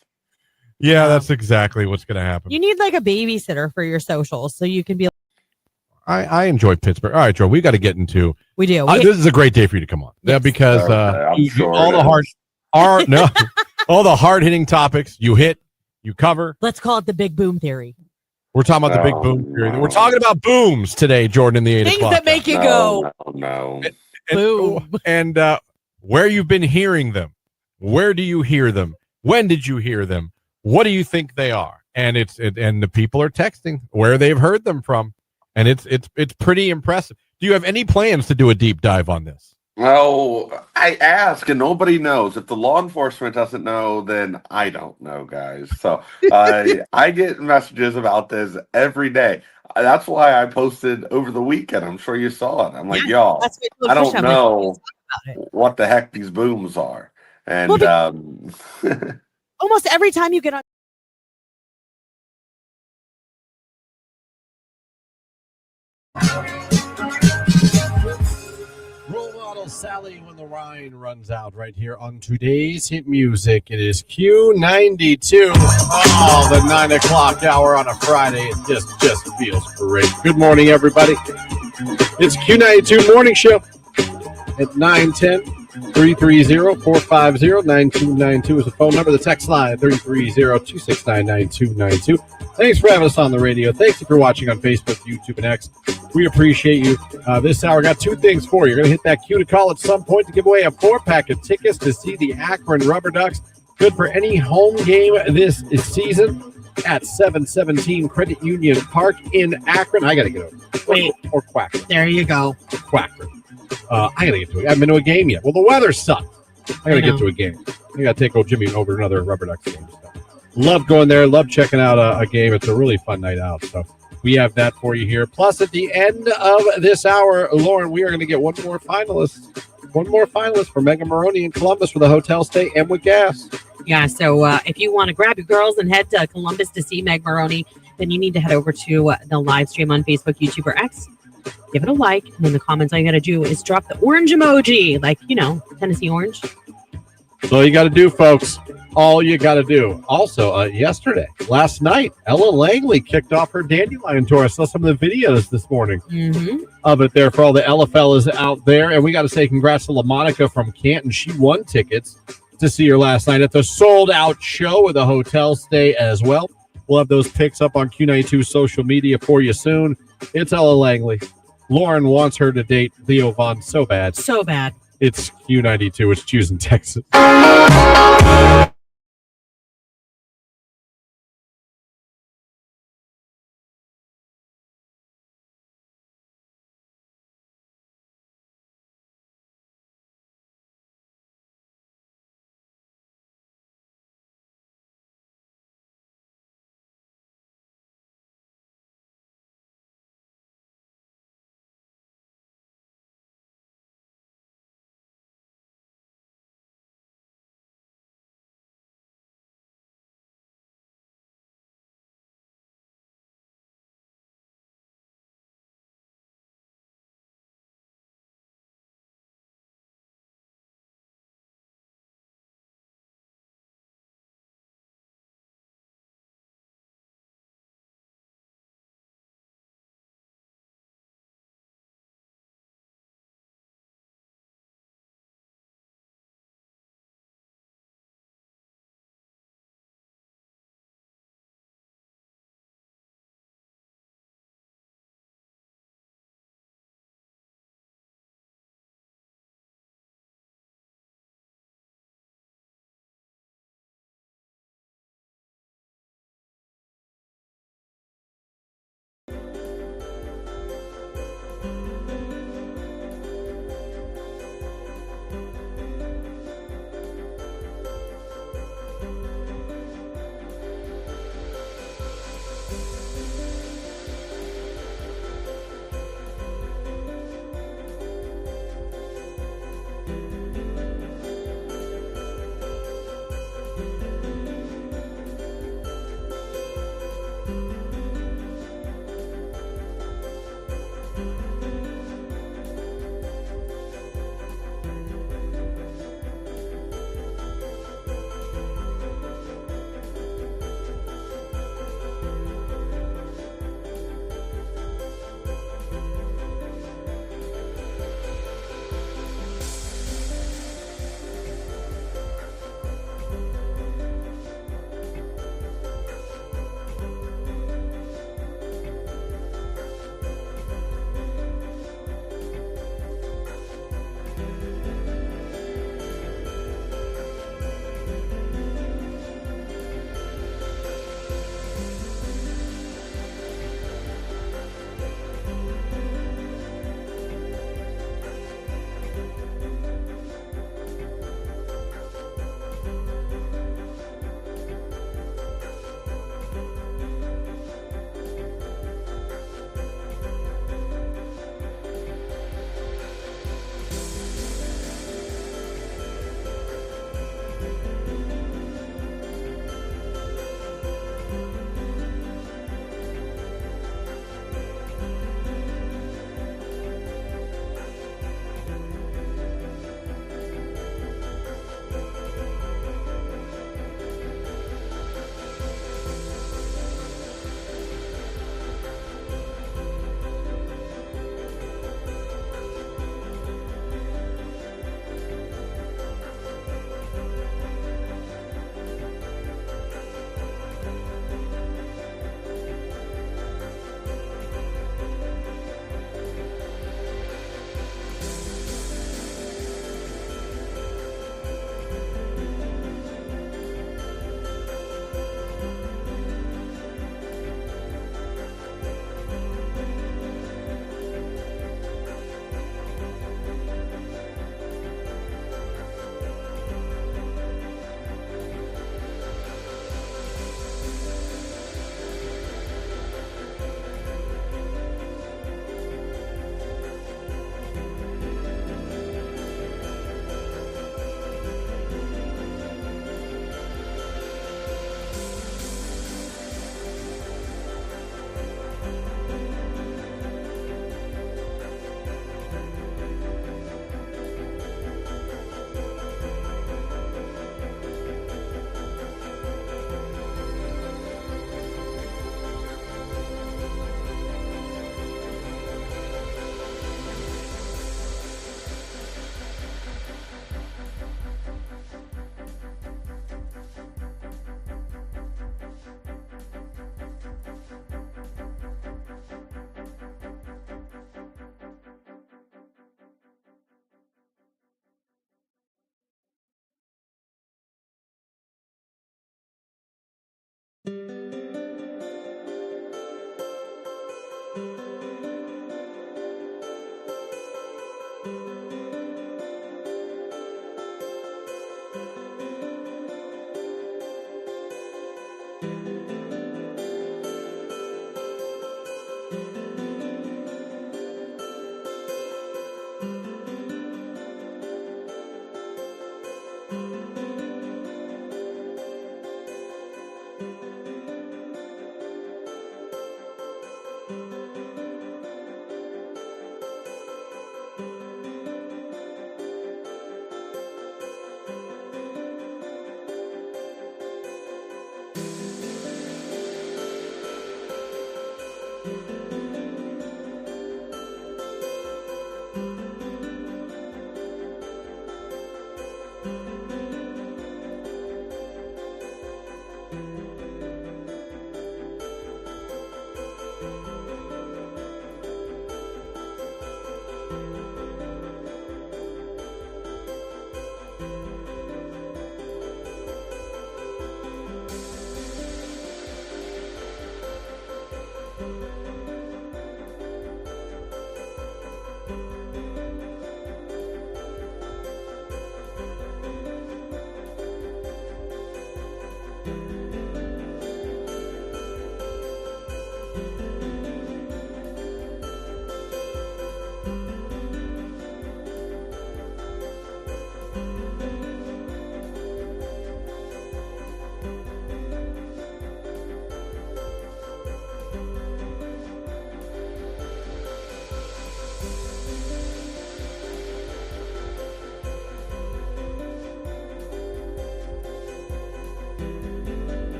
Yeah, that's exactly what's going to happen. You need like a babysitter for your socials so you can be. I enjoy Pittsburgh. All right, Joe, we got to get into. We do. This is a great day for you to come on. Yeah, because all the hard hitting topics you hit, you cover. Let's call it the big boom theory. We're talking about the big boom theory. No. We're talking about booms today, Jordan, in the 8 Things o'clock. Things that make you go. No. Boom. And where you've been hearing them. Where do you hear them? When did you hear them? What do you think they are? And and the people are texting where they've heard them from. And it's pretty impressive. Do you have any plans to do a deep dive on this? Well, I ask and nobody knows. If the law enforcement doesn't know, then I don't know, guys. So I get messages about this every day. That's why I posted over the weekend. I'm sure you saw it. I'm like, y'all, I don't know what the heck these booms are. And almost every time you get on. Role model Sally when the Rhine runs out right here on today's hit music. It is Q92. Oh, the 9 o'clock hour on a Friday. It just feels great. Good morning, everybody. It's Q92 Morning Show at 9:10. 330-450-9292 is the phone number. The text line 330-269-9292. Thanks for having us on the radio. Thanks if you're watching on Facebook, YouTube, and X. We appreciate you. This hour got 2 things for you. You're going to hit that cue to call at some point to give away a 4-pack of tickets to see the Akron Rubber Ducks. Good for any home game this season at 717 Credit Union Park in Akron. I got to get over. Wait. Or Quacker. There you go. Quacker. I gotta get to it. I haven't been to a game yet. Well, the weather sucked. I gotta get to a game. I gotta take old Jimmy over to another Rubber Ducks game. So. Love going there. Love checking out a game. It's a really fun night out. So we have that for you here. Plus, at the end of this hour, Lauren, we are going to get one more finalist for Megan Maroney in Columbus for the hotel stay and with gas. Yeah. So if you want to grab your girls and head to Columbus to see Meg Maroney, then you need to head over to the live stream on Facebook, YouTube, or X. give it a like, and in the comments, all you got to do is drop the orange emoji, like, the Tennessee orange. That's all you got to do, folks. All you got to do. Also, last night, Ella Langley kicked off her Dandelion tour. I saw some of the videos this morning of it there for all the Ella fellas out there. And we got to say congrats to LaMonica from Canton. She won tickets to see her last night at the sold-out show with a hotel stay as well. We'll have those pics up on Q92 social media for you soon. It's Ella Langley. Lauren wants her to date Leo Vaughn so bad. So bad. It's Q92. It's choosing Texas.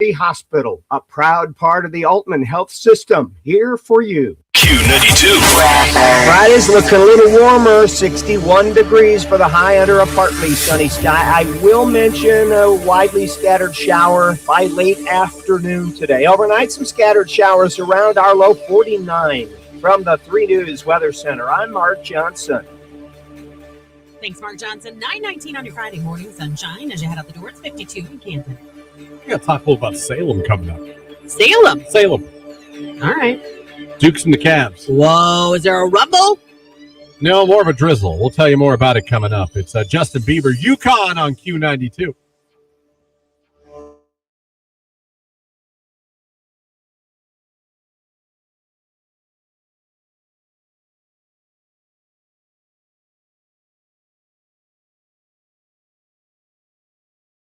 Community Hospital, a proud part of the Altman Health System, here for you. Q92. Friday's looking a little warmer, 61 degrees for the high under a partly sunny sky. I will mention a widely scattered shower by late afternoon today. Overnight, some scattered showers around, our low 49. From the 3 News Weather Center, I'm Mark Johnson. Thanks, Mark Johnson. 9:19 on your Friday morning sunshine. As you head out the door, it's 52 in Canton. We got to talk a little about Salem coming up. Salem. All right. Dukes and the Cavs. Whoa, is there a rumble? No, more of a drizzle. We'll tell you more about it coming up. It's Justin Bieber, UConn on Q92.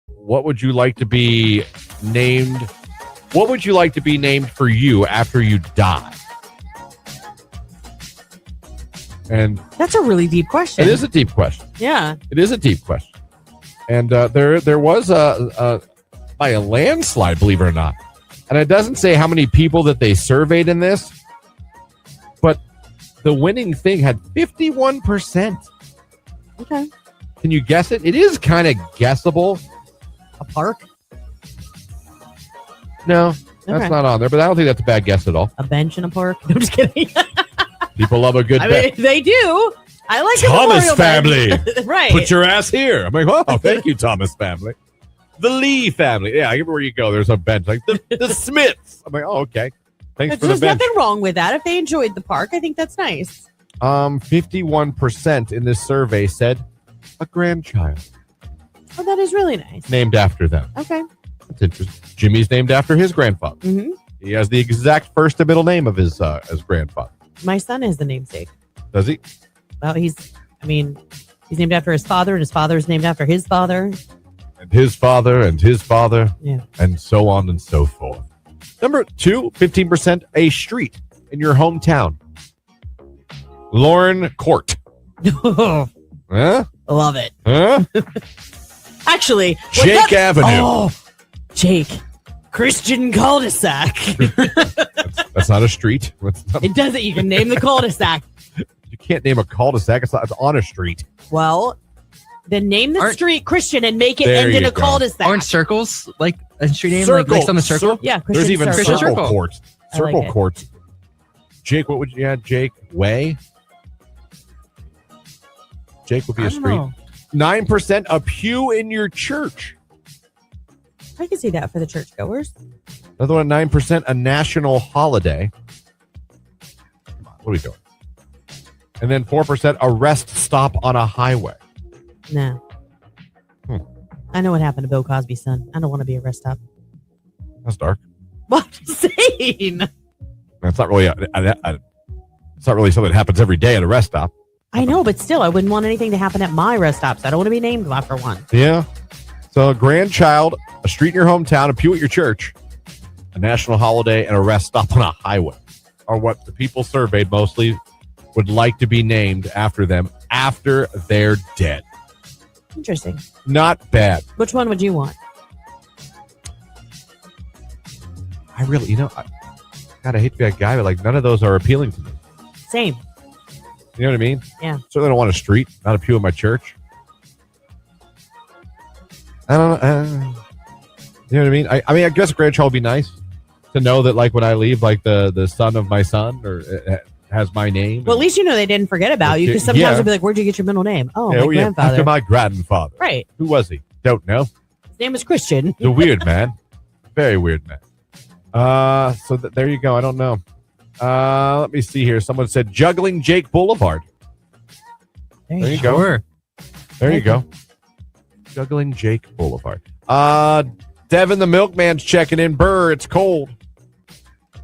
What would you like to be named? What would you like to be named for you after you die? And That's a really deep question. it is a deep question. Yeah. It is a deep question. And there was by a landslide, believe it or not. And it doesn't say how many people that they surveyed in this, but the winning thing had 51%. Okay. Can you guess it? It is kind of guessable. A park? No, that's Okay. not on there, but I don't think that's a bad guess at all. A bench in a park? No, I'm just kidding. People love a good I bet. mean, they do. I like the Thomas memorial family. bench. Right. Put your ass here. I'm like, oh, thank you, Thomas family. The Lee family. Yeah, everywhere you go, there's a bench. Like the Smiths. I'm like, oh, okay. Thanks for the There's bench. nothing wrong with that. If they enjoyed the park, I think that's nice. 51% in this survey said a grandchild Oh, that is really nice. named after them. Okay. That's interesting. Jimmy's named after his grandfather. Mm-hmm. He has the exact first and middle name of his grandfather. My son is the namesake. Does he? Well, he's named after his father, and his father is named after his father. And his father and his father. Yeah. And so on and so forth. Number 2, 15%, a street in your hometown. Lauren Court. Huh? Love it. Huh? Actually, Jake Avenue. Oh, Jake. Christian cul-de-sac. That's not a street. That's not- It doesn't. You can name the cul-de-sac. you can't name a cul-de-sac. It's on a street. Well, then name the street Christian and make it There end in you a go. cul-de-sac. Orange circles, like a street name, Circle. like some circle. Yeah, Christian There's even Circle. circle courts. I like Circle it. courts. Jake, what would you add? Jake Way? Jake would be I a don't street. know. 9% a pew in your church. I can see that for the churchgoers. Another one, 9%, a national holiday. Come on, what are we doing? And then 4%, a rest stop on a highway. No. Hmm. I know what happened to Bill Cosby's son. I don't want to be a rest stop. That's dark. What I'm saying? That's not really it's not really something that happens every day at a rest stop. I know, but still, I wouldn't want anything to happen at my rest stops. I don't want to be named after one. Yeah. So a grandchild, a street in your hometown, a pew at your church, a national holiday, and a rest stop on a highway are what the people surveyed mostly would like to be named after them after they're dead. Interesting. Not bad. Which one would you want? I really, God, I hate to be that guy, but like none of those are appealing to me. Same. You know what I mean? Yeah. Certainly don't want a street, not a pew at my church. I don't know. You know what I mean? I mean, I guess a grandchild would be nice to know that, like, when I leave, like the son of my son or has my name. Well, at least you know they didn't forget about you, because sometimes Yeah. they'll be like, "Where'd you get your middle name?" Oh, Yeah, my well, yeah, grandfather. after my grandfather. Right. Who was he? Don't know. His name was Christian. The weird man. Very weird man. So there you go. I don't know. Let me see here. Someone said Juggling Jake Boulevard. There you go. Sure. There you go. Juggling Jake Boulevard. Devin the Milkman's checking in. Burr, it's cold.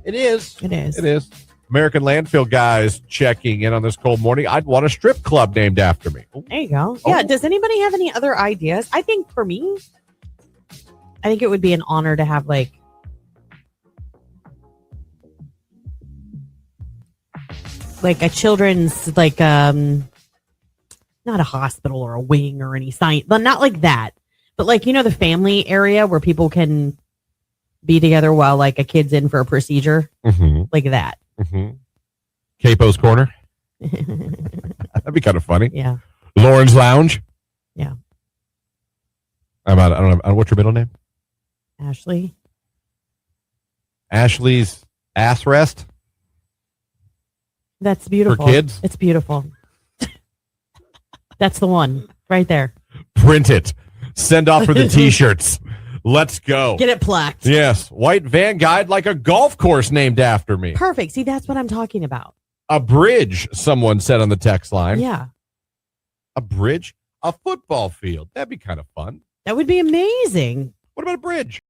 It is. It is. It is. American Landfill guys checking in on this cold morning. I'd want a strip club named after me. There you go. Yeah. Oh. Does anybody have any other ideas? I think for me, I think it would be an honor to have like a children's not a hospital or a wing or any science, but not like that. But like, the family area where people can be together while like a kid's in for a procedure, Mm-hmm. like that. Mm-hmm. Capo's Corner. That'd be kind of funny. Yeah. Lauren's Lounge. Yeah. I don't know. What's your middle name? Ashley. Ashley's Ass Rest. That's beautiful. For kids? It's beautiful. That's the one right there. Print it. Send off for the t-shirts. Let's go. Get it plaqued. Yes. White van guide like a golf course named after me. Perfect. See, that's what I'm talking about. A bridge, someone said on the text line. Yeah. A bridge? A football field. That'd be kind of fun. That would be amazing. What about a bridge?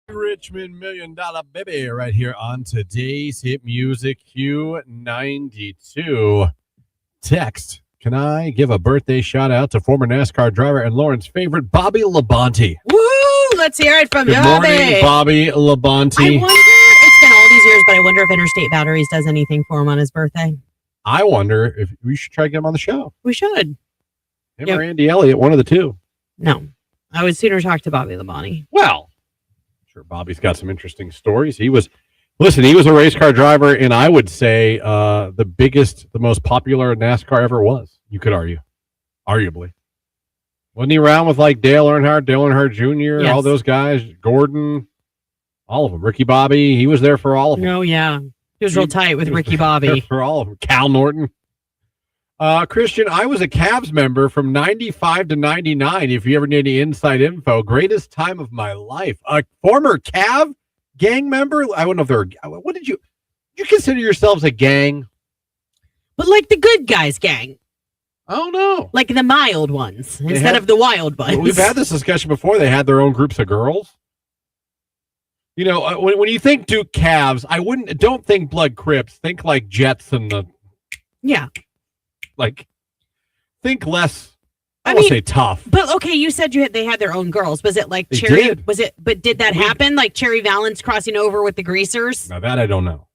Richmond $1 Million Baby right here on today's hit music Q92. Text, can I give a birthday shout out to former NASCAR driver and Lauren's favorite Bobby Labonte? Woo! Let's hear it from Good Bobby. morning, Bobby Labonte. I wonder, it's been all these years, but I wonder if Interstate Batteries does anything for him on his birthday. I wonder if we should try to get him on the show. We should. Him or Andy Elliott, one of the two. No. I would sooner talk to Bobby Labonte. Well, sure, Bobby's got some interesting stories. He was a race car driver, and I would say the most popular NASCAR ever was. You could argue, arguably. Wasn't he around with like Dale Earnhardt Jr., Yes. all those guys, Gordon, all of them, Ricky Bobby? He was there for all of them. Oh, yeah. He was real tight with Ricky Bobby. For all of them. Cal Norton. Christian, I was a Cavs member from 95 to 99. If you ever need any inside info, greatest time of my life. A former Cav gang member? I don't know if they're. What did you consider yourselves a gang? But like the good guys gang. Oh, no. Like the mild ones instead of the wild ones. We've had this discussion before. They had their own groups of girls. You know, when you think Duke Cavs, don't think Blood Crips. Think like Jets and the. Yeah. Like, think less. I won't say tough. But okay, you said they had their own girls. Was it like They Cherry? did. But did that happen? Like Cherry Valance crossing over with the Greasers? Now that I don't know.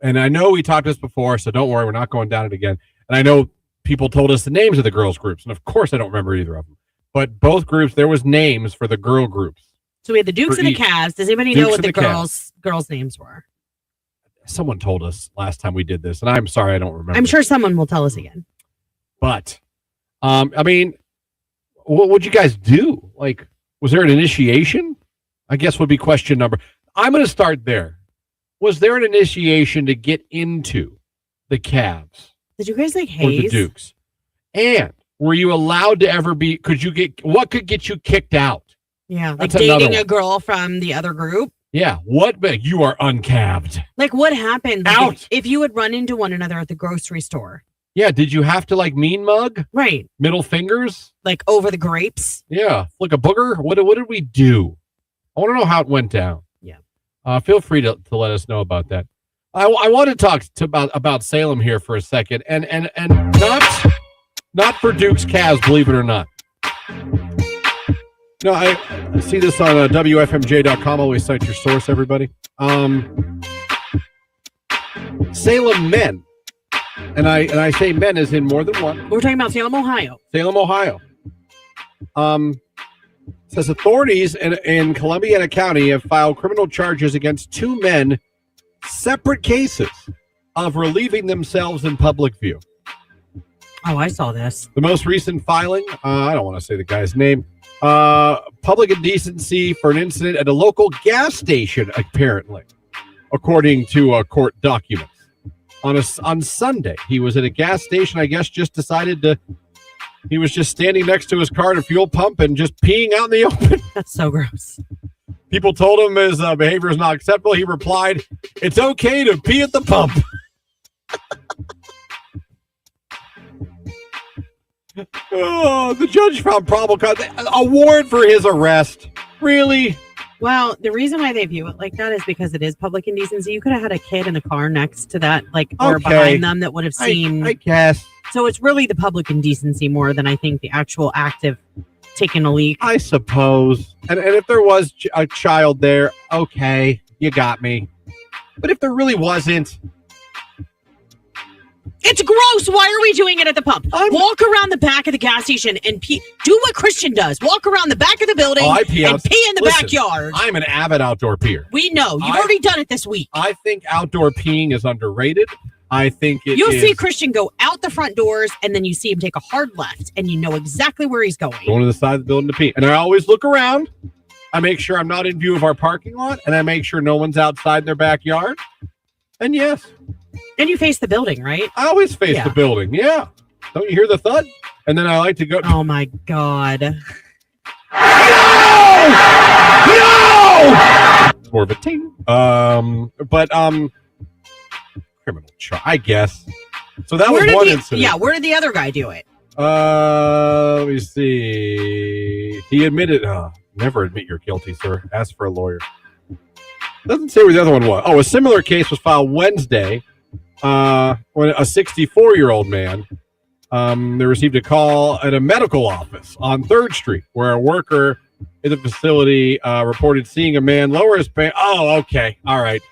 And I know we talked this before, so don't worry, we're not going down it again. And I know people told us the names of the girls groups, and of course I don't remember either of them. But both groups, there was names for the girl groups. So we had the Dukes and the Cavs. Does anybody know what the girls' names were? Someone told us last time we did this, and I'm sorry I don't remember. I'm sure someone will tell us again. But, I mean, what would you guys do? Like, was there an initiation? I guess would be question number. I'm going to start there. Was there an initiation to get into the Cavs? Did you guys like Or the Hayes? Dukes? And were you allowed to ever be, what could get you kicked out? Yeah, like That's another dating a one. girl from the other group. Yeah, you are uncaved. Like what happened? Like, Out. if you would run into one another at the grocery store. Yeah, did you have to like mean mug? Right. Middle fingers? Like over the grapes? Yeah, like a booger? What did we do? I want to know how it went down. Yeah. Feel free to let us know about that. I want to talk about Salem here for a second, and not for Duke's Cavs, believe it or not. No, I see this on WFMJ.com. Always cite your source, everybody. Salem men, and I say men as in more than one. We're talking about Salem, Ohio. Salem, Ohio. Says authorities in Columbiana County have filed criminal charges against two men, separate cases of relieving themselves in public view. Oh, I saw this. The most recent filing, I don't want to say the guy's name, public indecency for an incident at a local gas station, apparently, according to court documents. On Sunday, he was at a gas station, I guess, he was just standing next to his car at a fuel pump and just peeing out in the open. That's so gross. People told him his behavior is not acceptable. He replied, "It's okay to pee at the pump." Oh, the judge found probable cause. A warrant for his arrest. Really? Well, the reason why they view it like that is because it is public indecency. You could have had a kid in the car next to that, like, or Okay. behind them that would have seen. I guess. So it's really the public indecency more than I think the actual act of taking a leak. I suppose. And if there was a child there, okay, you got me. But if there really wasn't, It's gross. Why are we doing it at the pump? Walk around the back of the gas station and pee. Do what Christian does. Walk around the back of the building I pee and out. pee in the Listen, backyard. I'm an avid outdoor peer. We know. You've already done it this week. I think outdoor peeing is underrated. I think You'll see Christian go out the front doors, and then you see him take a hard left, and you know exactly where he's going. going to the side of the building to pee. And I always look around. I make sure I'm not in view of our parking lot, and I make sure no one's outside in their backyard. And yes. And you face the building, right? I always face the building. Yeah. Don't you hear the thud? And then I like to go. Oh, my God. No! It's more of a ting. Criminal charge, I guess. So that was one incident. Yeah, where did the other guy do it? Let me see. He admitted. Never admit you're guilty, sir. Ask for a lawyer. Doesn't say where the other one was. Oh, a similar case was filed Wednesday when a 64-year-old man they received a call at a medical office on 3rd Street where a worker in the facility reported seeing a man lower his pants. Oh, okay. All right.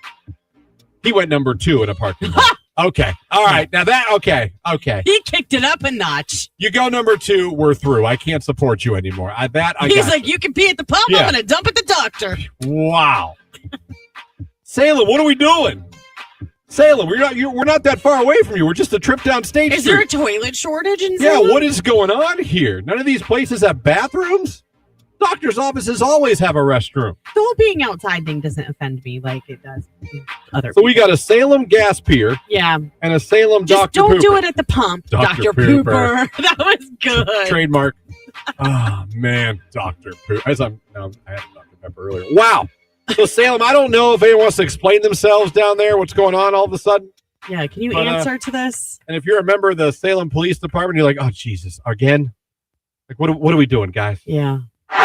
He went number 2 in a parking lot. Okay. All right. Now that, okay. He kicked it up a notch. You go number 2, we're through. I can't support you anymore. He's like, you can pee at the pump. Yeah. I'm going to dump at the doctor. Wow. Salem, what are we doing? Salem, we're not that far away from you. We're just a trip down State Is Street. there a toilet shortage in Yeah, Salem? what is going on here? None of these places have bathrooms? Doctor's offices always have a restroom. The whole being outside thing doesn't offend me like it does other So we got a Salem gas pier. Yeah. And a Salem Just Dr. don't Pooper. do it at the pump, Dr. Pooper. That was good. Trademark. Oh, man. Dr. Pooper. I had Dr. Pepper earlier. Wow. So Salem, I don't know if anyone wants to explain themselves down there, what's going on all of a sudden. Yeah, can you answer to this? And if you're a member of the Salem Police Department, you're like, oh, Jesus, again? Like, what are we doing, guys? Yeah. No!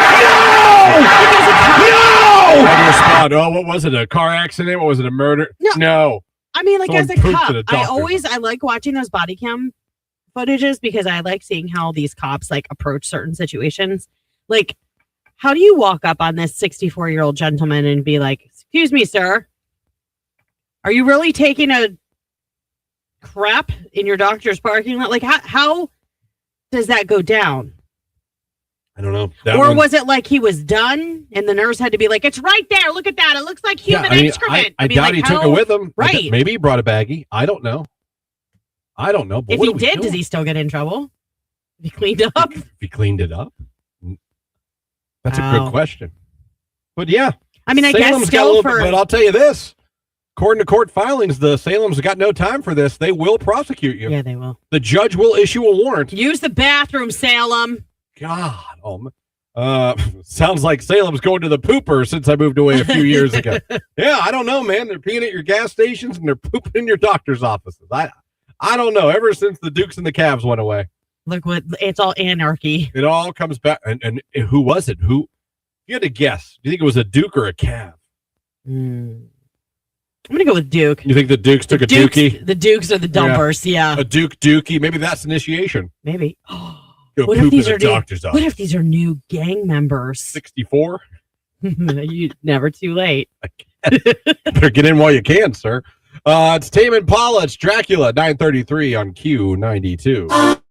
How do you respond? Oh, what was it? A car accident? What was it? A murder? No. I mean, like, Someone as a pooped cop, at a doctor. I like watching those body cam footages because I like seeing how these cops, like, approach certain situations. Like, how do you walk up on this 64-year-old gentleman and be like, excuse me, sir, are you really taking a crap in your doctor's parking lot? Like, how does that go down? I don't know. Or was it like he was done and the nurse had to be like, it's right there. Look at that. It looks like human excrement. I doubt he took it with him. Right. Maybe he brought a baggie. I don't know. But If what he are we did, doing? does he still get in trouble? If he cleaned up? If he cleaned it up? That's a Wow. good question. But yeah. I mean, I guess Salem's got a still little for- bit, but I'll tell you this. According to court filings, the Salem's got no time for this. They will prosecute you. Yeah, they will. The judge will issue a warrant. Use the bathroom, Salem. God. Sounds like Salem's going to the pooper since I moved away a few years ago. Yeah, I don't know, man. They're peeing at your gas stations and they're pooping in your doctor's offices. I don't know. Ever since the Dukes and the Cavs went away. Look what it's all anarchy. It all comes back. And who was it? Who? You had to guess. Do you think it was a Duke or a Cav? I'm going to go with Duke. You think the Dukes took a Dookie? The Dukes are the dumpers, yeah. A Duke Dookie. Maybe that's initiation. Maybe. Go What poop if these in are a doctor's What office. if these are new gang members? 64? You never too late. Better get in while you can, sir. It's Tame Impala. It's Dracula, 933 on Q92.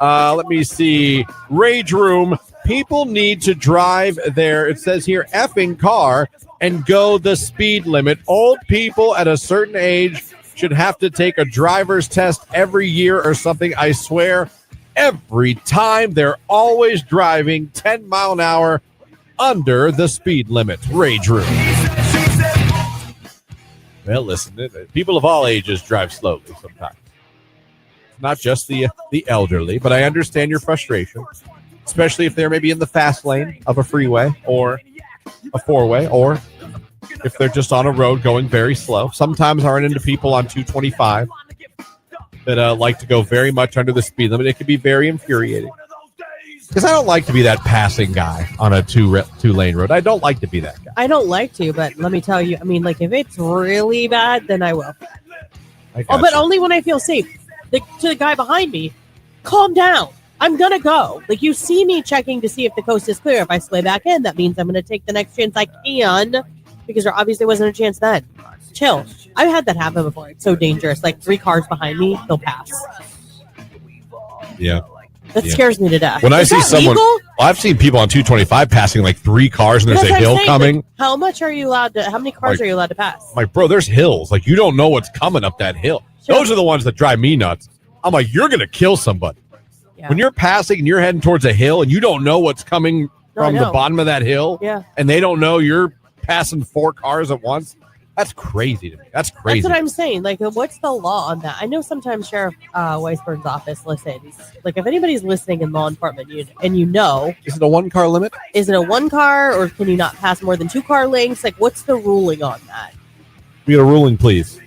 Let me see. Rage Room. People need to drive their, it says here, effing car and go the speed limit. Old people at a certain age should have to take a driver's test every year or something. I swear, every time they're always driving 10 mile an hour under the speed limit. Rage Room. Well, listen, people of all ages drive slowly sometimes. Not just the elderly, but I understand your frustration, especially if they're maybe in the fast lane of a freeway or a four-way, or if they're just on a road going very slow. Sometimes I run into people on 225 that like to go very much under the speed limit. It can be very infuriating because I don't like to be that passing guy on a two-lane road. I don't like to be that guy. I don't like to, but let me tell you, I mean, like, if it's really bad, then I will. But only when I feel safe. To the guy behind me, calm down. I'm going to go. Like, you see me checking to see if the coast is clear. If I slay back in, that means I'm going to take the next chance I can, because there obviously wasn't a chance then. Chill. I've had that happen before. It's so dangerous. Like, 3 cars behind me, they'll pass. Yeah. That scares me to death. When I Is see that someone, legal? I've seen people on 225 passing like 3 cars and there's That's a what I'm hill saying. coming. Like, how much are you allowed to, how many cars Like- are you allowed to pass? I'm like, bro, there's hills. Like, you don't know what's coming up that hill. Sure. Those are the ones that drive me nuts. I'm like, you're going to kill somebody. Yeah. When you're passing and you're heading towards a hill and you don't know what's coming No, I from the know. bottom of that hill, Yeah. and they don't know you're passing 4 cars at once, that's crazy to me. That's crazy. That's what I'm saying. Like, what's the law on that? I know sometimes Sheriff Weisberg's office listens. Like, if anybody's listening in law enforcement, and you know, Is it a 1-car limit? is it a 1 car or can you not pass more than 2 car lengths? Like, what's the ruling on that? We get a ruling, please.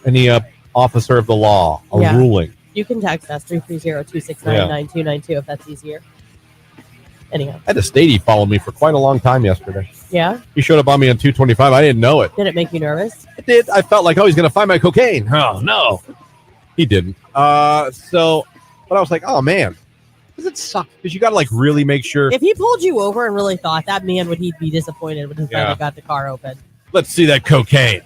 Any officer of the law, a Yeah. ruling. You can text us 330-269-9292 if that's easier. Anyhow, I had a statey follow me for quite a long time yesterday. yeah. He showed up on me on 225. I didn't know it. Did it make you nervous? It did. I felt like, oh, he's going to find my cocaine. Oh, no. He didn't. But I was like, oh, man. Does it suck? Because you got to, like, really make sure. If he pulled you over and really thought that, man, would he be disappointed when he finally Yeah. got the car open? Let's see that cocaine.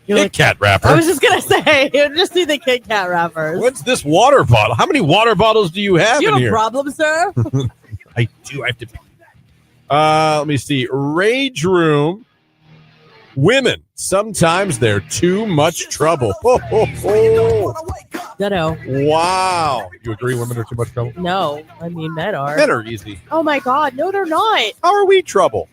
You're Kit like, Kat wrapper. I was just gonna say, just see the Kit Kat wrappers. What's this water bottle? How many water bottles do you have You in have a here? problem, sir? I do. I have to. Let me see. Rage room. Women. Sometimes they're too much trouble. Ho, ho, ho. Ditto. Wow. You agree women are too much trouble? No, I mean men are. Men are easy. Oh my God, no, they're not. How are we trouble?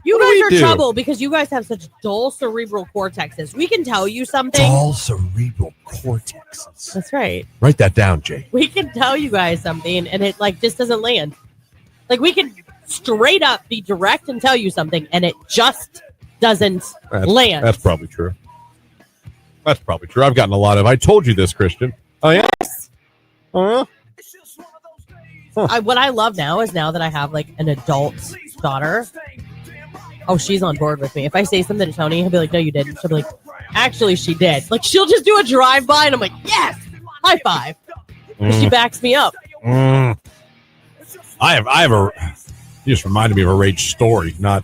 You What do guys we are do? trouble because you guys have such dull cerebral cortexes. We can tell you something. Dull cerebral cortexes. That's right. Write that down, Jay. We can tell you guys something, and it like just doesn't land. Like we can straight up be direct and tell you something, and it just doesn't land. That's probably true. That's probably true. I've gotten a lot of. I told you this, Christian. Oh yeah. Huh? What I love now is now that I have like an adult daughter. Oh, she's on board with me. If I say something to Tony, he'll be like, "No, you didn't." She'll be like, "Actually, she did." Like she'll just do a drive by, and I'm like, "Yes, high five." And she backs me up. I have a. You just reminded me of a rage story, not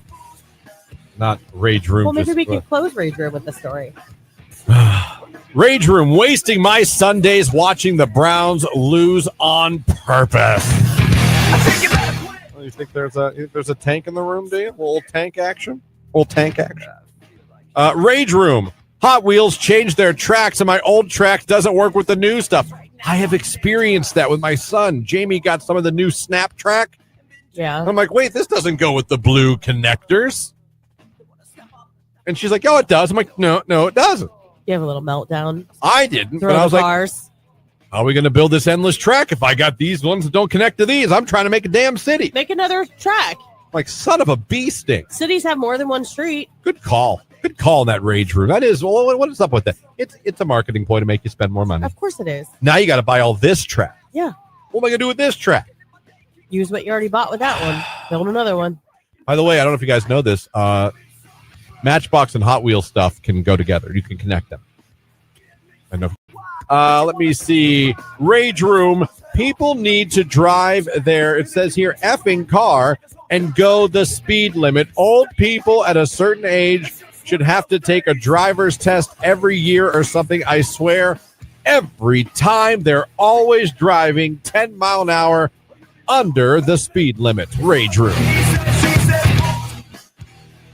rage room. Well, maybe just, we can close Rage Room with the story. Rage room, wasting my Sundays watching the Browns lose on purpose. You think there's a tank in the room, do you? A little tank action? Rage room. Hot Wheels changed their tracks, and my old track doesn't work with the new stuff. I have experienced that with my son. Jamie got some of the new Snap track. Yeah. I'm like, wait, this doesn't go with the blue connectors. And she's like, oh, it does. I'm like, no, it doesn't. You have a little meltdown. I didn't. Throw But I the was like, cars. how are we going to build this endless track if I got these ones that don't connect to these? I'm trying to make a damn city. Make another track. Like, son of a bee sting. Cities have more than one street. Good call. Good call in that rage room. That is, well, what is up with that? It's a marketing ploy to make you spend more money. Of course it is. Now you got to buy all this track. Yeah. What am I going to do with this track? Use what you already bought with that one. Build another one. By the way, I don't know if you guys know this. Matchbox and Hot Wheels stuff can go together. You can connect them. I know. Let me see. Rage room. People need to drive their, it says here, effing car and go the speed limit. Old people at a certain age should have to take a driver's test every year or something. I swear, every time they're always driving 10 mile an hour under the speed limit. Rage room.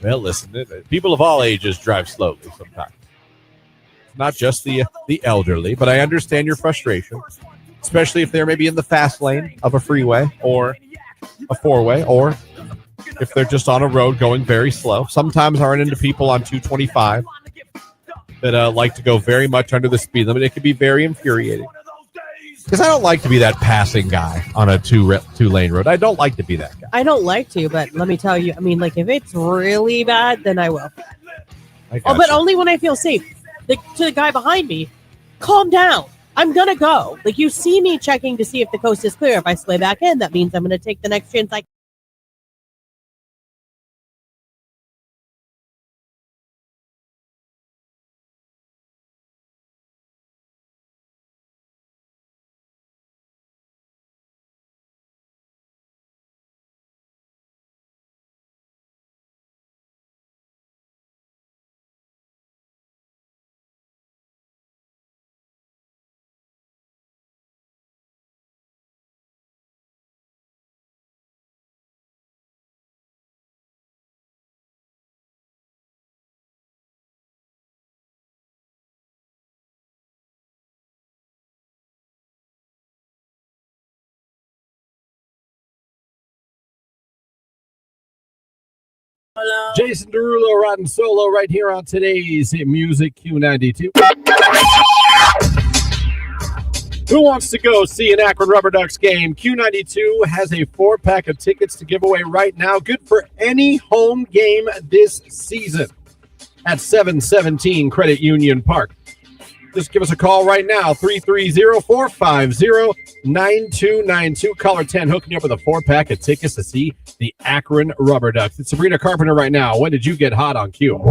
Well, listen, people of all ages drive slowly sometimes. Not just the elderly, but I understand your frustration, especially if they're maybe in the fast lane of a freeway or a four-way, or if they're just on a road going very slow. Sometimes I run into people on 225 that like to go very much under the speed limit. It can be very infuriating Because I don't like to be that passing guy on a two-lane road. I don't like to be that guy. I don't like to, but let me tell you, I mean, like, if it's really bad, then I will. But only when I feel safe. To the guy behind me, calm down. I'm going to go. Like, you see me checking to see if the coast is clear. If I slay back in, that means I'm going to take the next chance I Jason Derulo riding solo right here on today's Music Q92. Who wants to go see an Akron Rubber Ducks game? Q92 has a 4-pack of tickets to give away right now. Good for any home game this season at 717 Credit Union Park. Just give us a call right now, 330-450-9292. Caller 10 hooking you up with a 4-pack of tickets to see the Akron Rubber Ducks. It's Sabrina Carpenter right now. When did you get hot on Q?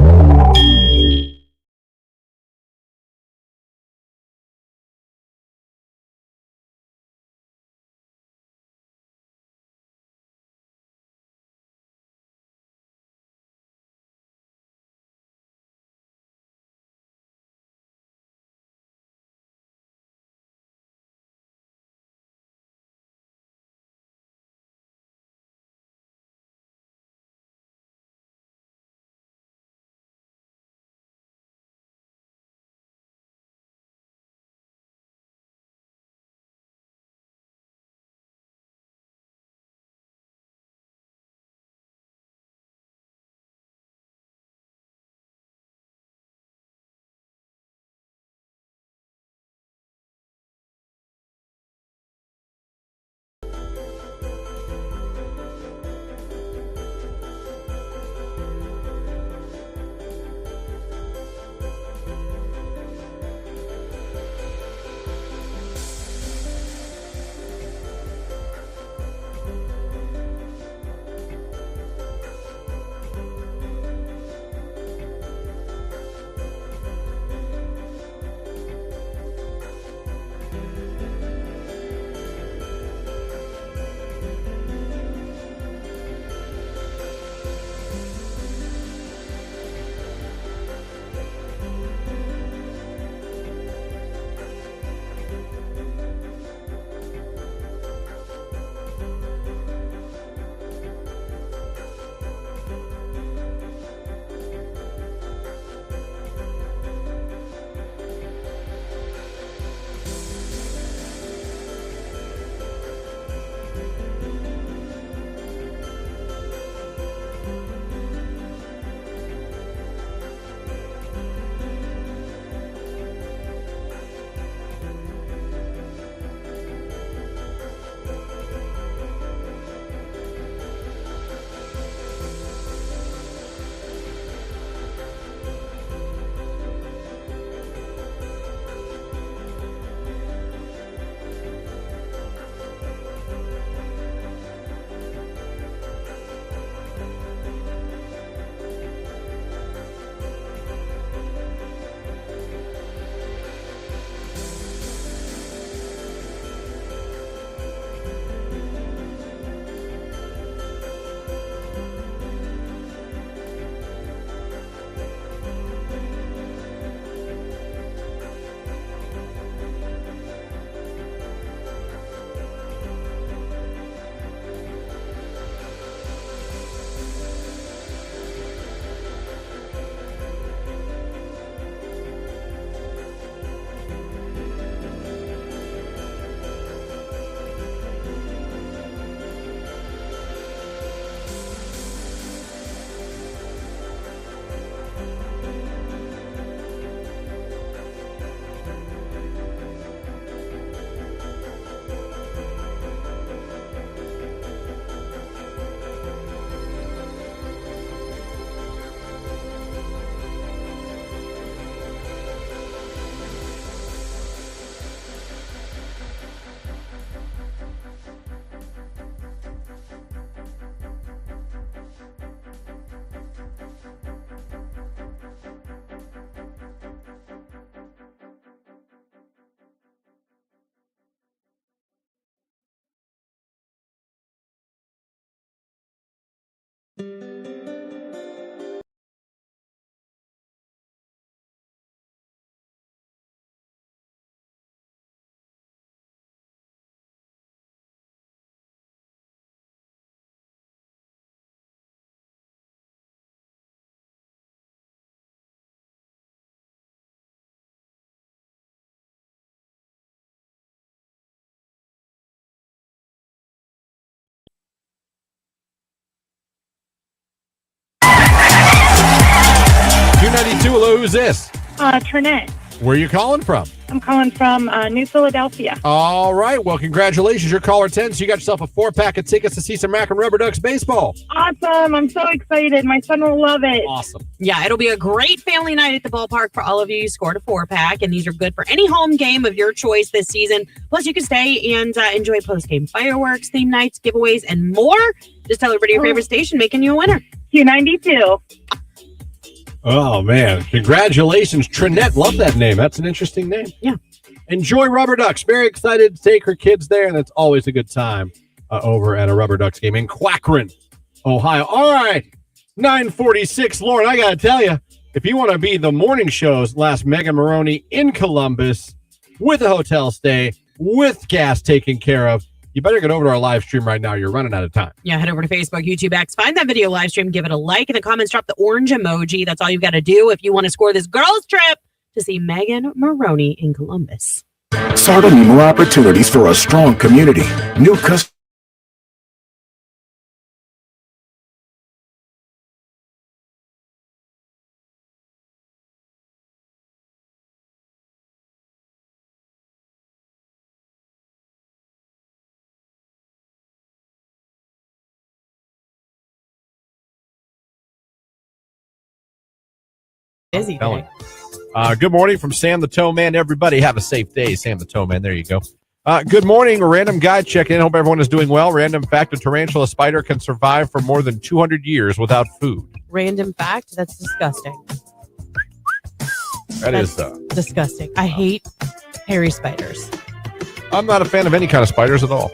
Q92, hello, who's this? Trinette. Where are you calling from? I'm calling from New Philadelphia. All right. Well, congratulations. You're caller 10, so you got yourself a 4-pack of tickets to see some Mac and Rubber Ducks baseball. Awesome. I'm so excited. My son will love it. Awesome. Yeah, it'll be a great family night at the ballpark for all of you. You scored a 4-pack, and these are good for any home game of your choice this season. Plus, you can stay and enjoy post-game fireworks, theme nights, giveaways, and more. Just tell everybody your favorite station, making you a winner. Q92. Oh, man. Congratulations, Trinette. Love that name. That's an interesting name. Yeah. Enjoy Rubber Ducks. Very excited to take her kids there, and it's always a good time over at a Rubber Ducks game in Quackrin, Ohio. All right. 9:46. Lauren, I got to tell you, if you want to be the morning show's last Megan Maroney in Columbus with a hotel stay, with gas taken care of, you better get over to our live stream right now. You're running out of time. Yeah, head over to Facebook, YouTube X, find that video live stream, give it a like. In the comments, drop the orange emoji. That's all you've got to do if you want to score this girls' trip to see Megan Maroney in Columbus. Start on more opportunities for a strong community. New customers. Busy day. Good morning from Sam the Toe Man. Everybody have a safe day. Sam the Toe Man. There you go. Good morning. A random guy checking in. Hope everyone is doing well. Random fact, a tarantula spider can survive for more than 200 years without food. Random fact, that's disgusting. That's disgusting. I hate hairy spiders. I'm not a fan of any kind of spiders at all.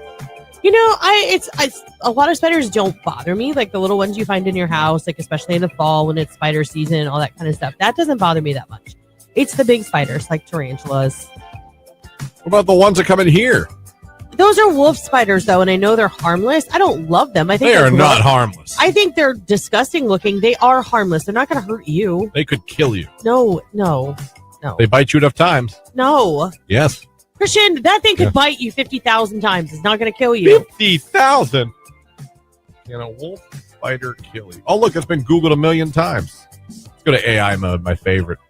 You know, it's a lot of spiders don't bother me, like the little ones you find in your house, like especially in the fall when it's spider season and all that kind of stuff. That doesn't bother me that much. It's the big spiders, like tarantulas. What about the ones that come in here? Those are wolf spiders, though, and I know they're harmless. I don't love them. I think They are not harmless. I think they're disgusting looking. They are harmless. They're not going to hurt you. They could kill you. No. They bite you enough times. No. Yes. Christian, that thing could bite you 50,000 times. It's not going to kill you. 50,000? Can a wolf spider kill you? Oh, look, it's been Googled 1 million times. Let's go to AI mode, my favorite.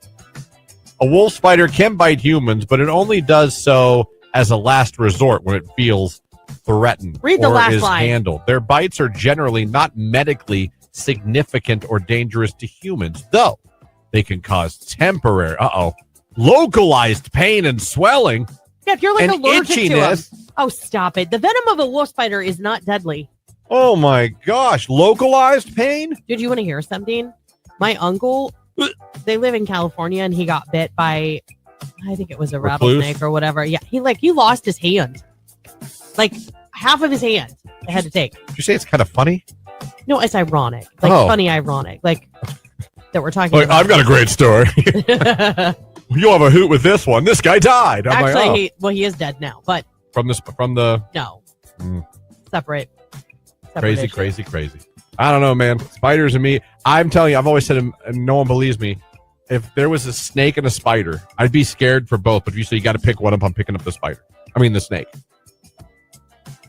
A wolf spider can bite humans, but it only does so as a last resort when it feels threatened Read the or last is line. handled. Their bites are generally not medically significant or dangerous to humans, though they can cause temporary, localized pain and swelling. Yeah, if you're like and allergic itchiness. to them. Oh, stop it. The venom of a wolf spider is not deadly. Oh my gosh, localized pain? Dude, you want to hear something? My uncle, they live in California, and he got bit by, I think it was a rattlesnake or whatever. Yeah, he lost his hand. Like half of his hand they had to take. Did you say it's kind of funny? No, it's ironic. Like funny ironic. Like that we're talking about. I've got a great story. You'll have a hoot with this one. This guy died. I'm Actually, he is dead now, but from the no. Separate crazy, issue. crazy. I don't know, man. Spiders and me. I'm telling you, I've always said, and no one believes me. If there was a snake and a spider, I'd be scared for both. But if you say you got to pick one up, I'm picking up the spider. I mean the snake.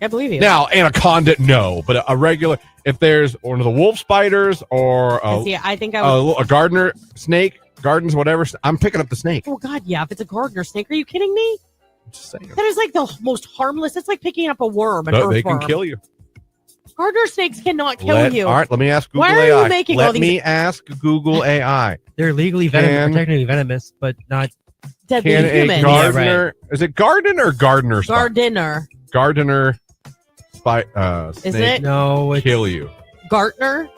I believe you. Now, anaconda, no, but a regular. If there's one of the wolf spiders or I think I would, a gardener snake, gardens, whatever, I'm picking up the snake. Oh God, yeah. If it's a gardener snake, are you kidding me? I'm just saying. That is like the most harmless. It's like picking up a worm. They can kill you. Gardener snakes cannot kill you. All right, let me ask Google Why are AI. you making let all these? me ask Google AI. They're legally venomous, technically venomous, but not Deadly Can human. a gardener? Is it garden or gardener? Gardener. Gardener. Is Snake it? No, it's kill you. Gartner.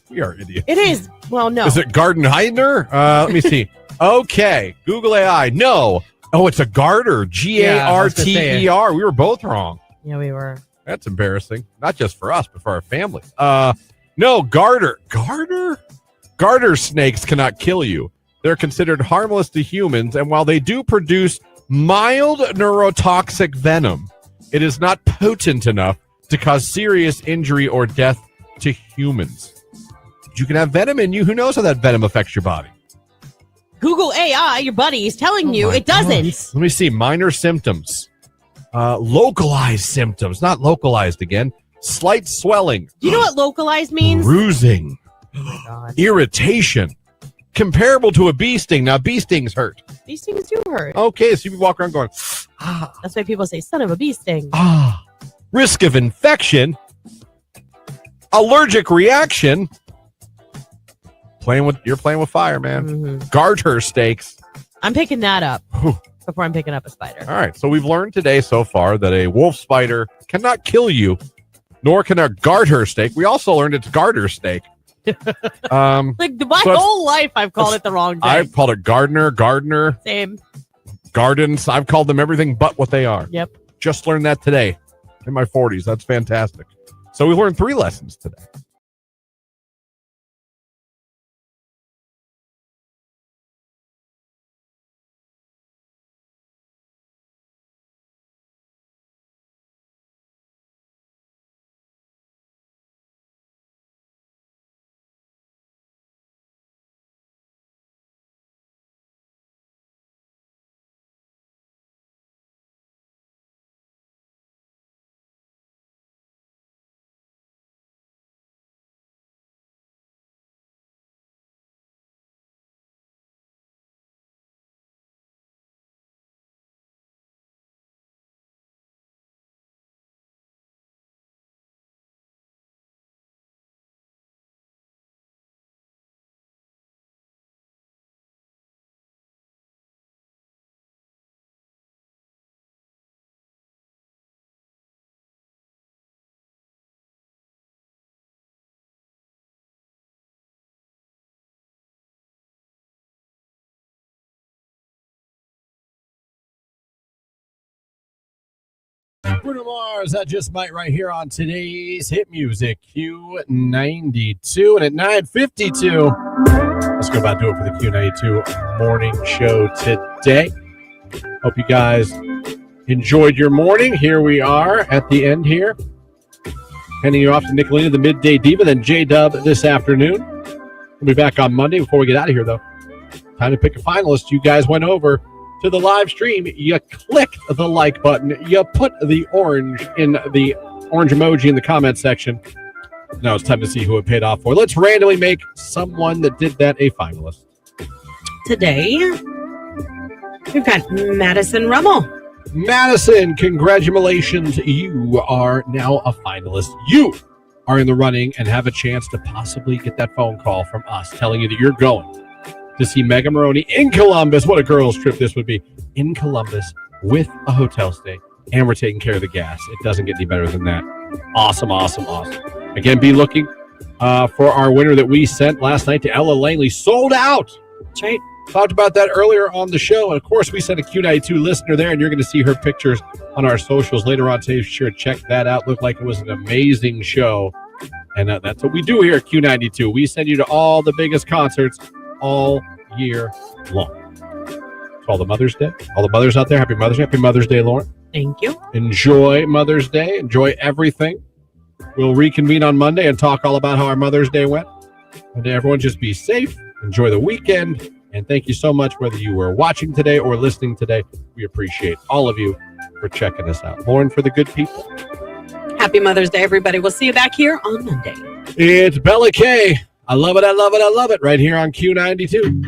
We are idiots. It is. Well, no. Is it Garden Heidner? Let me see. Okay, Google AI. No. Oh, it's a garter. Garter. We were both wrong. Yeah, we were. That's embarrassing. Not just for us, but for our family. No, garter. Garter snakes cannot kill you. They're considered harmless to humans, and while they do produce mild neurotoxic venom, it is not potent enough to cause serious injury or death to humans. You can have venom in you. Who knows how that venom affects your body? Google AI, your buddy, is telling you it doesn't. Let me see. Minor symptoms. Localized symptoms. Not localized again. Slight swelling. Do you know what localized means? Bruising. Oh my God. Irritation. Comparable to a bee sting. Now, bee stings hurt. Bee stings do hurt. Okay, so you walk around going, That's why people say, son of a bee sting. Risk of infection. Allergic reaction. You're playing with fire, man. Mm-hmm. Garter snakes. I'm picking that up before I'm picking up a spider. All right, so we've learned today so far that a wolf spider cannot kill you, nor can a garter snake. We also learned it's garter snake. Whole life I've called it the wrong thing. I've called it gardener. Same. Gardens. I've called them everything but what they are. Yep. Just learned that today in my 40s. That's fantastic. So we learned 3 lessons today. Bruno Mars, that just might right here on today's hit music Q92. And at 9:52, let's go about do it for the Q92 morning show today. Hope you guys enjoyed your morning. Here we are at the end here. Handing you off to Nicolina, the Midday Diva, then J-Dub this afternoon. We'll be back on Monday. Before we get out of here, though, time to pick a finalist. You guys went over to the live stream, you clicked the like button, you put the orange emoji in the comment section. Now it's time to see who it paid off for. Let's randomly make someone that did that a finalist. Today, we've got Madison Rummel. Madison, congratulations. You are now a finalist. You are in the running and have a chance to possibly get that phone call from us telling you that you're going to see Mega Maroney in Columbus. What a girl's trip this would be. In Columbus with a hotel stay. And we're taking care of the gas. It doesn't get any better than that. Awesome. Again, be looking for our winner that we sent last night to Ella Langley. Sold out. That's right. Talked about that earlier on the show. And, of course, we sent a Q92 listener there, and you're going to see her pictures on our socials later on today. Be sure to check that out. Looked like it was an amazing show. And that's what we do here at Q92. We send you to all the biggest concerts all year long. To all the Mother's Day, all the mothers out there, happy Mother's Day. Happy Mother's Day, Lauren. Thank you. Enjoy Mother's Day. Enjoy everything. We'll reconvene on Monday and talk all about how our Mother's Day went. And everyone just be safe. Enjoy the weekend. And thank you so much, whether you were watching today or listening today. We appreciate all of you for checking us out. Lauren, for the good people. Happy Mother's Day, everybody. We'll see you back here on Monday. It's Bella K. I love it. Right here on Q92.